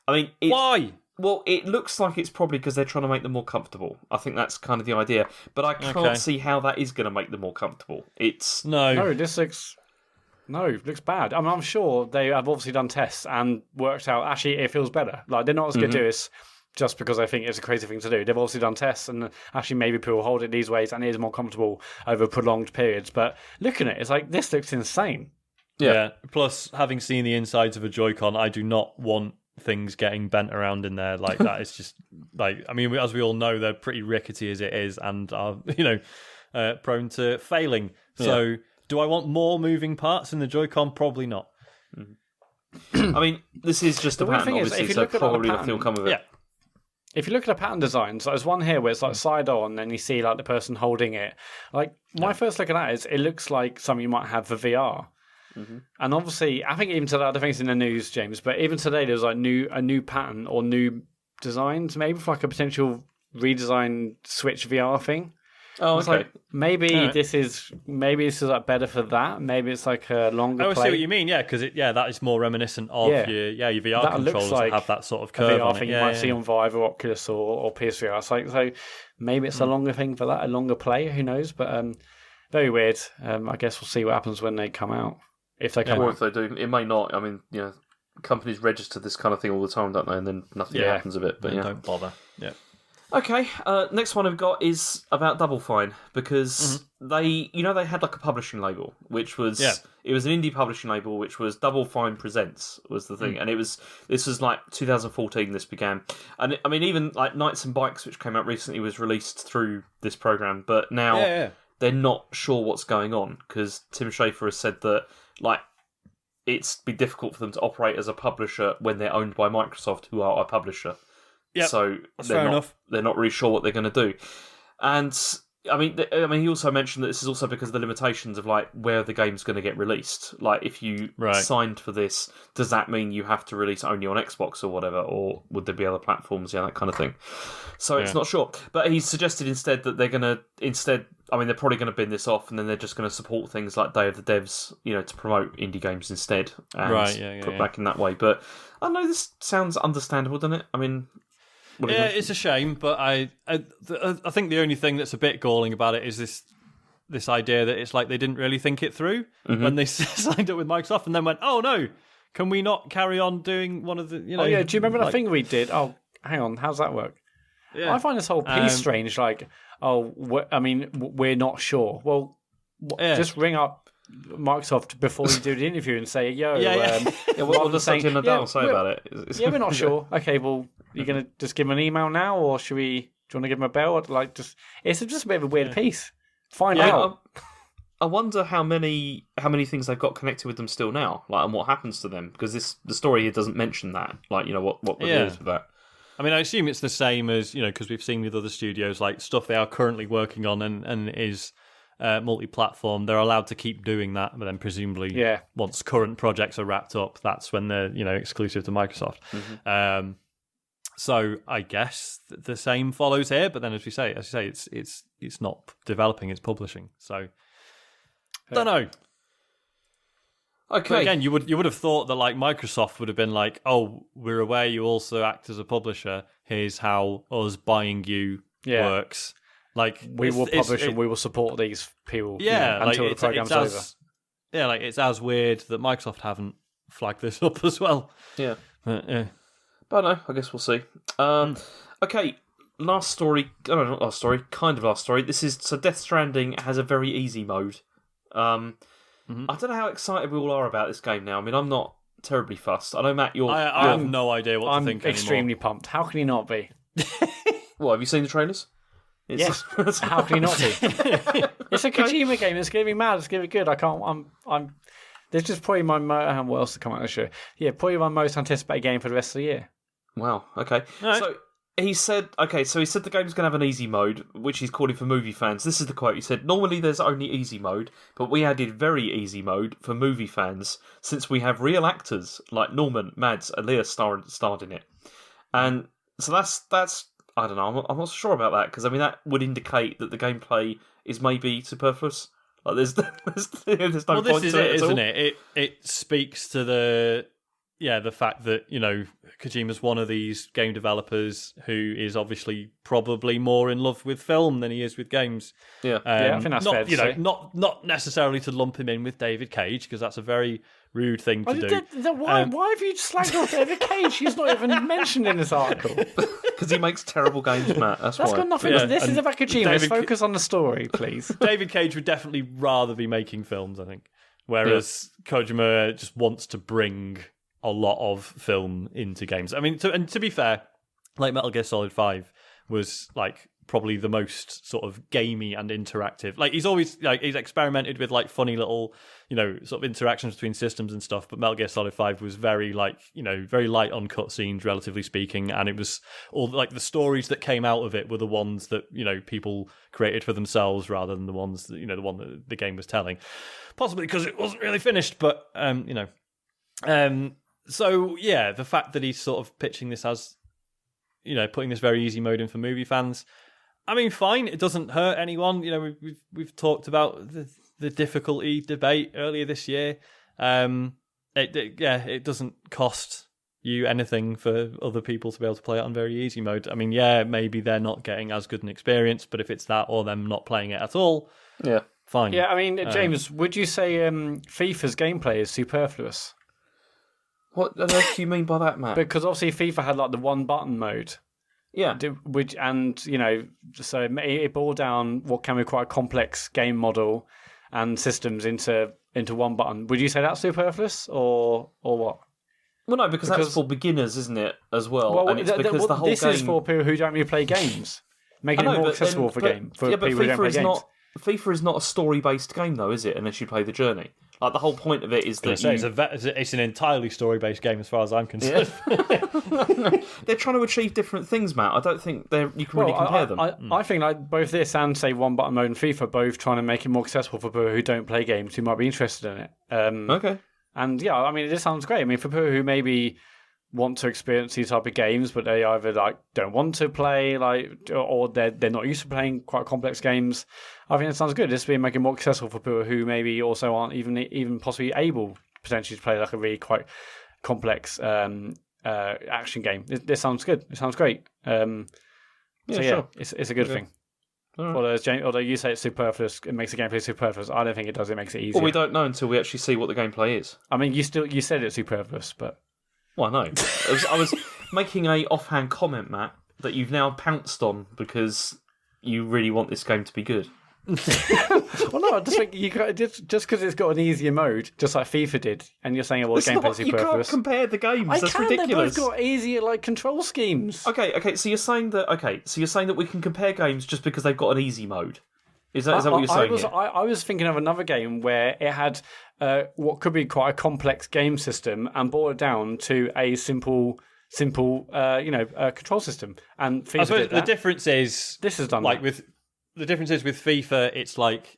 I mean, why? Well, it looks like it's probably because they're trying to make them more comfortable. I think that's kind of the idea, but I can't see how that is going to make them more comfortable. This looks bad. I mean, I'm sure they have obviously done tests and worked out, actually, it feels better. Like, they're not just going to do this just because I think it's a crazy thing to do. They've obviously done tests, and actually maybe people hold it these ways, and it is more comfortable over prolonged periods. But looking at it, it's like, this looks insane. Yeah. Plus, having seen the insides of a Joy-Con, I do not want things getting bent around in there like that. It's just, like, I mean, as we all know, they're pretty rickety as it is, and are, prone to failing. So... Do I want more moving parts in the Joy-Con? Probably not. I mean, this is just a pattern, obviously, so probably nothing will come of it. Yeah. If you look at a pattern design, so there's one here where it's like side on, and you see like the person holding it. Like, my first look at that is it looks like something you might have for VR. And obviously, I think even today, I don't think it's in the news, James, but even today there's like a new pattern or new designs, maybe for like a potential redesign Switch VR thing. Oh, okay. Like, maybe this is like better for that. Maybe it's like a longer. I see what you mean. Yeah, because that is more reminiscent of your VR that controllers like that have that sort of curve VR on thing it. you might see on Vive or Oculus or PSVR. It's like, so maybe it's a longer thing for that, a longer play. Who knows? But very weird. I guess we'll see what happens when they come out. If they come out, or if they do, it may not. I mean, companies register this kind of thing all the time, don't they? And then nothing happens of it. But don't bother. Yeah. Okay, next one I've got is about Double Fine, because they had like a publishing label, which was it was an indie publishing label, which was Double Fine Presents was the thing, and this was like 2014 this began, and I mean even like Knights and Bikes, which came out recently, was released through this program, but now they're not sure what's going on because Tim Schafer has said that like it's been difficult for them to operate as a publisher when they're owned by Microsoft, who are a publisher. Yep, so they're not really sure what they're going to do. And I mean, he also mentioned that this is also because of the limitations of like where the game's going to get released. Like, if you signed for this, does that mean you have to release only on Xbox or whatever, or would there be other platforms? Yeah, that kind of thing. So it's not sure. But he suggested instead that they're going to I mean, they're probably going to bin this off, and then they're just going to support things like Day of the Devs, to promote indie games instead, and put back in that way. But I know this sounds understandable, doesn't it? I mean. Yeah, it's a shame, but I think the only thing that's a bit galling about it is this idea that it's like they didn't really think it through when they signed up with Microsoft, and then went, "Oh no, can we not carry on doing one of the?" Oh yeah, do you remember that thing we did? Oh, hang on, how's that work? Yeah. I find this whole piece strange. Like, we're not sure. Well, just ring up Microsoft before you do the interview and say, "Yo, what does Satya Nadal say about it?" Yeah, we're not sure. Okay, well. You're gonna just give him an email now, or do you want to give him a bell? It's just a bit of a weird piece. Find out. I wonder how many things they've got connected with them still now, like, and what happens to them, because the story here doesn't mention that. Like, what it is with that. I mean, I assume it's the same as because we've seen with other studios, like stuff they are currently working on and is multi-platform. They're allowed to keep doing that, but then presumably, once current projects are wrapped up, that's when they're exclusive to Microsoft. Mm-hmm. So I guess the same follows here, but then as you say, it's not developing, it's publishing. So don't know. Okay. But again, you would have thought that like Microsoft would have been like, "Oh, we're aware you also act as a publisher. Here's how us buying you works. Like we will publish and we will support these people. Until the program's over. Yeah, like it's as weird that Microsoft haven't flagged this up as well. Yeah. But no, I guess we'll see. Okay, last story. Oh, no, not last story. Kind of last story. This is so Death Stranding has a very easy mode. I don't know how excited we all are about this game now. I mean, I'm not terribly fussed. I know, Matt, I have no idea what to think anymore. I'm extremely pumped. How can you not be? What, have you seen the trailers? Yes. How can you not be? It's a Kojima game. It's going to be mad. It's going to be good. I'm. This is probably what else to come out of the show? Yeah, probably my most anticipated game for the rest of the year. Wow. Okay. Right. So he said the game's going to have an easy mode, which he's calling for movie fans. This is the quote. He said, "Normally there's only easy mode, but we added very easy mode for movie fans since we have real actors like Norman, Mads, and Leah starred in it." And so that's I don't know. I'm not sure about that, because I mean that would indicate that the gameplay is maybe superfluous. Like there's no point this is to it, isn't it? It speaks to the fact that Kojima's one of these game developers who is obviously probably more in love with film than he is with games. Yeah, I think that's fair to say. Not necessarily to lump him in with David Cage, because that's a very rude thing to do. Why have you slagged off David Cage? He's not even mentioned in this article. Because he makes terrible games, Matt. That's why. Got nothing. This is about Kojima. Let's focus on the story, please. David Cage would definitely rather be making films, I think, whereas Kojima just wants to bring a lot of film into games. I mean, to be fair, like Metal Gear Solid 5 was like probably the most sort of gamey and interactive. Like he's always he's experimented with like funny little sort of interactions between systems and stuff. But Metal Gear Solid 5 was very very light on cutscenes, relatively speaking, and it was all like the stories that came out of it were the ones that people created for themselves rather than the ones that the one that the game was telling. Possibly because it wasn't really finished, but So yeah, the fact that he's sort of pitching this as, putting this very easy mode in for movie fans, I mean, fine. It doesn't hurt anyone. We've talked about the difficulty debate earlier this year. It doesn't cost you anything for other people to be able to play it on very easy mode. I mean, yeah, maybe they're not getting as good an experience, but if it's that or them not playing it at all, fine. Yeah, I mean, James, would you say FIFA's gameplay is superfluous? What on earth do you mean by that, Matt? Because obviously FIFA had like the one button mode. Yeah. So it boiled down what can be quite a complex game model and systems into one button. Would you say that's superfluous or what? Well, no, because that's for beginners, isn't it, as well? And it's because the whole this is for people who don't really play games, making it more accessible for people who don't play games. FIFA is not a story-based game, though, is it? Unless you play the journey. Like the whole point of it is that it's an entirely story-based game as far as I'm concerned. they're trying to achieve different things, Matt. I don't think you can really compare them. I think like both this and say One Button Mode and FIFA are both trying to make it more accessible for people who don't play games who might be interested in it. Okay. And yeah, I mean, it just sounds great. I mean, for people who maybe want to experience these type of games, but they either like don't want to play, or they're not used to playing quite complex games, I think it sounds good. This being making it more accessible for people who maybe also aren't even possibly able potentially to play like a really quite complex action game. This sounds good. It sounds great. Sure. It's a good thing. Right. Although you say it's superfluous, it makes the gameplay superfluous. I don't think it does. It makes it easier. Well, we don't know until we actually see what the gameplay is. I mean, you said it's superfluous, but well, no, I was making a offhand comment, Matt, that you've now pounced on because you really want this game to be good. Well, no, I just think just because it's got an easier mode, just like FIFA did, and you're saying, well, the gameplay's superfluous. You can't compare the games. That's ridiculous. They've both got easier control schemes. Okay. So you're saying that we can compare games just because they've got an easy mode. Is that what you're saying? I was thinking of another game where it had what could be quite a complex game system and boiled it down to a simple control system. And FIFA I suppose did that. The difference is this is done the difference is with FIFA, it's like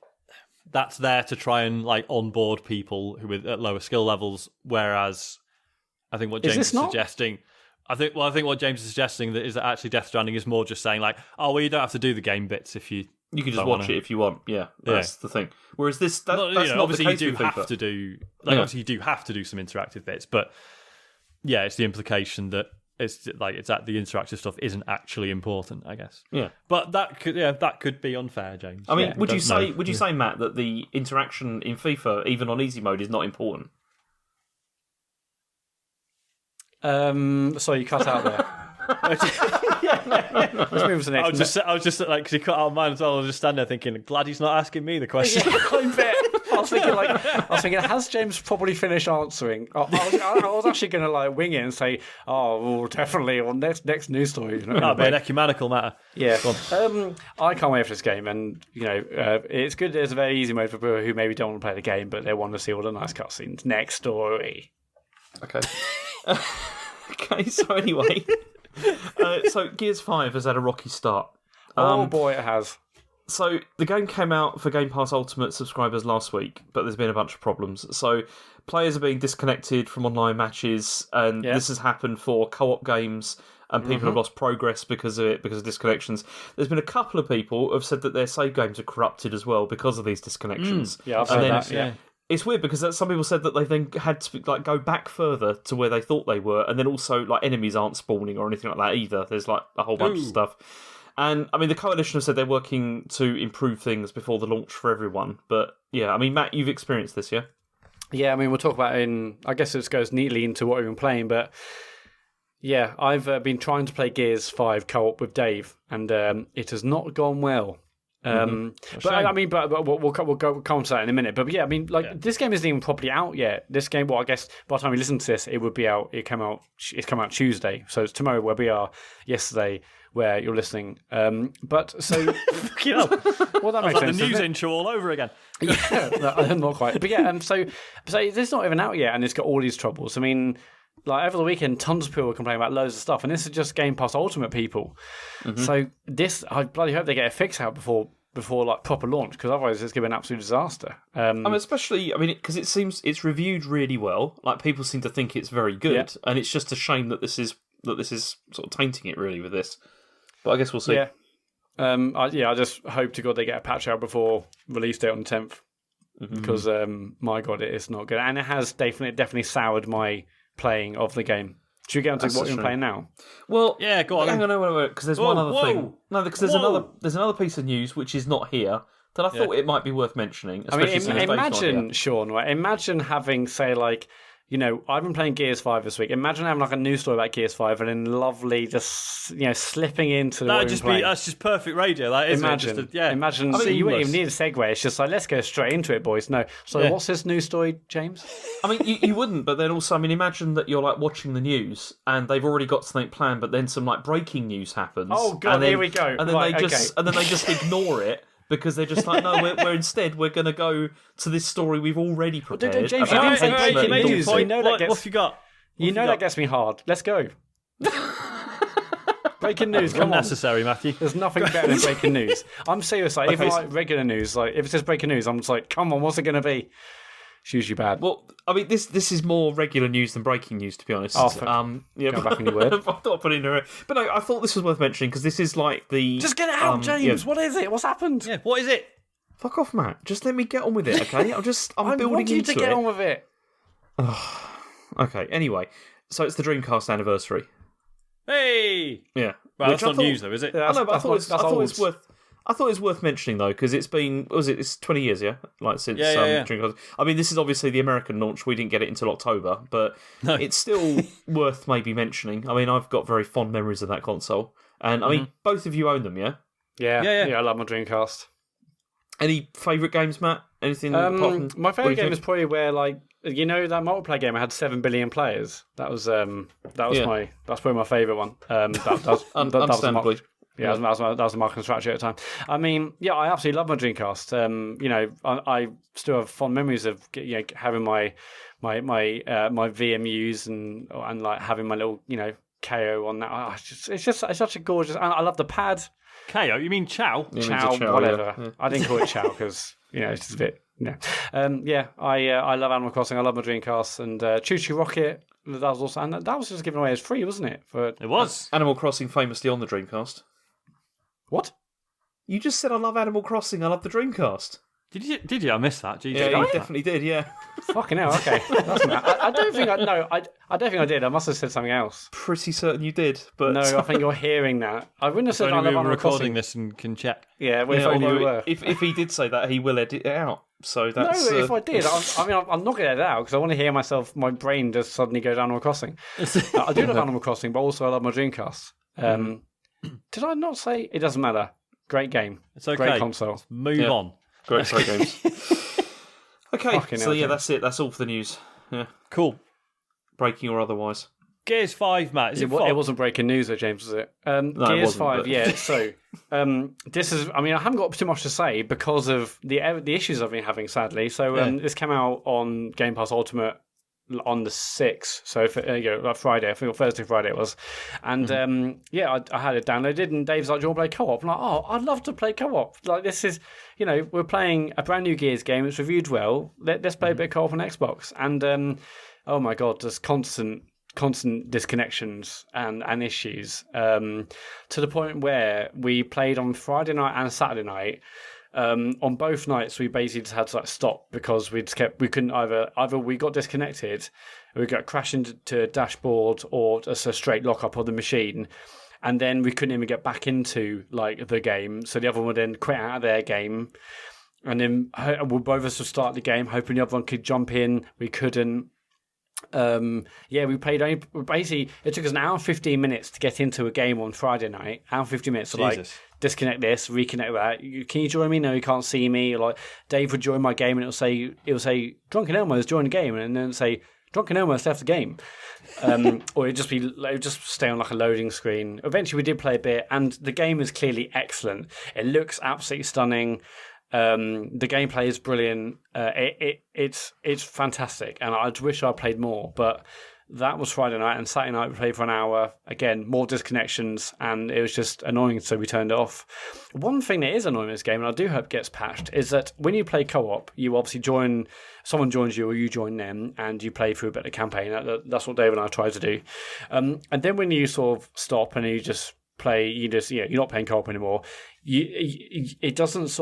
that's there to try and onboard people who at lower skill levels. Whereas I think what James is suggesting. I think what James is suggesting is that actually Death Stranding is more just saying you don't have to do the game bits if you. You can just watch it if you want. Yeah, that's the thing. Whereas that's not obviously the case you do with have FIFA. to do. Obviously, you do have to do some interactive bits, but yeah, it's the implication that it's that the interactive stuff isn't actually important, I guess. Yeah, but that could be unfair, James. I mean, would you say, Matt, that the interaction in FIFA, even on easy mode, is not important? Sorry, you cut out there. Let's move to the next. I was just because he cut out mine as well. I was just standing there thinking, glad he's not asking me the question. I was thinking, has James probably finished answering? I was actually going to wing it and say, well, definitely on next news story. That'd be an ecumenical matter. Yeah. I can't wait for this game, and it's good. There's a very easy mode for people who maybe don't want to play the game, but they want to see all the nice cutscenes. Next story. Okay. Okay. So anyway. So Gears 5 has had a rocky start. Oh boy, it has. So the game came out for Game Pass Ultimate subscribers last week, but there's been a bunch of problems. So players are being disconnected from online matches, and this has happened for co-op games, and people have lost progress because of it, because of disconnections. There's been a couple of people who have said that their save games are corrupted as well because of these disconnections. Yeah, I've heard that. Yeah. It's weird because some people said that they then had to go back further to where they thought they were, and then also enemies aren't spawning or anything like that either. There's a whole bunch of stuff. And I mean, the coalition have said they're working to improve things before the launch for everyone. But yeah, I mean, Matt, you've experienced this, yeah? Yeah, I mean, we'll talk about it I guess this goes neatly into what we've been playing, but yeah, I've been trying to play Gears 5 co-op with Dave, and it has not gone well. But I mean, but we'll come to that in a minute. But yeah, I mean, this game isn't even properly out yet. This game, I guess by the time you listen to this, it would be out. It's come out Tuesday, so it's tomorrow where we are. Yesterday, where you're listening. But so, well, that makes sense. The news intro all over again. Yeah, not quite. But yeah, so it's not even out yet, and it's got all these troubles. I mean, over the weekend, tons of people were complaining about loads of stuff, and this is just Game Pass Ultimate people. So I bloody hope they get a fix out before proper launch, because otherwise it's going to be an absolute disaster. Especially because it seems it's reviewed really well. People seem to think it's very good, and it's just a shame that this is sort of tainting it really with this. But I guess we'll see. Yeah. I just hope to God they get a patch out before release date on the 10th, because my God, it's not good, and it has definitely soured my playing of the game. Should we get on to what you're playing now? Well, yeah, go on. Hang on, because there's one other thing. No, because there's another piece of news which is not here that I thought it might be worth mentioning. I mean, imagine, Sean, right? Imagine having, say, I've been playing Gears 5 this week. Imagine having a news story about Gears 5 and then lovely just slipping into that's just perfect radio. Imagine. Imagine. You wouldn't even need a segue. It's just let's go straight into it, boys. No. So what's this news story, James? I mean, you wouldn't, but then also, I mean, imagine that you're watching the news and they've already got something planned, but then some breaking news happens. Oh God, here we go. And then they just ignore it. because they're just like, no, we're going to go to this story we've already prepared. James, about you didn't say ultimately breaking news. daunting. You know that gets, what have you got? that gets me hard. Let's go. Breaking news, come on. Unnecessary, Matthew. There's nothing better than breaking news. I'm serious. Like, Okay, even like regular news, like if it says breaking news, I'm just like, come on, what's it going to be? It's usually bad. Well, I mean, this is more regular news than breaking news, to be honest. Oh, yeah, go back on your word. I thought I'd put it in there, but no, I thought this was worth mentioning because this is like the. Just get it out, James. Yeah. What is it? What's happened? Yeah, what is it? Fuck off, Matt. Just let me get on with it, okay? I'm building want you into to get it. on with it. Okay. Anyway, so it's the Dreamcast anniversary. Hey! Yeah. Well, that's Which I not thought- news, though, is it? Yeah, I know, but I thought it was old. worth. I thought it was worth mentioning though because it's been it's 20 years, yeah, like since Yeah. Dreamcast. I mean, this is obviously the American launch. We didn't get it until October, but it's still worth maybe mentioning. I mean, I've got very fond memories of that console, and I mean, both of you own them, yeah. Yeah. I love my Dreamcast. Any favourite games, Matt? Anything? apart from, My what do favourite you game think? is probably where, like, you know, that multiplayer game I had 7 billion players. That was Yeah. that's probably my favourite one. That was Understandably. that was the marketing strategy at the time. I mean, yeah, I absolutely love my Dreamcast. You know, I still have fond memories of having my VMUs and like having my little KO on that. Oh, it's such a gorgeous. I love the pad. KO? You mean Chow? Yeah, Chow, Chow, whatever. yeah. I didn't call it Chow because it's just a bit. I love Animal Crossing. I love my Dreamcast and Choo Choo Rocket. That was also, and that was just given away as free, wasn't it? It was. Animal Crossing famously on the Dreamcast. What? You just said I love Animal Crossing. I love the Dreamcast. Did you? I missed that. Jesus. Yeah, you definitely did. Yeah. Fucking hell. Okay, that's mad. I don't think I don't think I did. I must have said something else. Pretty certain you did, but No, I think you're hearing that. I wouldn't have said I Only love we were Animal Crossing. recording this and can check. Yeah, well, if Yeah, only we although were. if he did say that, he will edit it out. So that's No, if I did, I'm not going to edit it out because I want to hear myself. My brain just suddenly go to Animal Crossing. I do love Animal Crossing, but also I love my Dreamcast. Did I not say it doesn't matter? Great game. It's okay. Great console. Move on. great games. Okay, Fucking so hell, yeah, James. that's it. That's all for the news. Yeah, Cool. breaking or otherwise. Gears 5, Matt. Is it It fun? wasn't breaking news, though, James, was it? it Gears wasn't, 5, but- yeah. So, this is. I mean, I haven't got too much to say because of the issues I've been having, sadly. So, this came out on Game Pass Ultimate on the 6th. So, like Friday, I think Thursday, Friday it was. And I had it downloaded, and Dave's like, "Do you want to play co-op?" I'm like, "Oh, I'd love to play co-op. Like, this is, we're playing a brand new Gears game. It's reviewed well. Let's play a bit of co-op on Xbox." And oh my god, there's constant disconnections and issues to the point where we played on Friday night and Saturday night. On both nights, we basically just had to stop because we couldn't either we got disconnected, we got crashed into a dashboard, or just a straight lock up of the machine, and then we couldn't even get back into the game. So the other one would then quit out of their game, and then we both of us would start the game, hoping the other one could jump in. We couldn't. We played basically it took us an hour and 15 minutes to get into a game on Friday night. Hour and 15 minutes to Jesus. disconnect this, reconnect that. Can you join me? No, you can't see me. Or Dave would join my game and it will say Drunken Elmo's joined the game, and then say Drunken Elmo's left the game. Or it would just stay on a loading screen. Eventually we did play a bit, and the game is clearly excellent. It looks absolutely stunning. The gameplay is brilliant. It's fantastic, and I wish I played more. But that was Friday night, and Saturday night we played for an hour. Again, more disconnections, and it was just annoying, so we turned it off. One thing that is annoying in this game, and I do hope gets patched, is that when you play co-op, you obviously someone joins you or you join them, and you play through a bit of campaign. That's what Dave and I try to do. And then when you sort of stop and you just play, you're not playing co-op anymore. It doesn't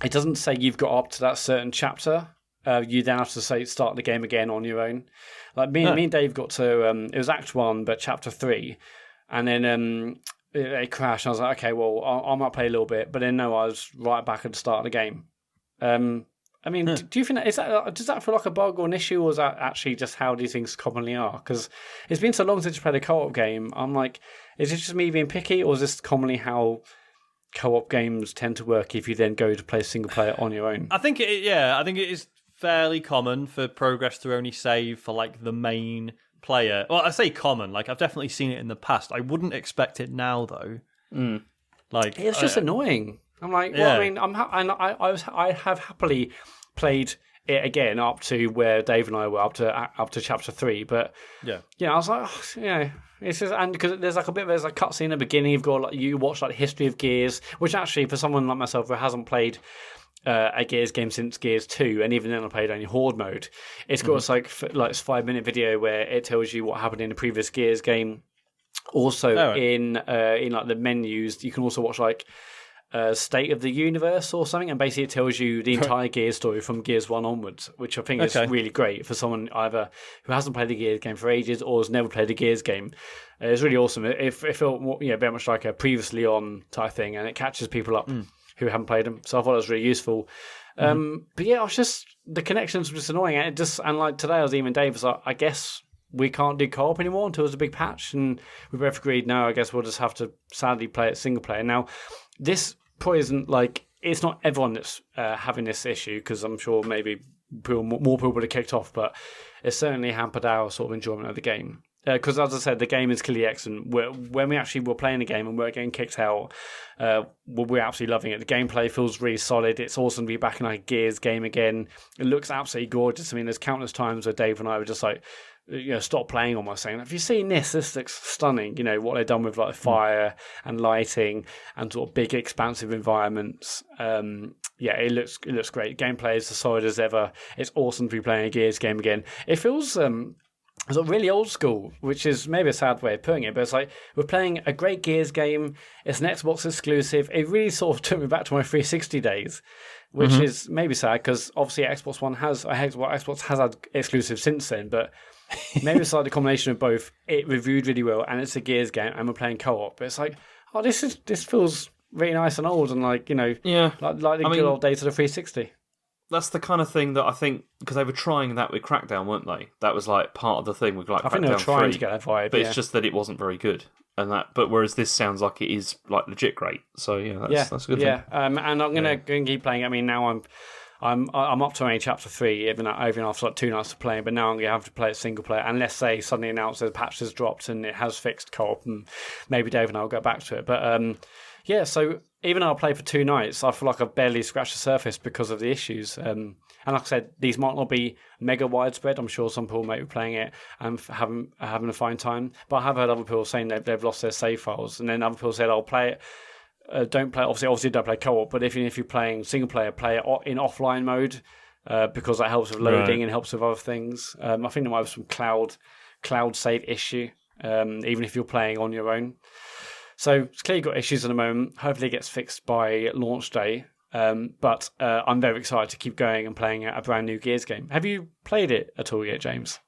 it doesn't say you've got up to that certain chapter. You then have to start the game again on your own. Like me and Dave got to it was Act 1 but Chapter 3, and then it crashed. And I was like, okay, well I might play a little bit, but then no, I was right back at the start of the game. I mean, do you think does that feel like a bug or an issue, or is that actually just how these things commonly are? Because it's been so long since I played a co-op game. I'm like, is it just me being picky, or is this commonly how co-op games tend to work if you then go to play single player on your own? I think it is fairly common for progress to only save for the main player. Well, I say common, I've definitely seen it in the past. I wouldn't expect it now though. It's just annoying. I'm like, well, I mean, I have happily played it again up to where Dave and I were up to chapter 3, but I was like, it's just, and because there's like there's a cutscene in the beginning. You've got you watch like the history of Gears, which actually for someone like myself who hasn't played a Gears game since Gears 2, and even then I played only Horde mode. It's got this like this 5-minute video where it tells you what happened in the previous Gears game. Also in like the menus, you can also watch like State of the Universe or something, and basically it tells you the entire Gears story from Gears 1 onwards, which I think is really great for someone either who hasn't played the Gears game for ages or has never played a Gears game. It's really awesome. It felt very much like a previously on type thing, and it catches people up who haven't played them. So I thought it was really useful. But yeah, I was just, the connections were just annoying, and like today I was even Dave was like, I guess we can't do co-op anymore until there's a big patch, and we both agreed, no, I guess we'll just have to sadly play it single player. Now, this probably isn't like, it's not everyone that's having this issue, because I'm sure maybe more people would have kicked off, but it's certainly hampered our sort of enjoyment of the game. Because as I said, the game is clearly excellent. When we actually were playing the game and we're getting kicked out, we're absolutely loving it. The gameplay feels really solid. It's awesome to be back in like a Gears game again. It looks absolutely gorgeous. I mean, there's countless times where Dave and I were just like, stop playing almost, saying, have you seen this? This looks stunning. What they've done with like fire and lighting and sort of big expansive environments. It looks great. Gameplay is as solid as ever. It's awesome to be playing a Gears game again. It feels it's really old school, which is maybe a sad way of putting it, but it's like we're playing a great Gears game. It's an Xbox exclusive. It really sort of took me back to my 360 days, which is maybe sad because obviously Xbox has had exclusives since then, but maybe it's like the combination of both. It reviewed really well, and it's a Gears game, and we're playing co-op. But it's like, this feels really nice and old, and like like the good old days of the 360. That's the kind of thing that I think, because they were trying that with Crackdown, weren't they? That was like part of the thing with like Crackdown 3. I think they were trying to get that vibe, but it's just that it wasn't very good, but whereas this sounds like it is like legit great. So that's a good thing. Yeah, and I'm gonna keep playing. I mean, now I'm up to only chapter 3, even after like 2 nights of playing. But now I'm gonna have to play it single player, unless say suddenly announced a patch has dropped and it has fixed co-op, and maybe Dave and I will go back to it. But so even though I played for 2 nights, I feel like I've barely scratched the surface because of the issues. And like I said, these might not be mega widespread. I'm sure some people may be playing it and having a fine time. But I have heard other people saying they've lost their save files. And then other people said, I'll play it. Don't play, obviously don't play co-op, but if you're playing single player, play it in offline mode because that helps with loading and helps with other things. I think there might be some cloud save issue, even if you're playing on your own. So it's clearly got issues at the moment. Hopefully it gets fixed by launch day. But I'm very excited to keep going and playing a brand new Gears game. Have you played it at all yet, James?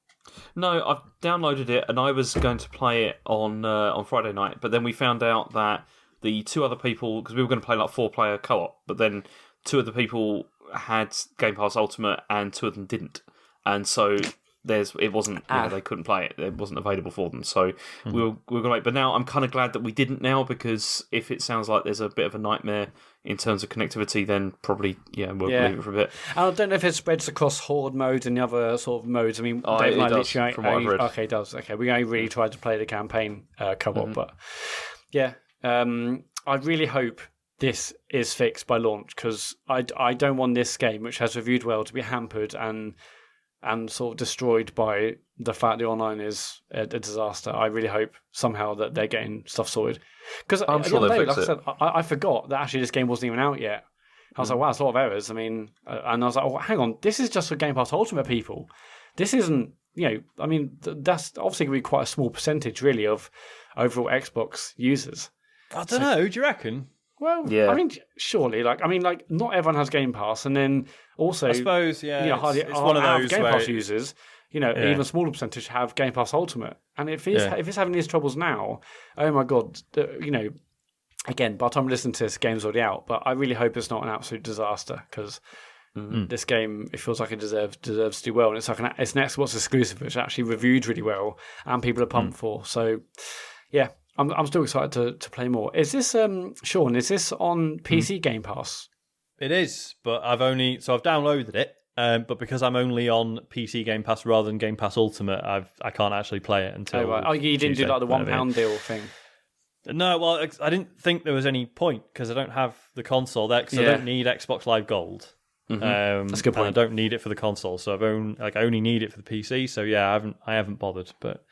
No, I've downloaded it and I was going to play it on Friday night, but then we found out that the 2 other people, because we were going to play like 4-player co-op, but then 2 of the people had Game Pass Ultimate and 2 of them didn't, and so it wasn't they couldn't play it. It wasn't available for them, so we were going to wait. But now I'm kind of glad that we didn't now, because if it sounds like there's a bit of a nightmare in terms of connectivity, then probably we'll leave it for a bit. And I don't know if it spreads across Horde modes and the other sort of modes. I mean, Dave and I literally, from what I've read. Okay, it does. Okay, we only really tried to play the campaign co-op, but I really hope this is fixed by launch, because I don't want this game, which has reviewed well, to be hampered and sort of destroyed by the fact the online is a disaster. I really hope somehow that they're getting stuff sorted. Because I'm sure they'll fix it. I forgot that actually this game wasn't even out yet. I was like, wow, it's a lot of errors. I mean, and I was like, oh, hang on, this is just for Game Pass Ultimate people. This isn't, I mean, that's obviously going to be quite a small percentage, really, of overall Xbox users. I don't know. Do you reckon? Well, yeah. I mean, surely, not everyone has Game Pass, and then also, I suppose, hardly it's one of those Game Pass users, even a smaller percentage have Game Pass Ultimate, and if it's having these troubles now, oh my god, again, by the time we listen to this, the game's already out, but I really hope it's not an absolute disaster, because this game, it feels like it deserves to do well, and it's an Xbox exclusive, which actually reviewed really well, and people are pumped for. So, yeah. I'm still excited to play more. Is this Sean? Is this on PC Game Pass? It is, but I've downloaded it, but because I'm only on PC Game Pass rather than Game Pass Ultimate, I can't actually play it until. Oh, right. You didn't do like the £1 deal thing. No, well, I didn't think there was any point because I don't have the console there because I don't need Xbox Live Gold. That's a good point. I don't need it for the console, so I only need it for the PC. So yeah, I haven't bothered, but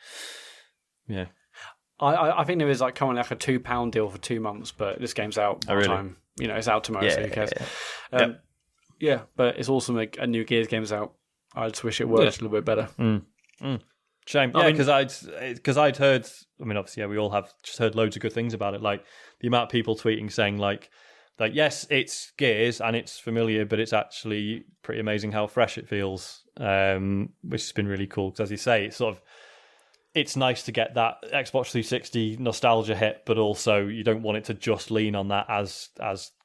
yeah. I think there is like currently like a £2 deal for 2 months, but this game's out by the time. It's out tomorrow, so who cares? Yeah, but it's awesome. A new Gears game's out. I just wish it worked a little bit better. Shame, yeah, because I'd heard. I mean, obviously, we all have just heard loads of good things about it. Like the amount of people tweeting saying like yes, it's Gears and it's familiar, but it's actually pretty amazing how fresh it feels, which has been really cool. Because as you say, it's nice to get that Xbox 360 nostalgia hit, but also you don't want it to just lean on that as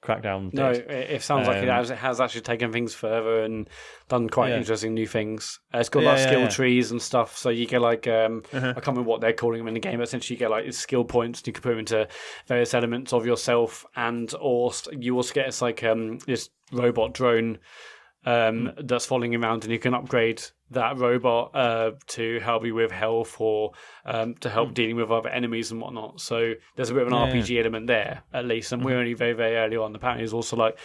Crackdown did. No, it sounds like it has actually taken things further and done quite interesting new things. It's got skill trees and stuff, so you get like, I can't remember what they're calling them in the game, but essentially you get like skill points, and you can put them into various elements of yourself, or you also get this robot drone that's following you around, and you can upgrade that robot to help you with health or to help dealing with other enemies and whatnot. So there's a bit of an RPG element there, at least. And we're only very, very early on. Apparently, there's also like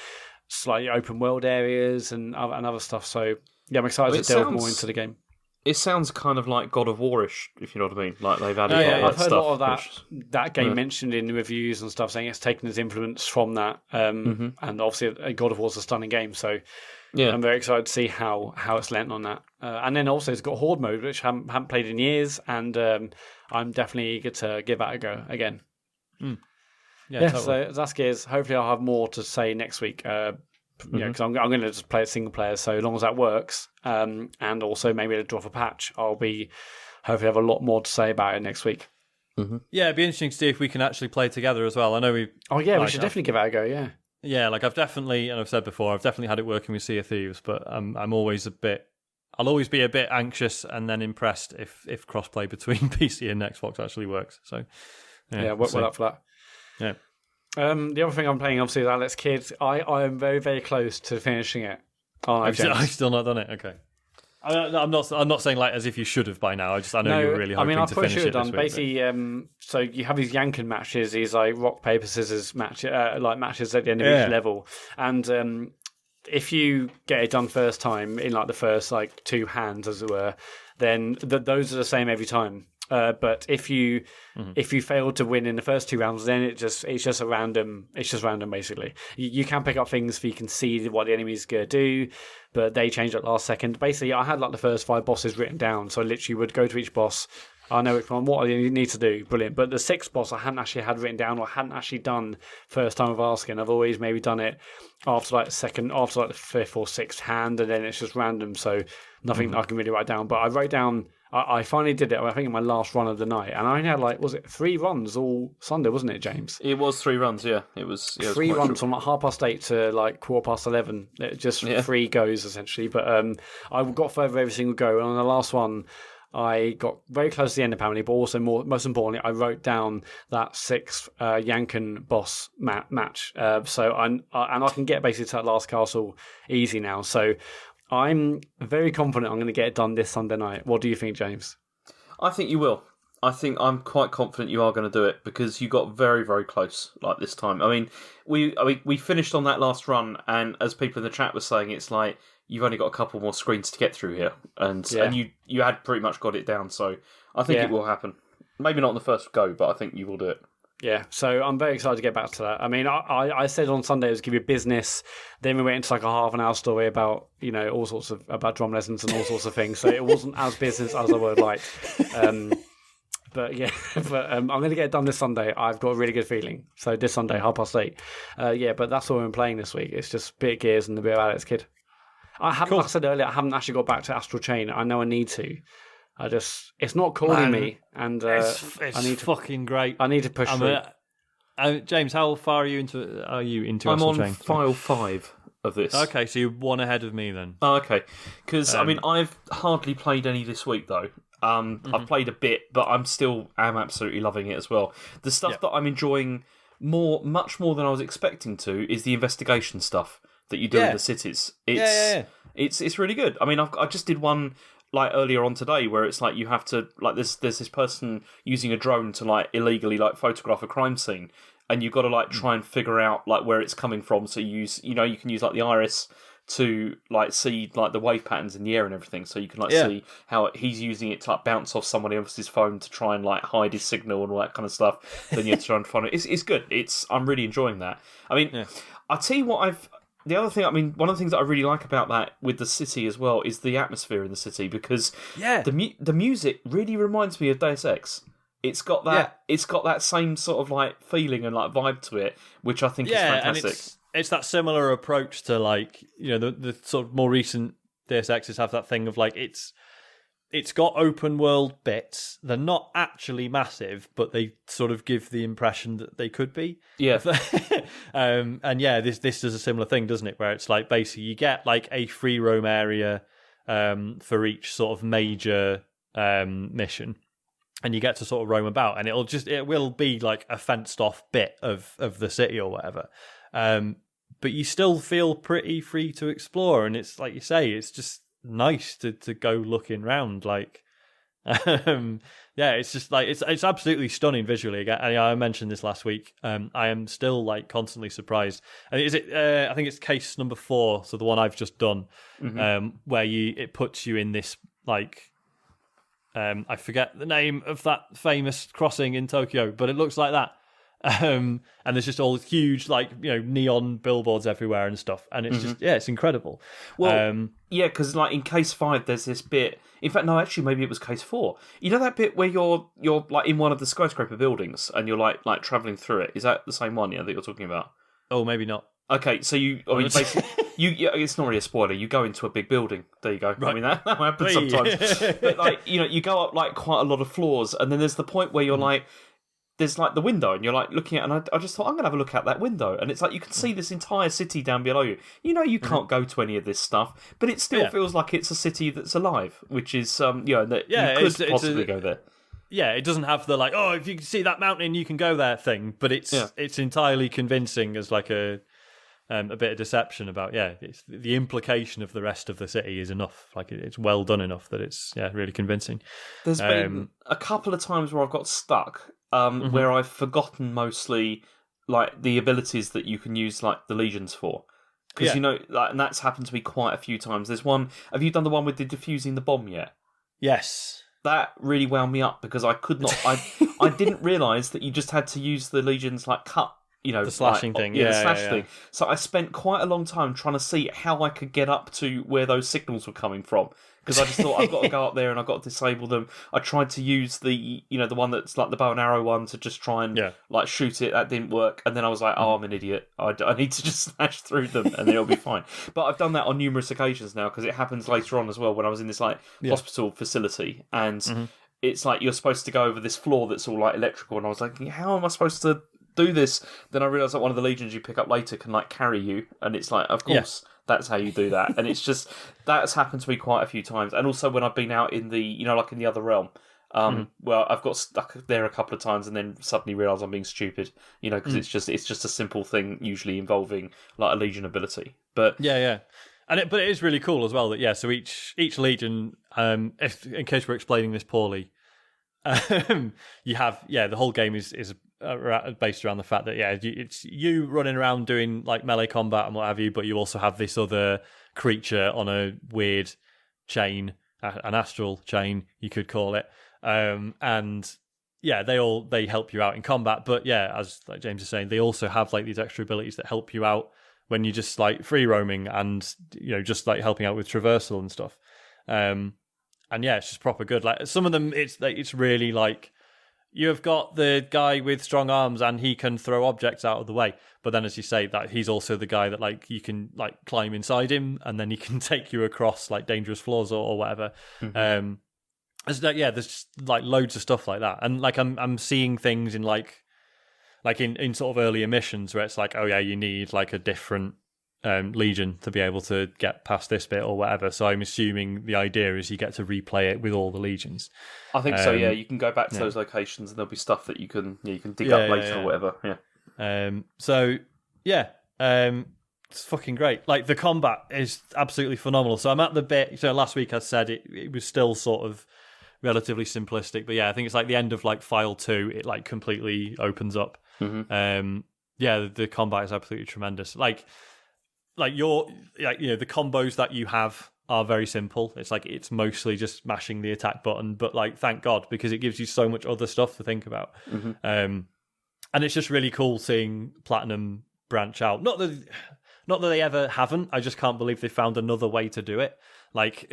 slightly open world areas and other stuff. So yeah, I'm excited to delve more into the game. It sounds kind of like God of War-ish, if you know what I mean. Like they've added I've heard stuff, a lot of that game mentioned in the reviews and stuff, saying it's taken its influence from that. And obviously, God of War's a stunning game, so I'm very excited to see how it's lent on that. And then also it's got Horde mode, which I haven't played in years, and I'm definitely eager to give that a go again. Yeah, totally. So that's Gears. Hopefully I'll have more to say next week. Because I'm going to just play it single player, so as long as that works, and also maybe to drop a patch, I'll be hopefully have a lot more to say about it next week. Yeah, it'd be interesting to see if we can actually play together as well. I know we. Oh yeah, we should definitely give that a go. Yeah. Yeah, like I've definitely, and I've said before, I've definitely had it working with Sea of Thieves, but I'm always I'll always be a bit anxious and then impressed if crossplay between PC and Xbox actually works. So well up for that. Yeah. The other thing I'm playing obviously is Alex Kidd. I am very, very close to finishing it. I've still not done it. Okay. I'm not saying like as if you should have by now. I know you're really hoping to finish it this week. Basically, so you have these Yankin matches, these like rock paper scissors matches at the end of each level, and if you get it done first time in like the first like 2 hands, as it were, then those are the same every time. But if you fail to win in the first 2 rounds, then it's just random basically. You can pick up things so you can see what the enemy's gonna do, but they change at last second. Basically, I had like the first 5 bosses written down, so I literally would go to each boss. I know which one, what I need to do, brilliant. But the 6th boss I hadn't actually had written down, or hadn't actually done first time of asking. I've always maybe done it after like the 5th or 6th hand, and then it's just random, so nothing I can really write down. But I wrote down. I finally did it, I think, in my last run of the night. And I only had, like, was it 3 runs all Sunday, wasn't it, James? It was 3 runs, yeah. It was 3 runs from like 8:30 to, like, 11:15. Just 3 goes, essentially. But I got further every single go. And on the last one, I got very close to the end, apparently. But also, most importantly, I wrote down that 6th Yankin boss match. So I can get basically to that last castle easy now. So I'm very confident I'm going to get it done this Sunday night. What do you think, James? I think you will. I'm quite confident you are going to do it because you got very, very close like this time. I mean, we finished on that last run, and as people in the chat were saying, it's like you've only got a couple more screens to get through here, and you had pretty much got it down. So I think it will happen. Maybe not on the first go, but I think you will do it. Yeah, so I'm very excited to get back to that. I mean, I said on Sunday it was give you business. Then we went into like a half an hour story about, all sorts of, about drum lessons and all sorts of things. So it wasn't as business as I would have liked. But I'm going to get it done this Sunday. I've got a really good feeling. So this Sunday, 8:30. But that's what we're playing this week. It's just a bit of Gears and a bit of Alex Kidd. Like I said earlier, I haven't actually got back to Astral Chain. I know I need to. It's not calling me, and I need fucking great. I need to push through. James, how far are you into I'm Astral on Chain? file 5 of this. Okay, so you're 1 ahead of me then. Oh, okay. Because I mean, I've hardly played any this week though. I've played a bit, but I'm absolutely loving it as well. The stuff that I'm enjoying much more than I was expecting to, is the investigation stuff that you do in the cities. It's really good. I mean, I just did one like earlier on today, where it's like you have to like there's this person using a drone to like illegally like photograph a crime scene, and you've got to like try and figure out like where it's coming from. So you can use like the iris to like see like the wave patterns in the air and everything, so you can like see how he's using it to like bounce off somebody else's phone to try and like hide his signal and all that kind of stuff. Then you have to try and find it. It's good. I'm really enjoying that. I mean, I'll tell you what the other thing, I mean, one of the things that I really like about that with the city as well is the atmosphere in the city, because the music really reminds me of Deus Ex. It's got that same sort of like feeling and like vibe to it, which I think is fantastic. And it's that similar approach to like, you know, the sort of more recent Deus Exes have that thing of like it's got open world bits. They're not actually massive, but they sort of give the impression that they could be. Yeah. And yeah, this does a similar thing, doesn't it? Where it's like basically you get like a free roam area for each sort of major mission. And you get to sort of roam about, and it will be like a fenced off bit of the city or whatever. But you still feel pretty free to explore, and it's like you say, it's just nice to go looking round. Like, it's just like it's absolutely stunning visually. Again, I mentioned this last week. I am still like constantly surprised. And I think it's case number 4, so the one I've just done, where it puts you in this like. I forget the name of that famous crossing in Tokyo, but it looks like that. And there's just all huge, like, you know, neon billboards everywhere and stuff. And it's just, it's incredible. Well, because like in case 5, there's this bit. In fact, no, actually, maybe it was case 4. You know that bit where you're like in one of the skyscraper buildings and you're like traveling through it? Is that the same one, that you're talking about? Oh, maybe not. Okay, so basically, it's not really a spoiler. You go into a big building. There you go. Right. I mean, that happens sometimes. But like, you go up like quite a lot of floors, and then there's the point where you're like, there's like the window, and you're like looking at, and I just thought I'm gonna have a look out that window, and it's like you can see this entire city down below you. You can't go to any of this stuff, but it still feels like it's a city that's alive, which is that you could possibly go there. Yeah, it doesn't have the like, oh, if you can see that mountain, you can go there thing, but it's entirely convincing as like a bit of deception about it's the implication of the rest of the city is enough. Like it's well done enough that it's really convincing. There's been a couple of times where I've got stuck, where I've forgotten mostly like the abilities that you can use like the legions for, because and that's happened to me quite a few times. There's one. Have you done the one with the defusing the bomb yet? Yes. That really wound me up because I could not. I didn't realise that you just had to use the legions like cut. The slashing thing. The slash thing. So I spent quite a long time trying to see how I could get up to where those signals were coming from. Because I just thought, I've got to go up there and I've got to disable them. I tried to use the one that's like the bow and arrow one to just try and like shoot it. That didn't work. And then I was like, oh, I'm an idiot. I need to just smash through them and then it'll be fine. But I've done that on numerous occasions now because it happens later on as well when I was in this like hospital facility. And it's like you're supposed to go over this floor that's all like electrical. And I was like, how am I supposed to do this? Then I realised that one of the legions you pick up later can like carry you, and it's like, of course, that's how you do that. And it's just that's happened to me quite a few times. And also when I've been out in the like in the other realm, well, I've got stuck there a couple of times, and then suddenly realised I'm being stupid, because it's just a simple thing usually involving like a legion ability. But but it is really cool as well that so each legion, if in case we're explaining this poorly, you have the whole game is based around the fact that it's you running around doing like melee combat and what have you, but you also have this other creature on a weird chain, an astral chain you could call it, and they help you out in combat, but as like James is saying, they also have like these extra abilities that help you out when you're just like free roaming and just like helping out with traversal and stuff. And it's just proper good. Like some of them, it's really like you've got the guy with strong arms and he can throw objects out of the way. But then, as you say, that he's also the guy that like you can like climb inside him and then he can take you across like dangerous floors or whatever. There's just like loads of stuff like that, and like I'm seeing things in like in sort of earlier missions where it's like, oh yeah, you need like a different legion to be able to get past this bit or whatever. So I'm assuming the idea is you get to replay it with all the legions. I think so. Yeah, you can go back to those locations and there'll be stuff that you can dig up later or whatever. Yeah. it's fucking great. Like, the combat is absolutely phenomenal. So I'm at the bit. So last week I said it was still sort of relatively simplistic, but yeah, I think it's like the end of like file 2. It like completely opens up. Yeah, the combat is absolutely tremendous. Like your the combos that you have are very simple. It's like it's mostly just mashing the attack button, but like thank God, because it gives you so much other stuff to think about. And it's just really cool seeing Platinum branch out. Not that they ever haven't. I just can't believe they found another way to do it. Like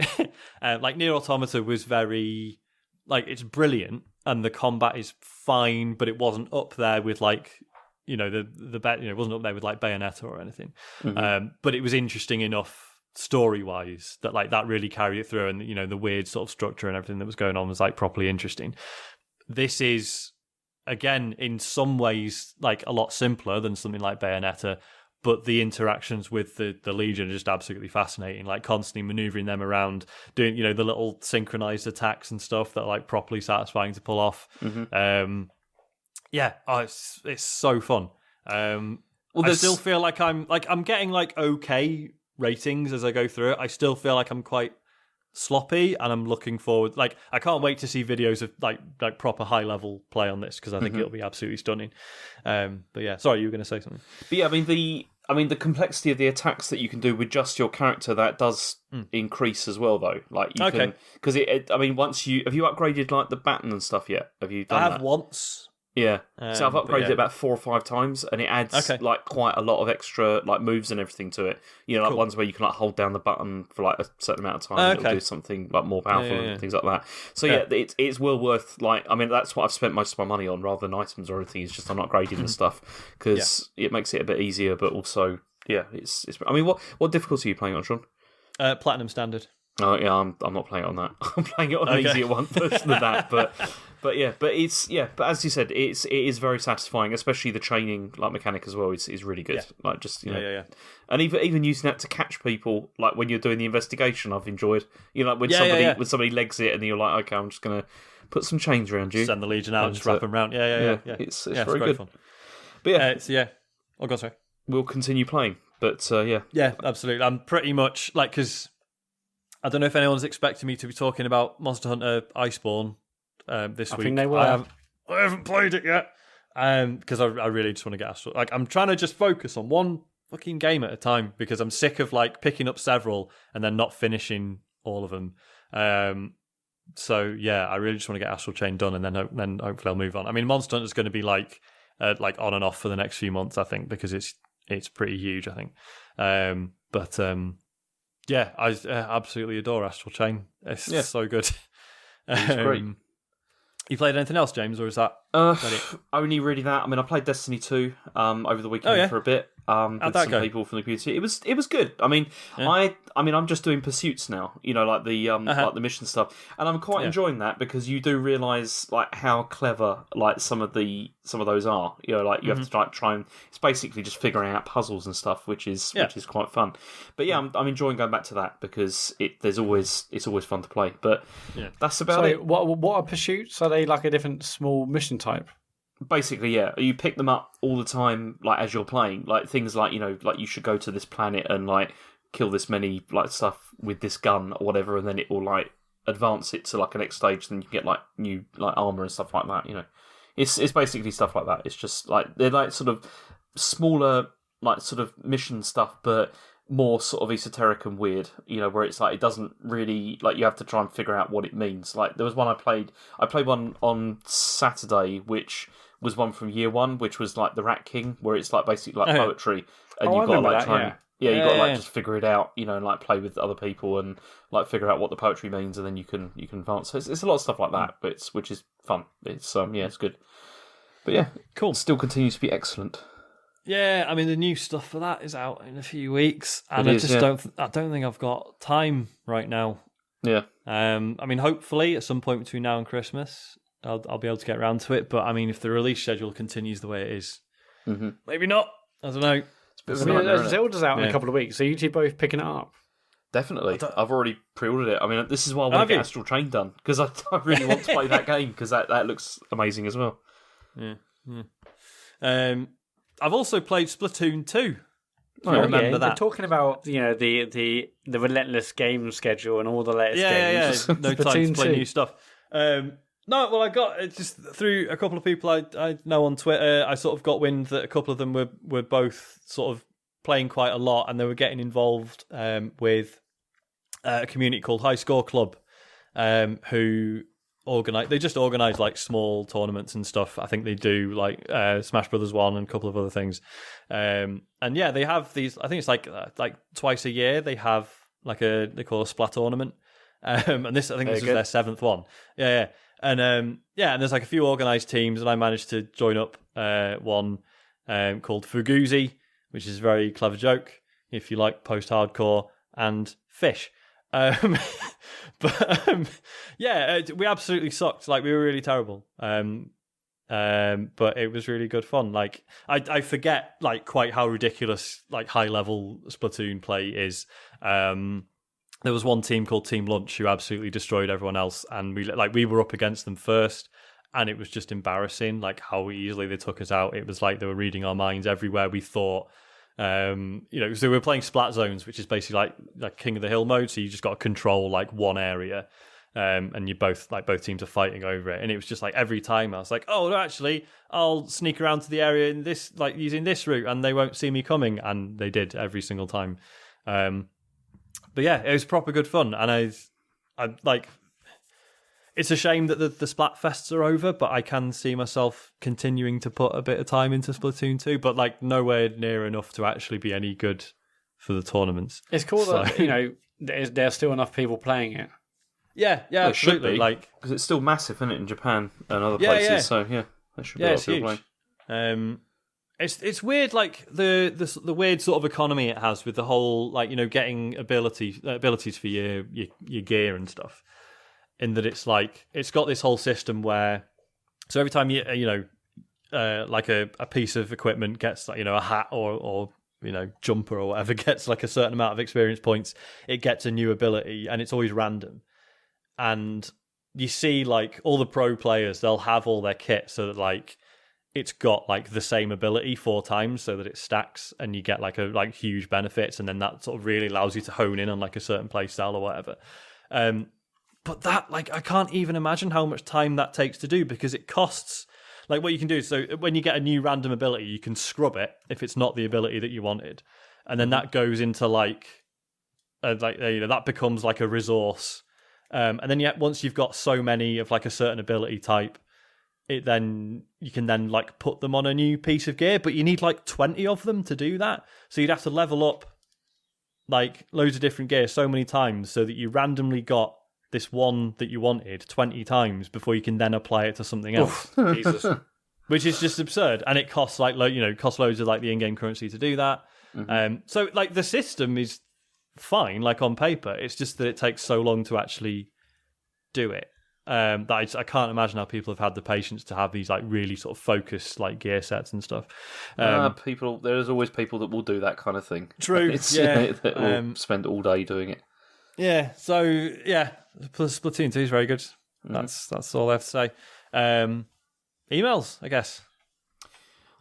like Nier Automata was very like it's brilliant and the combat is fine, but it wasn't up there with like it wasn't up there with like Bayonetta or anything. But it was interesting enough story-wise that like that really carried it through, and the weird sort of structure and everything that was going on was like properly interesting. This is again in some ways like a lot simpler than something like Bayonetta, but the interactions with the Legion are just absolutely fascinating, like constantly maneuvering them around, doing the little synchronized attacks and stuff that are like properly satisfying to pull off. It's so fun. I still feel like I'm getting like okay ratings as I go through it. I still feel like I'm quite sloppy, and I'm looking forward. Like I can't wait to see videos of like proper high level play on this, because I think it'll be absolutely stunning. But yeah, sorry, you were going to say something. But yeah, I mean the complexity of the attacks that you can do with just your character, that does increase as well, though. Like you can, because once have you upgraded like the baton and stuff yet? Have you done that? I have once. Yeah, so I've upgraded it about 4 or 5 times, and it adds like quite a lot of extra like moves and everything to it. Like ones where you can like hold down the button for like a certain amount of time, and it'll do something like more powerful and things like that. So it's well worth like. I mean, that's what I've spent most of my money on, rather than items or anything. It's just I'm upgrading the stuff because it makes it a bit easier, but also it's. I mean, what difficulty are you playing on, Sean? Platinum standard. Oh yeah, I'm not playing it on that. I'm playing it on an easier one version of that, but but as you said, it is very satisfying, especially the chaining like mechanic as well is really good. Like just and even using that to catch people, like when you're doing the investigation, I've enjoyed. Like when somebody legs it, and you're like, okay, I'm just gonna put some chains around you, send the Legion out, and just wrap them around. Yeah. It's very good. Fun. But oh god, sorry. We'll continue playing, but yeah, absolutely. I'm pretty much like, because I don't know if anyone's expecting me to be talking about Monster Hunter Iceborne this week. I think they will. I haven't played it yet because I really just want to get Astral. Like I'm trying to just focus on one fucking game at a time, because I'm sick of like picking up several and then not finishing all of them. So yeah, I really just want to get Astral Chain done, and then hopefully I'll move on. I mean, Monster Hunter is going to be like on and off for the next few months, I think, because it's pretty huge, I think. Yeah, I absolutely adore Astral Chain. It's so good. It's great. You played anything else, James, or is that only really that? I mean, I played Destiny 2 over the weekend for a bit. With some people from the community. It was good. I mean, I'm just doing pursuits now. Like the like the mission stuff, and I'm quite enjoying that, because you do realise like how clever like some of those are. Like you have to try and it's basically just figuring out puzzles and stuff, which is quite fun. But yeah, I'm enjoying going back to that, because it's always fun to play. But that's about it. What are pursuits? Are they like a different small mission type? Basically, yeah. You pick them up all the time, like as you're playing. Like things like like you should go to this planet and like kill this many like stuff with this gun or whatever, and then it will like advance it to like a next stage. Then you get like new like armor and stuff like that. It's basically stuff like that. It's just like they're like sort of smaller like sort of mission stuff, but more sort of esoteric and weird, where it's like it doesn't really like you have to try and figure out what it means. Like there was one I played one on Saturday, which was one from year 1, which was like the Rat King, where it's like basically like poetry, and you've got to like try and you've got to like just figure it out, and like play with other people and like figure out what the poetry means, and then you can advance. So it's a lot of stuff like that, but which is fun. It's it's good. But yeah, cool. It still continues to be excellent. Yeah, I mean the new stuff for that is out in a few weeks, and I don't think I've got time right now. Yeah. I mean, hopefully at some point between now and Christmas, I'll be able to get around to it. But I mean, if the release schedule continues the way it is, maybe not. I don't know. Zelda's out in a couple of weeks, so you two both picking it up? Definitely. I've already pre-ordered it. I mean, this is why I want to get Astral Chain done, because I really want to play that game, because that looks amazing as well. Yeah. I've also played Splatoon 2. Do you remember They're that? talking about the relentless game schedule and all the latest games. Yeah. No time to Splatoon play 2. new stuff. No, well, I got it just through a couple of people I know on Twitter. I sort of got wind that a couple of them were both sort of playing quite a lot, and they were getting involved with a community called High Score Club, who they just organise like small tournaments and stuff. I think they do like Smash Brothers 1 and a couple of other things. And yeah, they have these. I think it's like twice a year they have like they call a Splat tournament. And this was their 7th one. Yeah. And and there's like a few organised teams, and I managed to join up one called Fuguzi, which is a very clever joke if you like post-hardcore, and Fish. But we absolutely sucked. Like, we were really terrible. But it was really good fun. Like, I forget like quite how ridiculous like high level Splatoon play is. There was one team called Team Lunch who absolutely destroyed everyone else, and we were up against them first, and it was just embarrassing like how easily they took us out. It was like they were reading our minds everywhere we thought. So we were playing Splat Zones, which is basically like King of the Hill mode, so you just got to control like one area, and you both teams are fighting over it. And it was just like every time I was like, oh no, actually I'll sneak around to the area in this, like using this route, and they won't see me coming, and they did every single time. But yeah, it was proper good fun, and I like. It's a shame that the Splatfests are over, but I can see myself continuing to put a bit of time into Splatoon 2, but like nowhere near enough to actually be any good for the tournaments. It's cool that there's still enough people playing it. Yeah, absolutely. Like, because it's still massive, isn't it, in Japan and other places? Yeah. So yeah, there should be a lot of people playing. It's weird, like the weird sort of economy it has with the whole getting abilities for your gear and stuff. In that it's like it's got this whole system where so every time like a piece of equipment gets like a hat or jumper or whatever gets like a certain amount of experience points, it gets a new ability, and it's always random. And you see like all the pro players, they'll have all their kit so that like it's got like the same ability 4 times so that it stacks, and you get like huge benefits, and then that sort of really allows you to hone in on like a certain play style or whatever. But that, like, I can't even imagine how much time that takes to do, because it costs. Like, what you can do is, so when you get a new random ability, you can scrub it if it's not the ability that you wanted, and then that goes into that becomes like a resource, and then once you've got so many of like a certain ability type, you can then like put them on a new piece of gear, but you need like 20 of them to do that, so you'd have to level up like loads of different gear so many times so that you randomly got this one that you wanted 20 times before you can then apply it to something else. Jesus. Which is just absurd, and it costs costs loads of like the in-game currency to do that. Mm-hmm. So like the system is fine, like on paper. It's just that it takes so long to actually do it. That I can't imagine how people have had the patience to have these like really sort of focused like gear sets and stuff. There's always people that will do that kind of thing. True. That will spend all day doing it. Yeah. So yeah. Splatoon 2 is very good. That's all I have to say. Emails, I guess.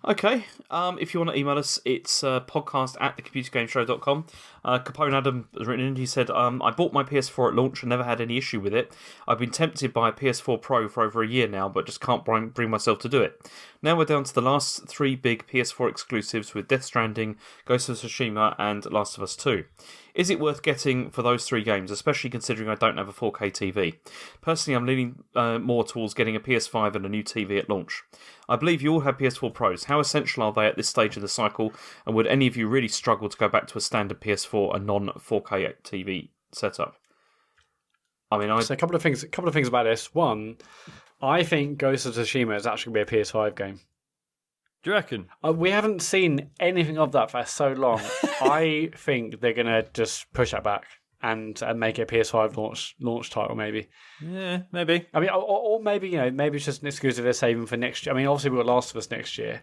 Okay. If you want to email us, it's podcast@thecomputergameshow.com. Capone Adam has written in. He said, I bought my PS4 at launch and never had any issue with it. I've been tempted by a PS4 Pro for over a year now, but just can't bring myself to do it. Now we're down to the last 3 big PS4 exclusives with Death Stranding, Ghost of Tsushima, and Last of Us 2. Is it worth getting for those 3 games, especially considering I don't have a 4K TV? Personally, I'm leaning more towards getting a PS5 and a new TV at launch. I believe you all have PS4 Pros. How essential are they at this stage of the cycle, and would any of you really struggle to go back to a standard PS4 and non-4K TV setup? I mean, So a couple of things about this. One, I think Ghost of Tsushima is actually going to be a PS5 game. Do you reckon? We haven't seen anything of that for so long. I think they're going to just push that back and make it a PS5 launch title, maybe. Yeah, maybe. I mean, or maybe, maybe it's just an exclusive they're saving for next year. I mean, obviously we've got Last of Us next year.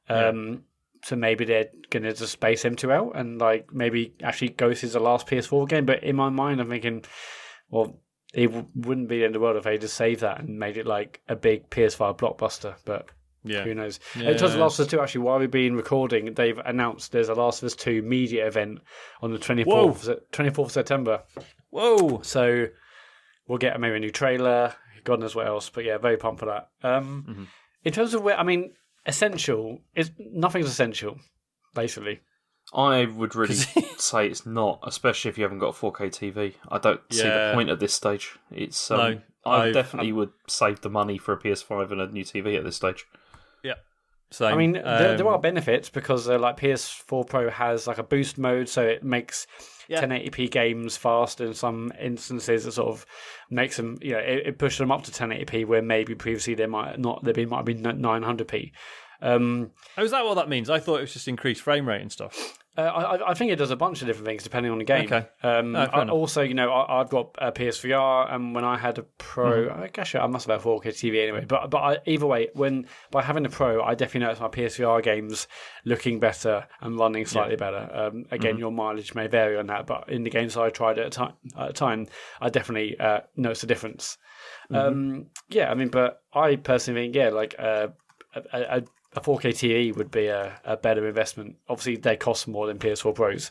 So maybe they're going to just space them 2 out, and like maybe actually Ghost is the last PS4 game. But in my mind, I'm thinking, well, it wouldn't be the end of the world if they just saved that and made it like a big PS5 blockbuster. But Yeah. Who knows? Yeah, In terms of Last of Us 2, actually, while we've been recording, they've announced there's a Last of Us 2 media event on the 24th of September. Whoa! So we'll get maybe a new trailer, God knows what else. But yeah, very pumped for that. In terms of essential, nothing's essential, basically. I would really say it's not, especially if you haven't got a 4K TV. I don't see the point at this stage. It's I definitely would save the money for a PS5 and a new TV at this stage. Yeah. Same. I mean, there are benefits because like PS4 Pro has like a boost mode, so it makes 1080p games fast in some instances. It sort of makes them, it pushes them up to 1080p where maybe previously they might have been 900p. Is that what that means? I thought it was just increased frame rate and stuff. I think it does a bunch of different things depending on the game. Okay. Also, I've got a PSVR, and when I had a Pro, I guess I must have had a 4K TV anyway. But either way, by having a Pro, I definitely noticed my PSVR games looking better and running slightly better. Again, your mileage may vary on that, but in the games I tried at a time, I definitely noticed a difference. But I personally think, a 4K TV would be a better investment. Obviously, they cost more than PS4 Pros,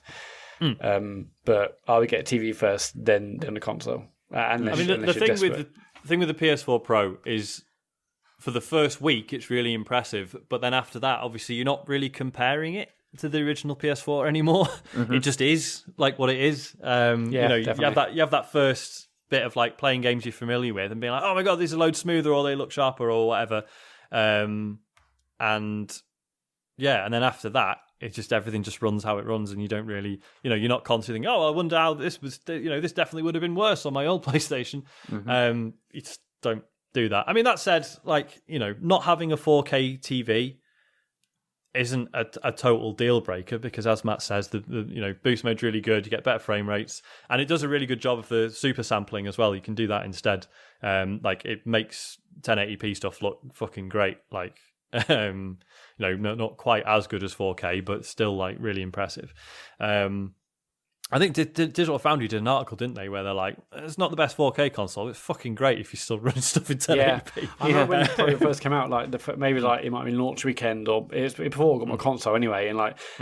but I would get a TV first, then the console. The thing with the PS4 Pro is, for the first week, it's really impressive, but then after that, obviously, you're not really comparing it to the original PS4 anymore. It just is like what it is. You have that first bit of like playing games you're familiar with and being like, oh my god, these are loads smoother, or they look sharper, or whatever. And then after that, it's just everything just runs how it runs, and you don't really, you're not constantly thinking, oh, I wonder how this was, this definitely would have been worse on my old PlayStation. You just don't do that. I mean, that said, not having a 4K TV isn't a total deal breaker, because as Matt says, the boost mode's really good. You get better frame rates, and it does a really good job of the super sampling as well. You can do that instead. It makes 1080p stuff look fucking great. Not quite as good as 4K, but still really impressive. I think Digital Foundry did an article, didn't they, where they're like, it's not the best 4K console. It's fucking great if you're still running stuff in 1080p. I remember when the Pro first came out, maybe it might have been launch weekend, or it was before I got my console anyway, and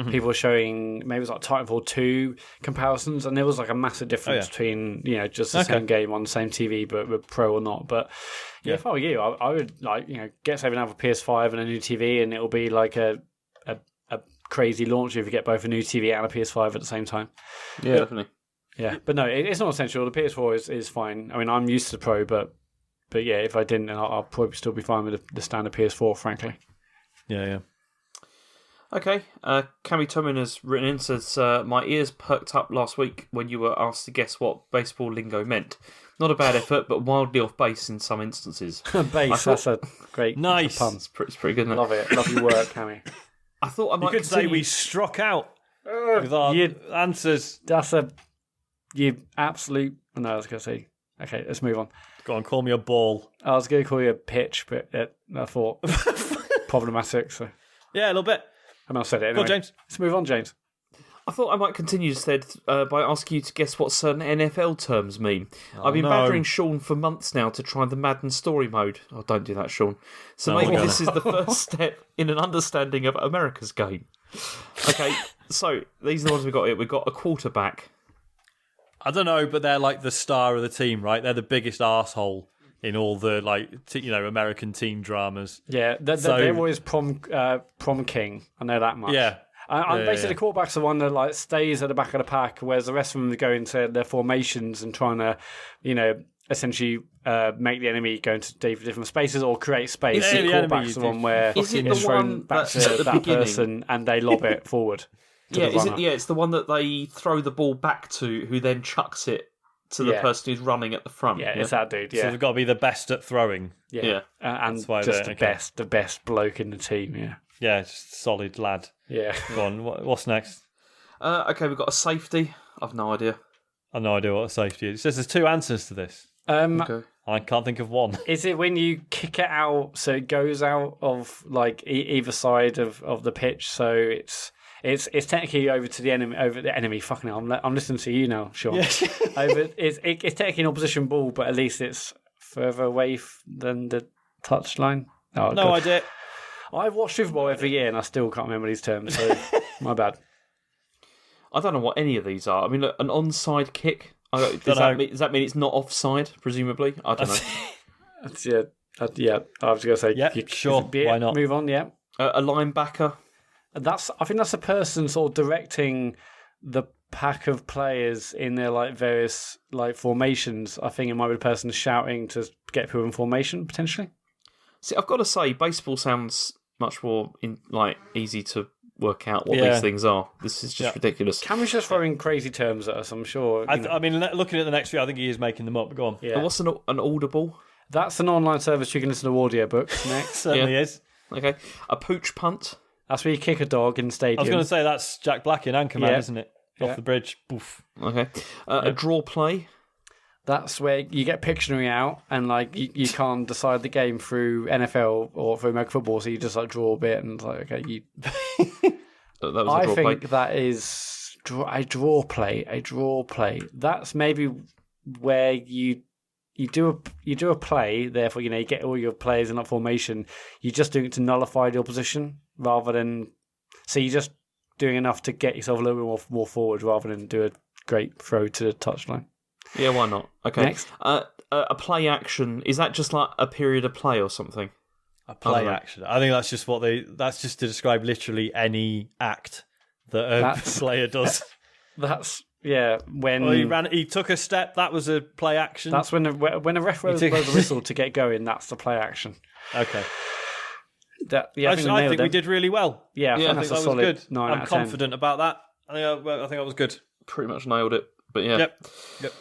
people were showing, maybe it was like Titanfall 2 comparisons, and there was a massive difference between, just the same game on the same TV, but with Pro or not. But if I were you, I would get saving another PS5 and a new TV, and it'll be like a crazy launch if you get both a new TV and a PS5 at the same time. Yeah, definitely. Yeah, but no, it's not essential. The PS4 is fine. I mean, I'm used to the Pro, but yeah, if I didn't, I'll probably still be fine with the standard PS4, frankly. Yeah. Okay, Cammy Tomin has written in, says, my ears perked up last week when you were asked to guess what baseball lingo meant. Not a bad effort, but wildly off base in some instances. Base, that's a great nice pun. It's pretty good, isn't it? Love it. Love your work, Cammy. I thought I might say we struck out with our answers. That's you absolute... No, I was going to say... Okay, let's move on. Go on, call me a ball. I was going to call you a pitch, but I thought problematic. So yeah, a little bit. And I said it anyway. Go on, James. Let's move on, James. I thought I might continue instead by asking you to guess what certain NFL terms mean. I've been badgering Sean for months now to try the Madden story mode. Oh, don't do that, Sean. So maybe this is the first step in an understanding of America's game. Okay, so these are the ones we've got here. We've got a quarterback. I don't know, but they're like the star of the team, right? They're the biggest arsehole in all the American team dramas. Yeah, they're always prom king. I know that much. Yeah. Basically, the quarterback's the one that stays at the back of the pack, whereas the rest of them go into their formations and trying to, essentially make the enemy go into different spaces or create space. The quarterback's the one where it's thrown back to that person and they lob it forward. It's the one that they throw the ball back to, who then chucks it to the person who's running at the front. Yeah, it's that dude. Yeah, so they've got to be the best at throwing. Yeah. And that's why just the best bloke in the team. Yeah. Yeah, just solid lad. Yeah. Go on, what's next? Okay, we've got a safety. I've no idea. I've no idea what a safety is. It says there's two answers to this. Okay. I can't think of one. Is it when you kick it out so it goes out of either side of the pitch? So it's technically over to the enemy. Fucking hell, I'm listening to you now, Sean. Yeah. It's technically an opposition ball, but at least it's further away than the touchline. No idea. I watch Super Bowl every year and I still can't remember these terms, so my bad. I don't know what any of these are. I mean, look, an onside kick. Does that mean it's not offside? Presumably, I don't know. Yeah. I was going to say, Yeah, sure. Why not? Move on. Yeah. A linebacker. I think that's a person sort of directing the pack of players in their like various like formations. I think it might be the person shouting to get people in formation potentially. See, I've got to say, baseball sounds much more easy to work out what these things are. This is just ridiculous. Cameron's just throwing crazy terms at us, I'm sure. I mean, looking at the next few, I think he is making them up. Go on. Yeah. And what's an audible? That's an online service you can listen to audiobooks next. Certainly is. Okay. A pooch punt. That's where you kick a dog in stadium. I was going to say that's Jack Black in Anchorman, isn't it? Off the bridge. Poof. Okay. A draw play. That's where you get Pictionary out and like you can't decide the game through NFL or through American football, so you just like draw a bit and like okay, you. That was a I draw think play. that is a draw play. A draw play. That's maybe where you do a play. Therefore, you get all your players in that formation. You're just doing it to nullify the opposition rather than. So you're just doing enough to get yourself a little bit more forward rather than do a great throw to the touchline. Yeah, why not? Okay. Next. A play action. Is that just like a period of play or something? A play action. I think that's just that's just to describe literally any act that a player does. That's when he took a step. That was a play action. That's when a ref blows the whistle to get going. That's the play action. Okay. I think we did really well. Yeah, I think that's a solid was good. 9 I'm out of 10. confident about that. I think I was good. Pretty much nailed it. But yeah. Yep.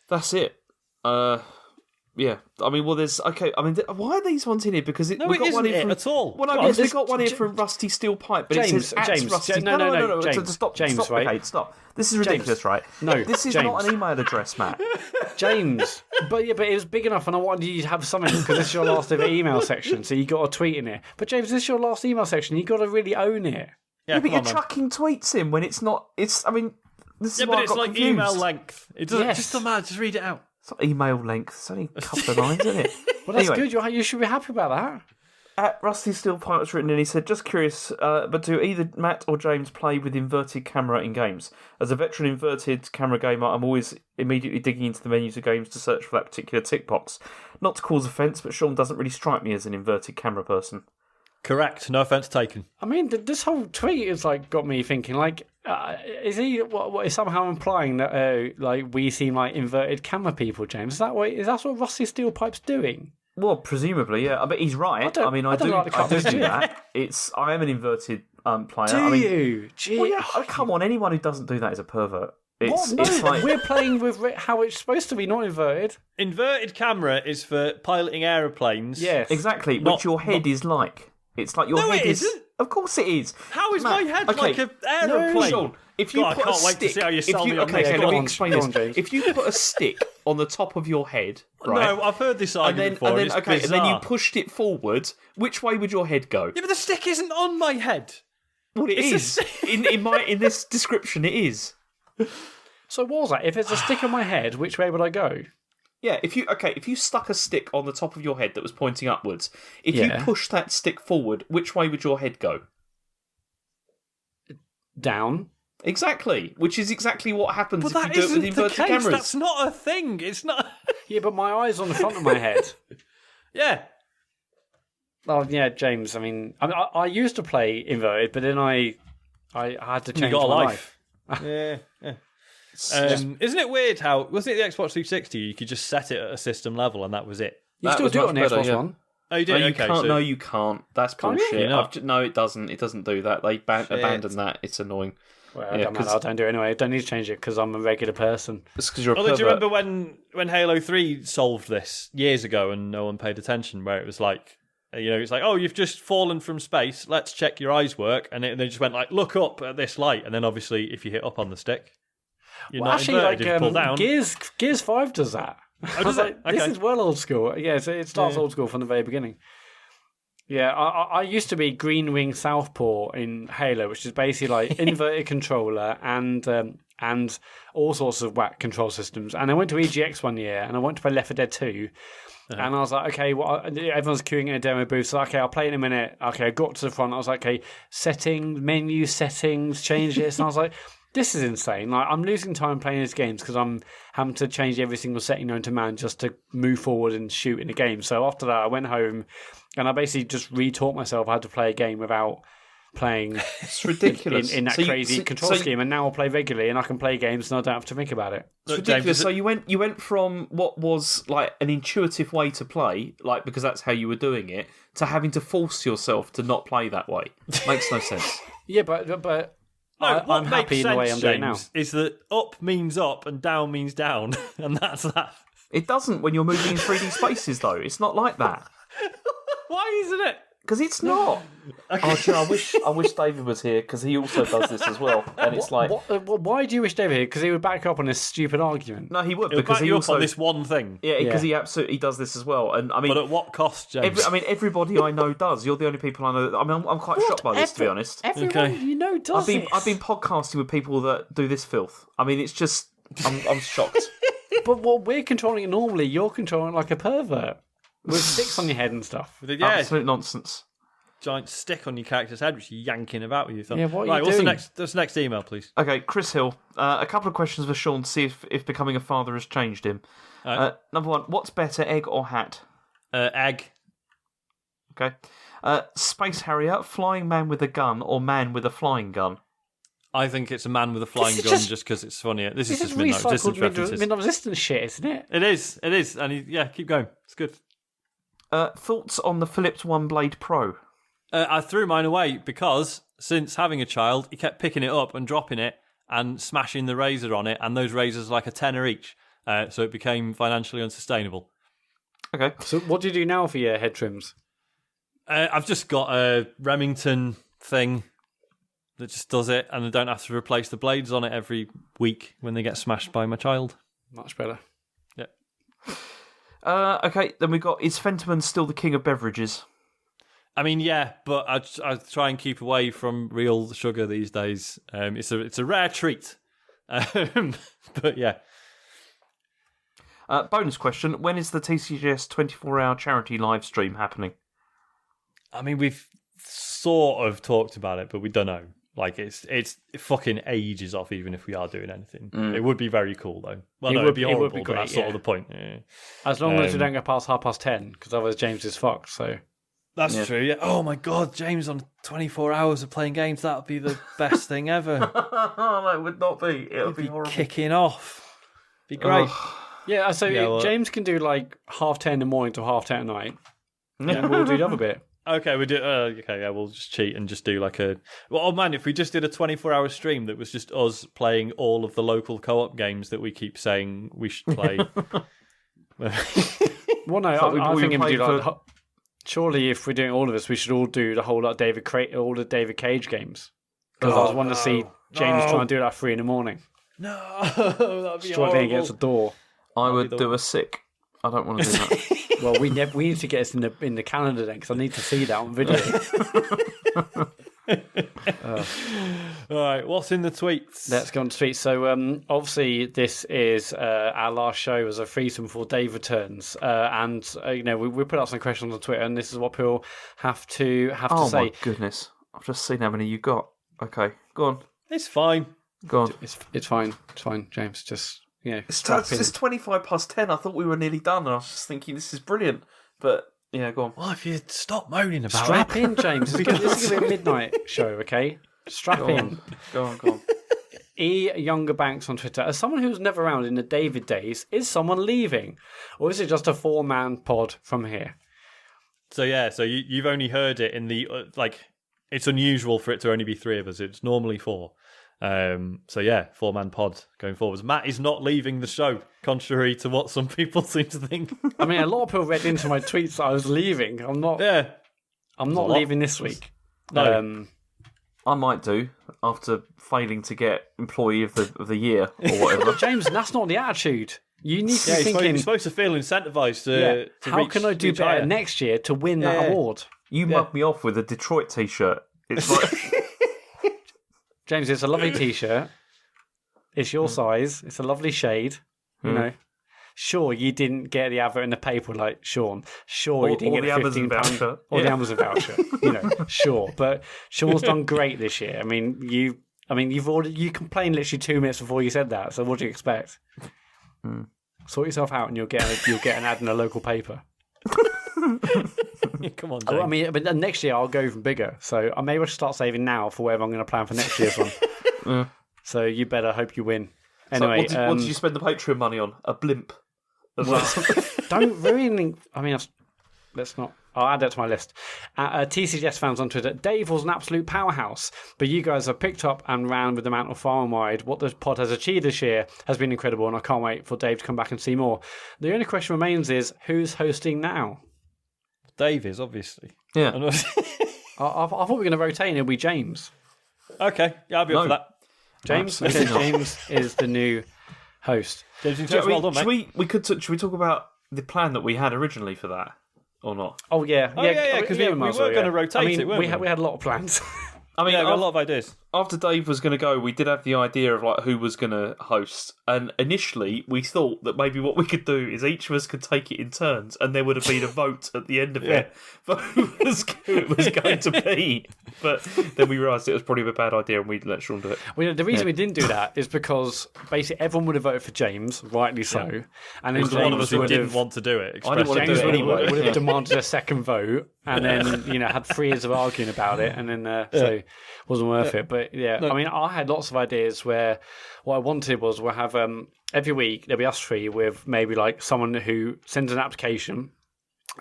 That's it. Yeah. I mean, well, there's okay. I mean, why are these ones in here? Because we got one here from at all. Well, no, we got one here from Rusty Steel Pipe, but James, it says Rusty. No. James, Stop. right? Okay, stop. This is ridiculous, right? No, this is James. not an email address, Matt. James, but it was big enough, and I wanted you to have something because this is your last ever email section, so you got a tweet in it. But James, this is your last email section. You got to really own it. Yeah, but you're chucking tweets in when it's not. It's. I mean, this is but it's like confused. email length. It doesn't. Just doesn't matter. Just read it out. It's not email length. It's only a couple of lines, isn't it? Well, that's good. You should be happy about that. At Rusty Steel Pipe was written in, he said, just curious, but do either Matt or James play with inverted camera in games? As a veteran inverted camera gamer, I'm always immediately digging into the menus of games to search for that particular tick box. Not to cause offence, but Sean doesn't really strike me as an inverted camera person. Correct. No offence taken. I mean, this whole tweet has got me thinking. Is he what is somehow implying that we seem like inverted camera people, James? Is that what Rusty Steel Pipe's doing? Well, presumably, yeah. I bet he's right. I do do that. I am an inverted player. Do you? Gee. Well, yeah. Come on, anyone who doesn't do that is a pervert. We're playing with how it's supposed to be, not inverted. Inverted camera is for piloting aeroplanes. Yes, exactly. Which your head is like. It's like your head is. Isn't. Of course it is. How is my head like an aeroplane? No, Sean, if you put I can't wait to see how you sell me on this. Let me explain this. If you put a stick on the top of your head, right? No, I've heard this argument before. And then you pushed it forward. Which way would your head go? Yeah, but the stick isn't on my head. Well, it is. In this description, it is. So what was that? If there's a stick on my head, which way would I go? Yeah, if you stuck a stick on the top of your head that was pointing upwards, if you push that stick forward, which way would your head go? Down. Exactly, which is exactly what happens if you do it with inverted cameras. That's not a thing. It's not. Yeah, but my eye's on the front of my head. Yeah. Oh yeah, James. I mean, I used to play inverted, but then I had to change my life. Yeah. Isn't it weird how wasn't it the Xbox 360? You could just set it at a system level and that was it. You still do it on the Xbox One. Oh, you did? No, you can't. No, you can't. That's bullshit. No, it doesn't. It doesn't do that. They abandoned that. It's annoying. Well, I don't do it anyway. I don't need to change it because I'm a regular person. It's because you're a pervert. Do you remember when Halo 3 solved this years ago and no one paid attention? Where it was like, it's like, oh, you've just fallen from space. Let's check your eyes work, and they just went like, look up at this light, and then obviously if you hit up on the stick. If you pull down. Gears 5 does that. Oh, does it? Okay. This is well old school. Yeah, so it starts old school from the very beginning. Yeah, I used to be Green Wing Southpaw in Halo, which is basically like inverted controller and and all sorts of whack control systems. And I went to EGX one year, and I went to play Left 4 Dead 2. And I was like, okay, well, everyone's queuing in a demo booth. So, okay, I'll play in a minute. Okay, I got to the front. I was like, okay, menu settings, change this. And I was like, this is insane. Like, I'm losing time playing these games because I'm having to change every single setting known to man just to move forward and shoot in a game. So after that, I went home and I basically just re-taught myself how to play a game without playing It's ridiculous. in that crazy control scheme. And now I'll play regularly and I can play games and I don't have to think about it. It's ridiculous. So you went from what was like an intuitive way to play, like because that's how you were doing it, to having to force yourself to not play that way. Makes no sense. Yeah, but No, what I'm makes happy in the way I'm sense, doing now. James, is that up means up and down means down, and that's that. It doesn't when you're moving in 3D spaces, though. It's not like that. Why isn't it? Because it's not. Oh, Joe, I wish David was here because he also does this as well. And it's like, why do you wish David here? Because he would back up on this stupid argument. no, he would It'll because back he you also up on this one thing. yeah, because he absolutely does this as well. And I mean, But at what cost, James? everybody I know does. You're the only people I know. I mean, I'm quite shocked by this, to be honest. Everyone Okay. you know does I've been podcasting with people that do this filth. I mean, it's just I'm shocked. But what we're controlling it normally, you're controlling it like a pervert with sticks on your head and stuff. Yeah, Absolute nonsense. giant stick on your character's head, which you're yanking about with your thumb. Yeah, what are right, you what's doing? the next email, please? Okay, Chris Hill. A couple of questions for Sean to see if becoming a father has changed him. Number one, what's better, egg or hat? Egg. Okay. Space Harrier, flying man with a gun or man with a flying gun? I think it's a man with a flying gun just because it's funnier. This is just midnight resistance references. Midnight resistance shit, isn't it? It is. And keep going. It's good. Thoughts on the Philips One Blade Pro? I threw mine away because since having a child, he kept picking it up and dropping it and smashing the razor on it, and those razors are like $10 each. So it became financially unsustainable. Okay. So what do you do now for your head trims? I've just got a Remington thing that just does it, and I don't have to replace the blades on it every week when they get smashed by my child. Much better. Yeah. Okay, then we got, is Fentiman still the king of beverages? I mean, yeah, but I try and keep away from real sugar these days. It's a rare treat. But yeah. Bonus question, when is the TCGS 24-hour charity live stream happening? I mean, we've sort of talked about it, but we don't know. Like, it's fucking ages off, even if we are doing anything. It would be very cool, though. Well, no, it'd be horrible, but that's sort of the point. Yeah. As long as we don't go past 10:30, because otherwise James is fucked, so... That's true, yeah. Oh my god, James on 24 hours of playing games, that would be the best thing ever. No, it would not be. It would be horrible. Kicking off. Be great. Yeah, so James can do like 10:30 in the morning to 10:30 at night. And we'll do the other bit. Okay, we'll just cheat and just do like a... Well, oh man, if we just did a 24-hour stream that was just us playing all of the local co-op games that we keep saying we should play. Well, no, I think if we do like... Surely, if we're doing all of this, we should all do the whole all the David Cage games. Because I was wanting to see James try and do that at 3 a.m. No, that'd be struggling against the door. I would do a sick. I don't want to do that. Well, we need to get us in the calendar then, because I need to see that on video. All right, what's in the tweets? Let's go on to tweets. So, obviously, this is our last show as a threesome before Dave returns, and we put out some questions on Twitter, and this is what people have to say. Oh my goodness! I've just seen how many you got. Okay, go on. It's fine. Go on. It's fine. It's fine, James. Just It's 25 past 10. I thought we were nearly done, and I was just thinking this is brilliant. But yeah, go on. Well, if you stop moaning about Strap in, James. This is going to be a midnight show, okay? Strap in. Go on. E. Younger Banks on Twitter. As someone who was never around in the David days, is someone leaving? Or is it just a 4-man pod from here? So you've only heard it in the... it's unusual for it to only be 3 of us. It's normally 4. 4-man pod going forwards. Matt is not leaving the show, contrary to what some people seem to think. I mean, a lot of people read into my tweets that I was leaving. I'm not. Yeah, I'm not leaving this week. No. I might do after failing to get employee of the year or whatever. James, that's not the attitude. You need to be thinking. You're supposed to feel incentivized to how can I do better next year to win that award? You mug me off with a Detroit t-shirt. It's like. James, it's a lovely t-shirt. It's your size. It's a lovely shade. You know. Sure, you didn't get the advert in the paper like Sean. Sure, you didn't get the £15 voucher. or the Amazon voucher. Sure. But Sean's done great this year. You complained literally 2 minutes before you said that. So what do you expect? Sort yourself out, and you'll get an ad in a local paper. Come on, James. But next year I'll go even bigger. So I may start saving now for whatever I'm going to plan for next year's one. So you better hope you win. Anyway, so what did you spend the Patreon money on? A blimp. Don't ruin. Let's not. I'll add that to my list. TCGS fans on Twitter. Dave was an absolute powerhouse, but you guys have picked up and ran with the mantle far and wide. What the pod has achieved this year has been incredible, and I can't wait for Dave to come back and see more. The only question remains is who's hosting now? Dave is, obviously. Yeah. I thought we were going to rotate, and it'll be James. Okay, yeah, I'll be up for that. James. Okay, James is the new host. James, well done, mate. Should we talk about the plan that we had originally for that, or not? Oh yeah, because we were going to rotate it, weren't we? We had a lot of plans. We had a lot of ideas. After Dave was going to go, we did have the idea of like who was going to host, and initially we thought that maybe what we could do is each of us could take it in turns, and there would have been a vote at the end of it for who it was going to be. But then we realised it was probably a bad idea, and we let Sean do it. Well, the reason we didn't do that is because basically everyone would have voted for James, rightly so, and then one of us who didn't want to do it. I didn't want to do it anyway. Would have demanded a second vote, and then had 3 years of arguing about it, and then so it wasn't worth it. But yeah. No. I had lots of ideas where what I wanted was we'll have every week there'll be us 3 with maybe like someone who sends an application,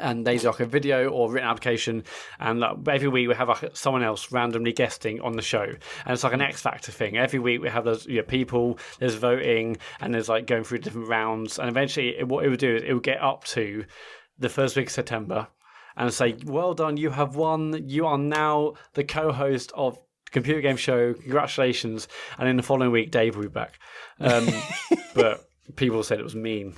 and there's like a video or written application, and like every week we have like someone else randomly guesting on the show, and it's like an X Factor thing. Every week we have those people, there's voting, and there's like going through different rounds, and eventually what it would do is it would get up to the first week of September and say, well done, you have won, you are now the co-host of Computer Game Show, congratulations. And in the following week Dave will be back, but people said it was mean.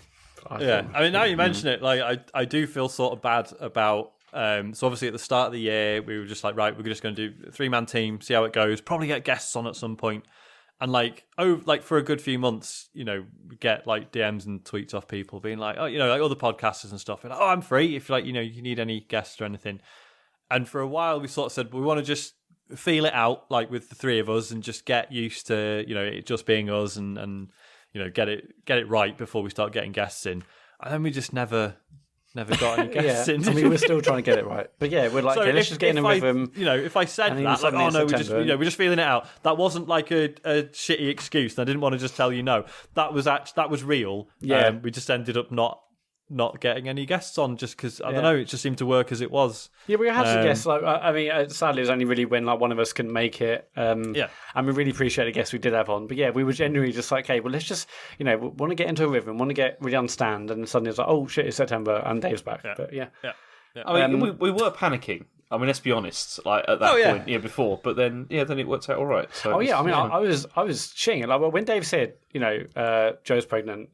Now you mention it, like I do feel sort of bad about so obviously at the start of the year we were just like, right, we're just going to do a 3-man team, see how it goes, probably get guests on at some point. And for a good few months, we get like DMs and tweets off people being like, oh, like other podcasters and stuff, and like, oh, I'm free if you need any guests or anything. And for a while we sort of said we want to just feel it out, like with the 3 of us, and just get used to it just being us, and get it right before we start getting guests in. And then we just never got any guests in. We're still trying to get it right, but yeah, we're like, let's just get in with them. If I said that, like, oh no, we're just feeling it out. That wasn't like a shitty excuse. And I didn't want to just tell you no. That was real. Yeah, we just ended up not getting any guests on just because I don't know, it just seemed to work as it was. Yeah, we had some guests. Like, sadly, it was only really when like one of us couldn't make it. And we really appreciate the guests we did have on. But yeah, we were genuinely just like, okay, well, let's just we want to get into a rhythm, want to get really understand, and suddenly it's like, oh shit, it's September and Dave's back. But yeah. We were panicking. Let's be honest. Like at that point, before, but then it worked out all right. So I was shitting it. Like when Dave said, Joe's pregnant,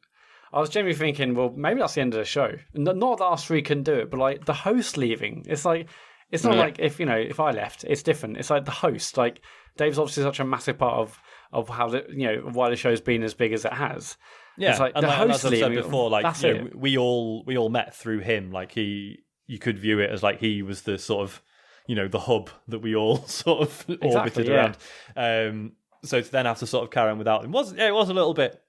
I was genuinely thinking, well, maybe that's the end of the show. Not that us 3 can do it, but like the host leaving, it's like, it's not like if I left, it's different. It's like the host, like Dave's obviously such a massive part of how why the show's been as big as it has. Yeah, it's like and the host as I've leaving, said before, like we we all met through him. Like you could view it as like he was the sort of the hub that we all sort of orbited around. So to then have to sort of carry on without him it was a little bit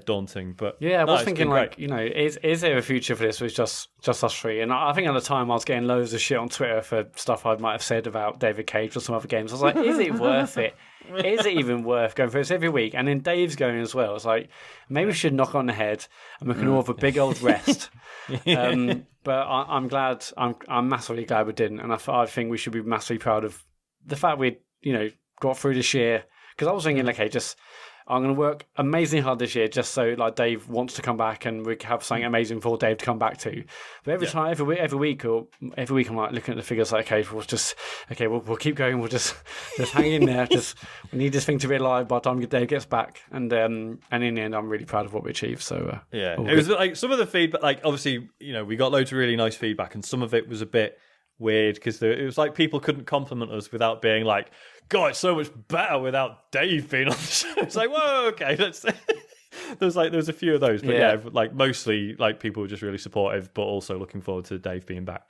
daunting, but I was thinking like, is there a future for this with just us 3? And I think at the time I was getting loads of shit on Twitter for stuff I might have said about David Cage or some other games. I was like, is it worth it? Is it even worth going through this every week? And then Dave's going as well. It's like, maybe we should knock on the head and we can all have a big old rest. But I'm glad, I'm massively glad we didn't. And I think we should be massively proud of the fact we got through this year. Because I was thinking, okay, I'm going to work amazingly hard this year just so like Dave wants to come back and we have something amazing for Dave to come back to. But every week I'm like looking at the figures like, okay, we'll keep going. We'll just hang in there. We need this thing to be alive by the time Dave gets back. And in the end, I'm really proud of what we achieved. So it was like some of the feedback. Like obviously, we got loads of really nice feedback, and some of it was a bit weird because it was like people couldn't compliment us without being like, God, it's so much better without Dave being on the show. It's like, whoa, okay, let's. There's a few of those, but yeah, like mostly like people were just really supportive, but also looking forward to Dave being back.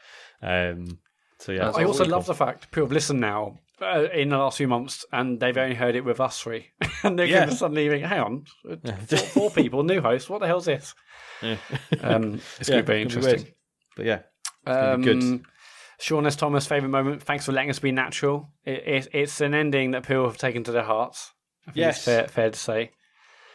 So yeah, I also love the fact people have listened now in the last few months, and they've only heard it with us three, and they're going to suddenly think, hang on, four people, new host, what the hell's this? Yeah. It's going to be very interesting. But yeah, it's going to be good. Sean S. Thomas, favourite moment. Thanks for letting us be natural. It's an ending that people have taken to their hearts. I think it's fair to say.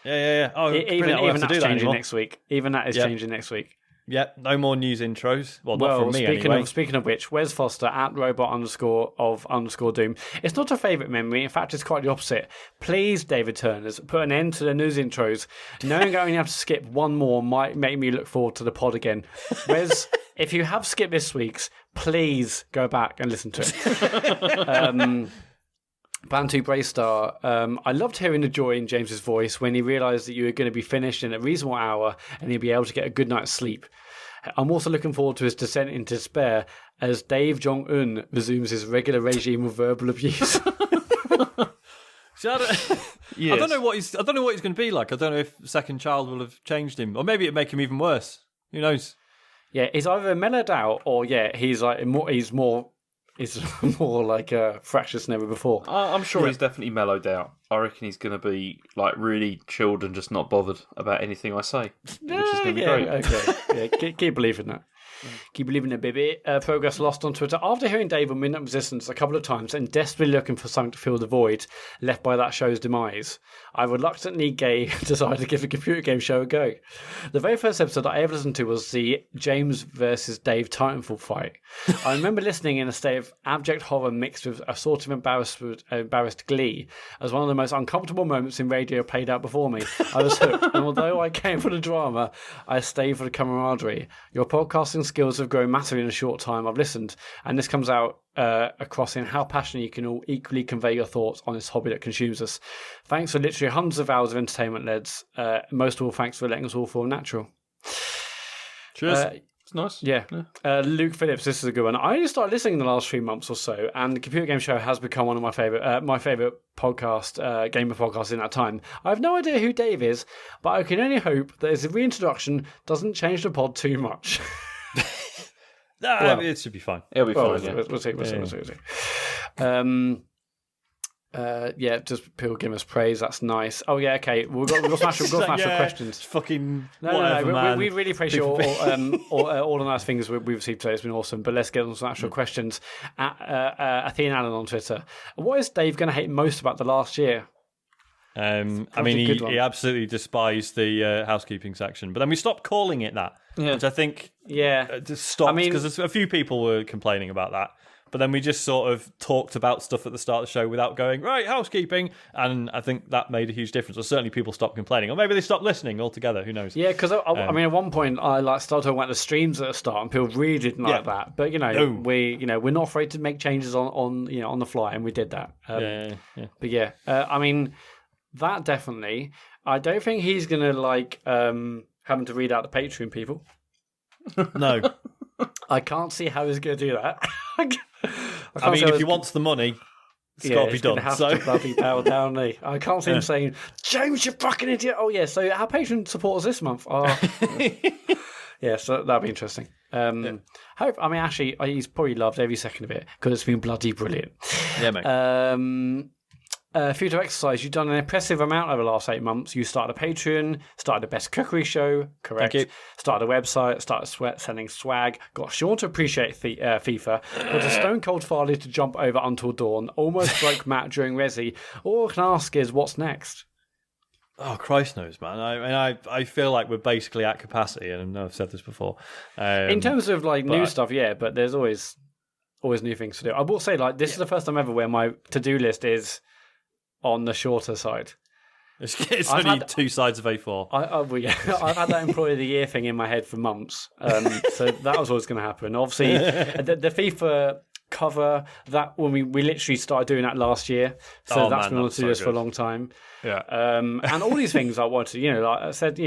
Yeah. Oh, even that's changing next week. Even that is changing next week. Yep, no more news intros. Well, not from me anyway. Speaking of which, Wes Foster at robot_of_doom. It's not a favourite memory. In fact, it's quite the opposite. Please, David Turners, put an end to the news intros. Knowing I only have to skip one more might make me look forward to the pod again. Wes, if you have skipped this week's, please go back and listen to it. Bantu Braystar, I loved hearing the joy in James's voice when he realised that you were going to be finished in a reasonable hour and he'd be able to get a good night's sleep. I'm also looking forward to his descent into despair as Dave Jong-un resumes his regular regime of verbal abuse. See, I don't know what he's going to be like. I don't know if second child will have changed him, or maybe it'd make him even worse. Who knows? Yeah, he's either mellowed out, or he's more like fractious than ever before. I'm sure he's definitely mellowed out. I reckon he's going to be like really chilled and just not bothered about anything I say, which is going to be great. Okay, keep believing that. Keep believing it, baby. Progress lost on Twitter. After hearing Dave on Midnight Resistance a couple of times and desperately looking for something to fill the void left by that show's demise, I reluctantly decided to give the computer game show a go. The very first episode I ever listened to was the James versus Dave Titanfall fight. I remember listening in a state of abject horror mixed with a sort of embarrassed glee as one of the most uncomfortable moments in radio played out before me. I was hooked, and although I came for the drama, I stayed for the camaraderie. Your podcasting skills have grown massively in a short time. I've listened, and this comes out across in how passionate you can all equally convey your thoughts on this hobby that consumes us. Thanks for literally hundreds of hours of entertainment, lads. Most of all, thanks for letting us all feel natural. Cheers. It's nice. Yeah. Luke Phillips, this is a good one. I only started listening in the last few months or so, and the Computer Game Show has become one of my favourite podcast, gamer podcasts in that time. I have no idea who Dave is, but I can only hope that his reintroduction doesn't change the pod too much. It should be fine. It'll be fine. We'll see. Just people give us praise. That's nice. Oh yeah, okay. We'll smash your questions. Fucking whatever, man. We really appreciate all the nice things we've received today. It's been awesome. But let's get on to some actual questions. Athena Allen on Twitter. What is Dave going to hate most about the last year? He absolutely despised the housekeeping section, but then we stopped calling it that, which I think just stopped because a few people were complaining about that. But then we just sort of talked about stuff at the start of the show without going, right, housekeeping, and I think that made a huge difference. Or certainly people stopped complaining, or maybe they stopped listening altogether. Who knows? Yeah, because at one point I started talking about the streams at the start, and people really didn't like that. But we're not afraid to make changes on the fly, and we did that. But that definitely. I don't think he's gonna like having to read out the Patreon people. No, I can't see how he's gonna do that. if he wants the money, it's got to be done. Have to bloody bow down. I can't see him saying, "James, you fucking idiot!" Oh yeah, so our Patreon supporters this month are. So that'd be interesting. Actually, he's probably loved every second of it because it's been bloody brilliant. Yeah, mate. Future exercise. You've done an impressive amount over the last 8 months. You started a Patreon, started the Best Cookery Show, correct? Started a website, started selling swag, got Sean to appreciate FIFA, got a Stone Cold Farley to jump over Until Dawn, almost broke Matt during Resi. All I can ask is, what's next? Oh, Christ knows, man. I feel like we're basically at capacity, and I know I've said this before. In terms of new stuff, but there's always new things to do. I will say, this is the first time ever where my to-do list is on the shorter side. It's only 2 sides of A4. I've had that Employee of the Year thing in my head for months. So that was always going to happen. Obviously, the FIFA cover, that when we literally started doing that last year. So that's been on the to-do list for a long time. Yeah. And all these things I wanted, like I said,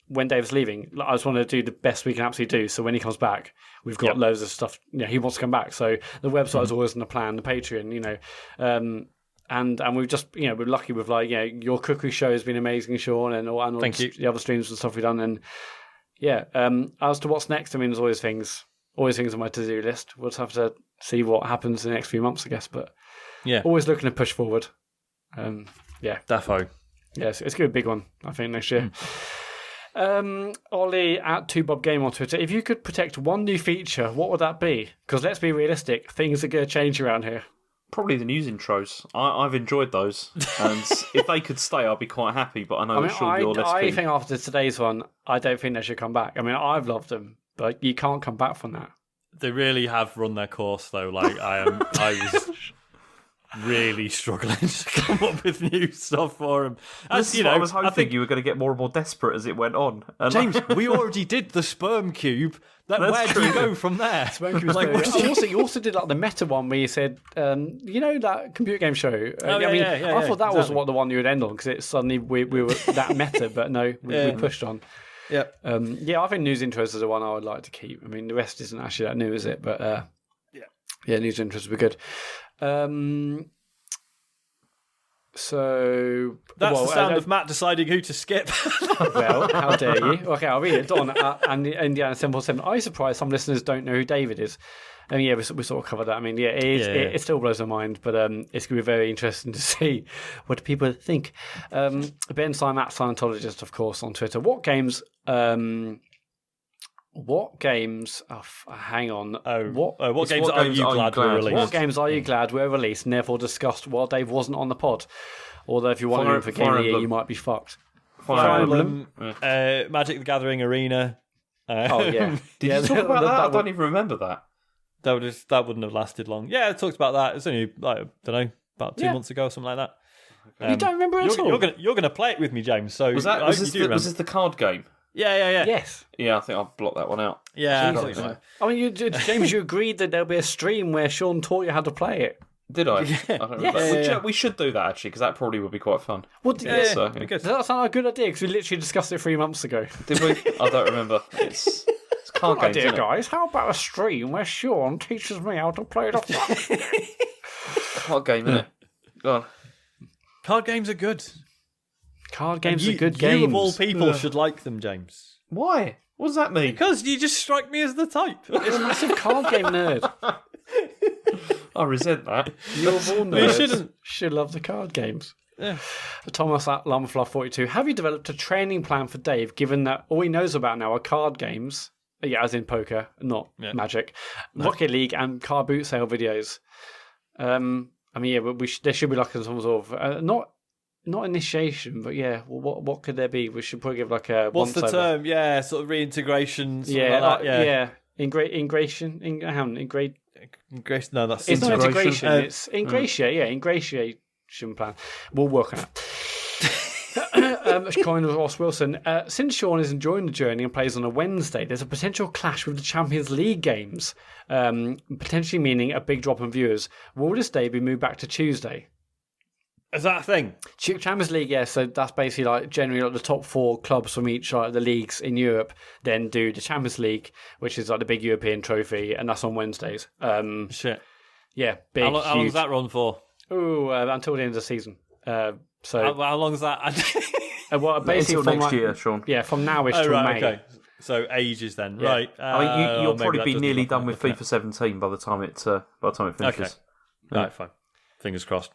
when Dave's leaving, I just want to do the best we can absolutely do. So when he comes back, we've got loads of stuff. He wants to come back. So the website is always in the plan, the Patreon, and we've just, we're lucky with your cookery show has been amazing, Sean, and all the other streams and stuff we've done. And as to what's next, I mean, there's always things on my to-do list. We'll just have to see what happens in the next few months, I guess. But always looking to push forward. Defo. Yes, it's going to be a big one, I think, next year. Ollie at 2BobGame on Twitter. If you could protect one new feature, what would that be? Because let's be realistic, things are going to change around here. Probably the news intros. I've enjoyed those, and if they could stay, I'd be quite happy. But I know Sean, you're less keen. I think after today's one, I don't think they should come back. I mean, I've loved them, but you can't come back from that. They really have run their course, though. Like I was really struggling to come up with new stuff for them. As you know, I was hoping you were going to get more and more desperate as it went on. And James, we already did the sperm cube. Where do you go from there? You also did like the meta one where you said, that computer game show. I thought that was the one you would end on because suddenly we were that meta, but no, we pushed on. Yeah. I think news intros is the one I would like to keep. I mean, the rest isn't actually that new, is it? But news intros would be good. So that's the sound of Matt deciding who to skip. Well, how dare you? Okay, I'll read it. Don and Indiana 747. Are you surprised some listeners don't know who David is? And we sort of covered that. I mean, it still blows my mind, but it's going to be very interesting to see what people think. Ben Simon at Scientologist, of course, on Twitter. What games? Hang on. What games are you glad were released? What games are you glad were released and therefore discussed while Dave wasn't on the pod? Although if you want to for Game of the Year, you might be fucked. Fire Emblem, Magic the Gathering Arena. Did you talk about that? I don't even remember that. That wouldn't have lasted long. Yeah, I talked about that. It's only about 2 months ago or something like that. You don't remember it at all? You're going to play it with me, James. So was this the card game? Yeah. Yes. Yeah, I think I'll block that one out. Yeah, I think so. I mean, James, you agreed that there'll be a stream where Sean taught you how to play it. Did I? I don't remember. We should do that, actually, because that probably would be quite fun. Does that sound like a good idea? Because we literally discussed it 3 months ago. Did we? I don't remember. It's card games, idea, guys. How about a stream where Sean teaches me how to play the card game, isn't it? Go on. Card games are good. Card games are good games. You of all people should like them, James. Why? What does that mean? Because you just strike me as the type. It's a massive card game nerd. I resent that. You of all nerds should love the card games. Yeah. Thomas at Llama42. Have you developed a training plan for Dave, given that all he knows about now are card games? Yeah, as in poker, not Magic. No. Rocket League and car boot sale videos. There should be like some sort of not initiation, but what could there be? We should probably give like a what's the term? Yeah, sort of reintegration. Like that. Ingration. Ingration. No, that's it's not integration. It's ingratiation plan. We'll work on it. Coin of Ross Wilson. Since Sean is enjoying the journey and plays on a Wednesday, there's a potential clash with the Champions League games, potentially meaning a big drop in viewers. Will this day be moved back to Tuesday? Is that a thing? Champions League, yeah. So that's basically like generally like the top 4 clubs from each of the leagues in Europe then do the Champions League, which is like the big European trophy, and that's on Wednesdays. Shit. Yeah, big. How long does that run for? Until the end of the season. So how long is that? Basically until next year, Sean. Yeah, from nowish to May. Okay. So ages then, right? I mean, you'll probably be nearly done with FIFA 17 by the time it finishes. Okay. Right, fine. Fingers crossed.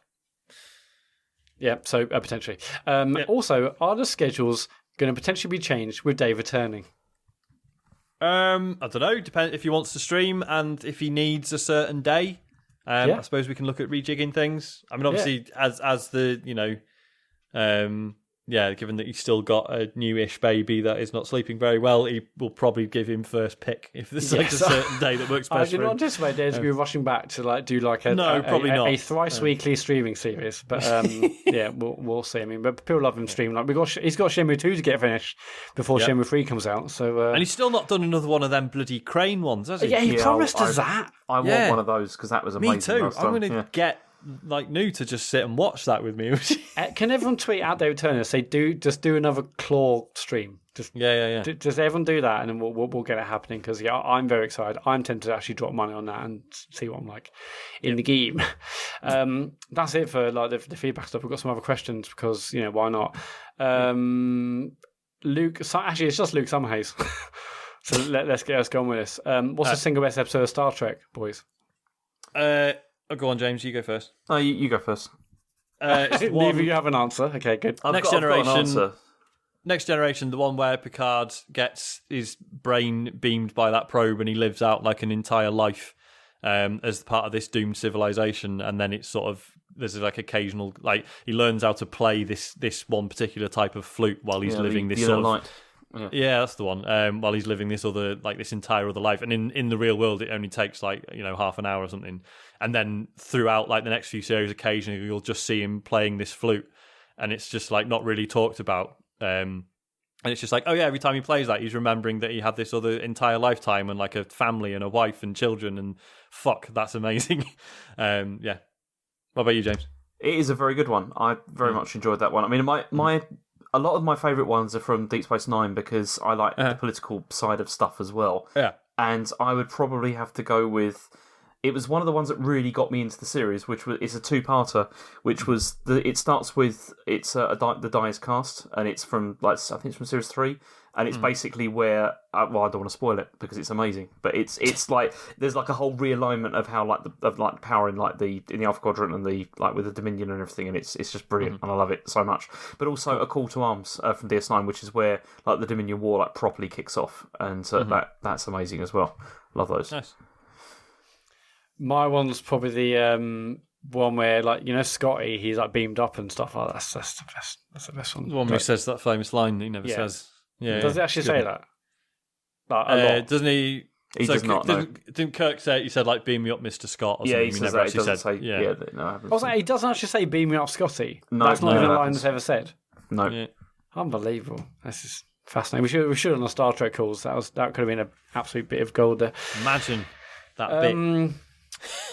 Yeah, so potentially. Also, are the schedules going to potentially be changed with Dave returning? I don't know. Depends if he wants to stream and if he needs a certain day. I suppose we can look at rejigging things. I mean, obviously, as the given that he's still got a newish baby that is not sleeping very well, he will probably give him first pick if there's like a certain day that works best for him. I do not anticipate Dave's going to be rushing back to do a thrice weekly streaming series, but we'll see. I mean, but people love him streaming. Like he's got Shenmue 2 to get finished before Shenmue 3 comes out. So and he's still not done another one of them bloody crane ones, has he? Yeah, he promised us that. I want one of those because that was amazing. Me too. I'm going to get like new to just sit and watch that with me. Can everyone tweet at David Turner? Say just do another Claw stream. Just Just everyone do that, and then we'll get it happening. Because I'm very excited. I'm tempted to actually drop money on that and see what I'm like in the game. That's it for like the feedback stuff. We've got some other questions because why not? Luke, actually, it's just Luke Summerhays. So let's go on with this. What's the single best episode of Star Trek, boys? Go on, James. You go first. No, you go first. Neither of you have an answer. Okay, good. Next Generation. Next Generation, the one where Picard gets his brain beamed by that probe and he lives out like an entire life as part of this doomed civilization, and then it's sort of there's like occasional like he learns how to play this one particular type of flute while he's living this sort of. Yeah, that's the one. While he's living this other, like this entire other life, and in the real world, it only takes like half an hour or something. And then throughout like the next few series, occasionally you'll just see him playing this flute, and it's just like not really talked about. And it's just like, oh yeah, every time he plays that, he's remembering that he had this other entire lifetime and like a family and a wife and children. And fuck, that's amazing. Yeah. What about you, James? It is a very good one. I very much enjoyed that one. I mean, a lot of my favourite ones are from Deep Space Nine because I like the political side of stuff as well. Yeah. And I would probably have to go with... It was one of the ones that really got me into the series, which was it's a two-parter, which was... It starts with... It's the Dice cast, and it's from, I think it's from Series 3, and it's basically where... well, I don't want to spoil it, because it's amazing, but it's like... There's like a whole realignment of how, the power in the Alpha Quadrant and the with the Dominion and everything, and it's just brilliant, and I love it so much. But also A Call to Arms from DS9, which is where the Dominion War properly kicks off, and that's amazing as well. Love those. Nice. My one's probably the one where, Scotty, he's beamed up and stuff. Oh, that's the best. That's the best one. The one where he says that famous line that he never says. Yeah. Does he actually say that? A lot. Doesn't he? He does not. Didn't Kirk say it? He said beam me up, Mr. Scott. Or something. He says that. He doesn't say. Yeah. He doesn't actually say beam me up, Scotty. No, that's not even a line that's ever said. No. Yeah. Unbelievable. This is fascinating. We should on the Star Trek calls. That could have been an absolute bit of gold there. Imagine that bit.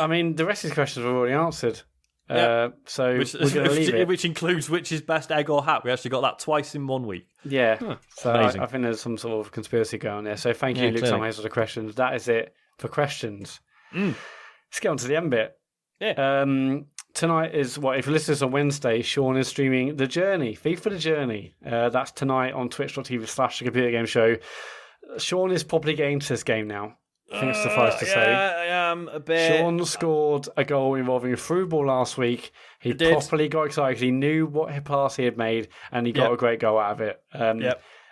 I mean, the rest of these questions were already answered. So we're going to leave it. Which includes which is best egg or hat. We actually got that twice in 1 week. Yeah. So I think there's some sort of conspiracy going on there. So thank you, Luke Summerhays, for the questions. That is it for questions. Let's get on to the end bit. Yeah. Tonight is if you listen to this on Wednesday, Sean is streaming The Journey, FIFA The Journey. That's tonight on twitch.tv/The Computer Game Show. Sean is probably getting to this game now. I think it's suffice to say. Yeah, I am a bit. Sean scored a goal involving a through ball last week. He properly got excited because he knew what pass he had made, and he got a great goal out of it.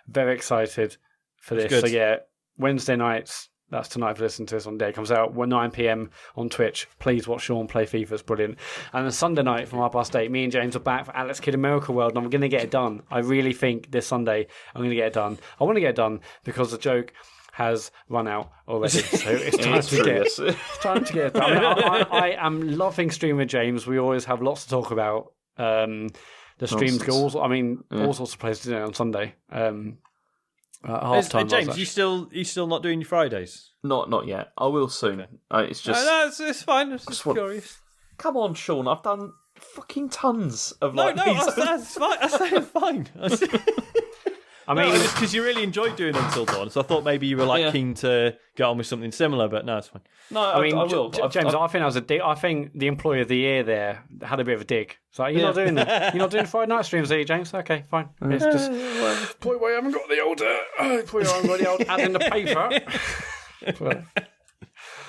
Very excited for this. Good. So Wednesday nights. That's tonight. For listening to this on day. It comes out 9 p.m. on Twitch. Please watch Sean play FIFA. It's brilliant. And then Sunday night from 8:30, me and James are back for Alex Kidd in Miracle World, and I'm going to get it done. I really think this Sunday I'm going to get it done. I want to get it done because the joke has run out already, so it's time to get. It's time to get it done. I am loving streaming James. We always have lots to talk about. The streams go all sorts of places on Sunday. James, you still not doing your Fridays? Not yet. I will soon. It's just no, it's fine. I'm just curious. Come on, Sean. I've done fucking tons of that's fine. I say it's fine. I mean, it's because you really enjoyed doing Until Dawn, so I thought maybe you were keen to get on with something similar, but no, it's fine. No, I will. James, I think that was a dig. I think the employee of the year there had a bit of a dig. It's like, you're not doing that. You're not doing Friday night streams, are you, James? Okay, fine. It's just point where I haven't got the old ad in the paper.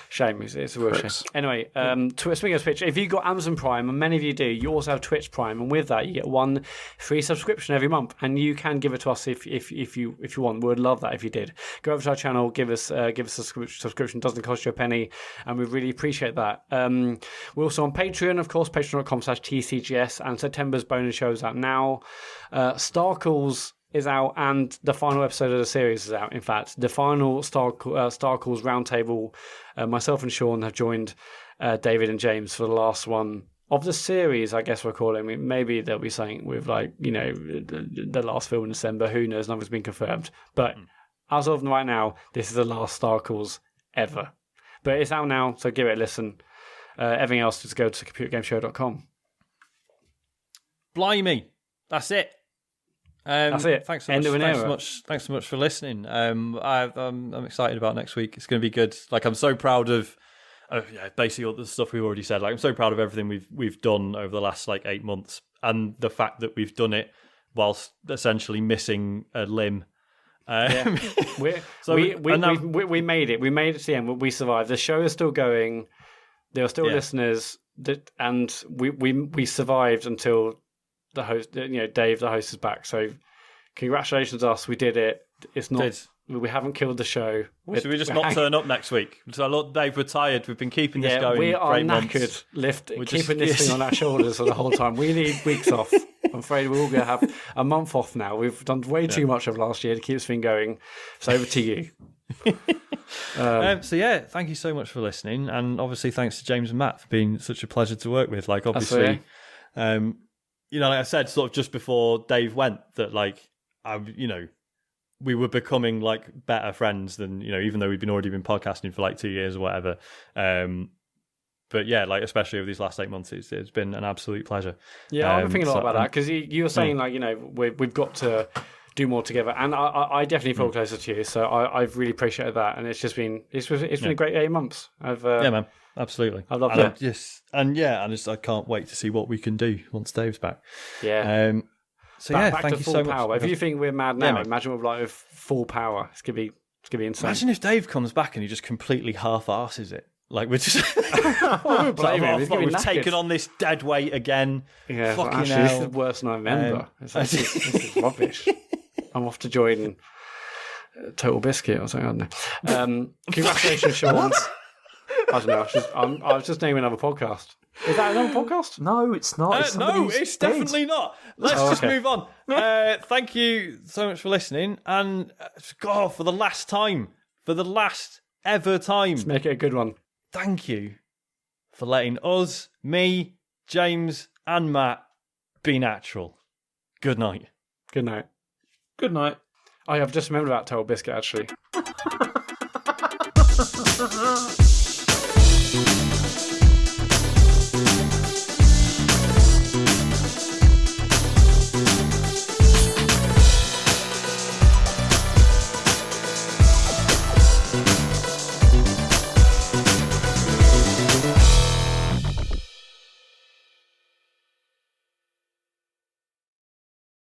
Shame, it's a real shame. Anyway, speaking of Twitch, if you've got Amazon Prime, and many of you do, you also have Twitch Prime, and with that you get one free subscription every month, and you can give it to us if you want. We'd love that if you did. Go over to our channel, give us a subscription. Doesn't cost you a penny, and we really appreciate that. We're also on Patreon, of course, patreon.com/TCGS, and September's bonus show is out now. Starcalls is out, and the final episode of the series is out. In fact, the final Star Calls roundtable, myself and Sean have joined David and James for the last one of the series, I guess we're calling it. Maybe there'll be something with the last film in December. Who knows? Nothing's been confirmed. But as of right now, this is the last Star Calls ever. But it's out now, so give it a listen. Everything else, just go to computergameshow.com. Blimey, that's it. That's it. Thanks so much. Thanks so much for listening. I'm excited about next week. It's going to be good. Like, I'm so proud of basically all the stuff we've already said. Like, I'm so proud of everything we've done over the last 8 months, and the fact that we've done it whilst essentially missing a limb. We made it. We made it to the end. We survived. The show is still going. There are still listeners, and we survived until the host, Dave, the host, is back. So, congratulations, us. We did it. It's not. We haven't killed the show. Should we just not turn up next week? So, look, Dave, we're tired. We've been keeping this going. We are for 8 knackered. months. Keeping this thing on our shoulders for the whole time. We need weeks off. I'm afraid we're all going to have a month off now. We've done way too much of last year to keep this thing going. So over to you. Thank you so much for listening, and obviously thanks to James and Matt for being such a pleasure to work with. Like, obviously, like I said, sort of just before Dave went, that we were becoming like better friends than even though we'd already been podcasting for like 2 years or whatever. But yeah, like especially over these last 8 months, it's been an absolute pleasure. Yeah, I've been thinking a lot about that because you were saying we've got to do more together, and I definitely feel closer to you. So I've really appreciated that, and it's been a great 8 months. Yeah, man, absolutely. I love it. I can't wait to see what we can do once Dave's back. Yeah. Back thank to you full so power. much. If you think we're mad now, imagine with full power. It's gonna be insane. Imagine if Dave comes back and he just completely half-arses it. Like, we're just we've taken on this dead weight again. Yeah, fucking actually, hell. this is worse than I remember. This is rubbish. I'm off to join Total Biscuit or something. I don't know. Congratulations, Sean. I don't know. I was just naming another podcast. Is that another podcast? No, it's not. No, it's definitely not. Let's just move on. Thank you so much for listening. And for the last ever time, Let's make it a good one. Thank you for letting us, me, James, and Matt be natural. Good night. Good night. Good night. I have just remembered about Total Biscuit, actually.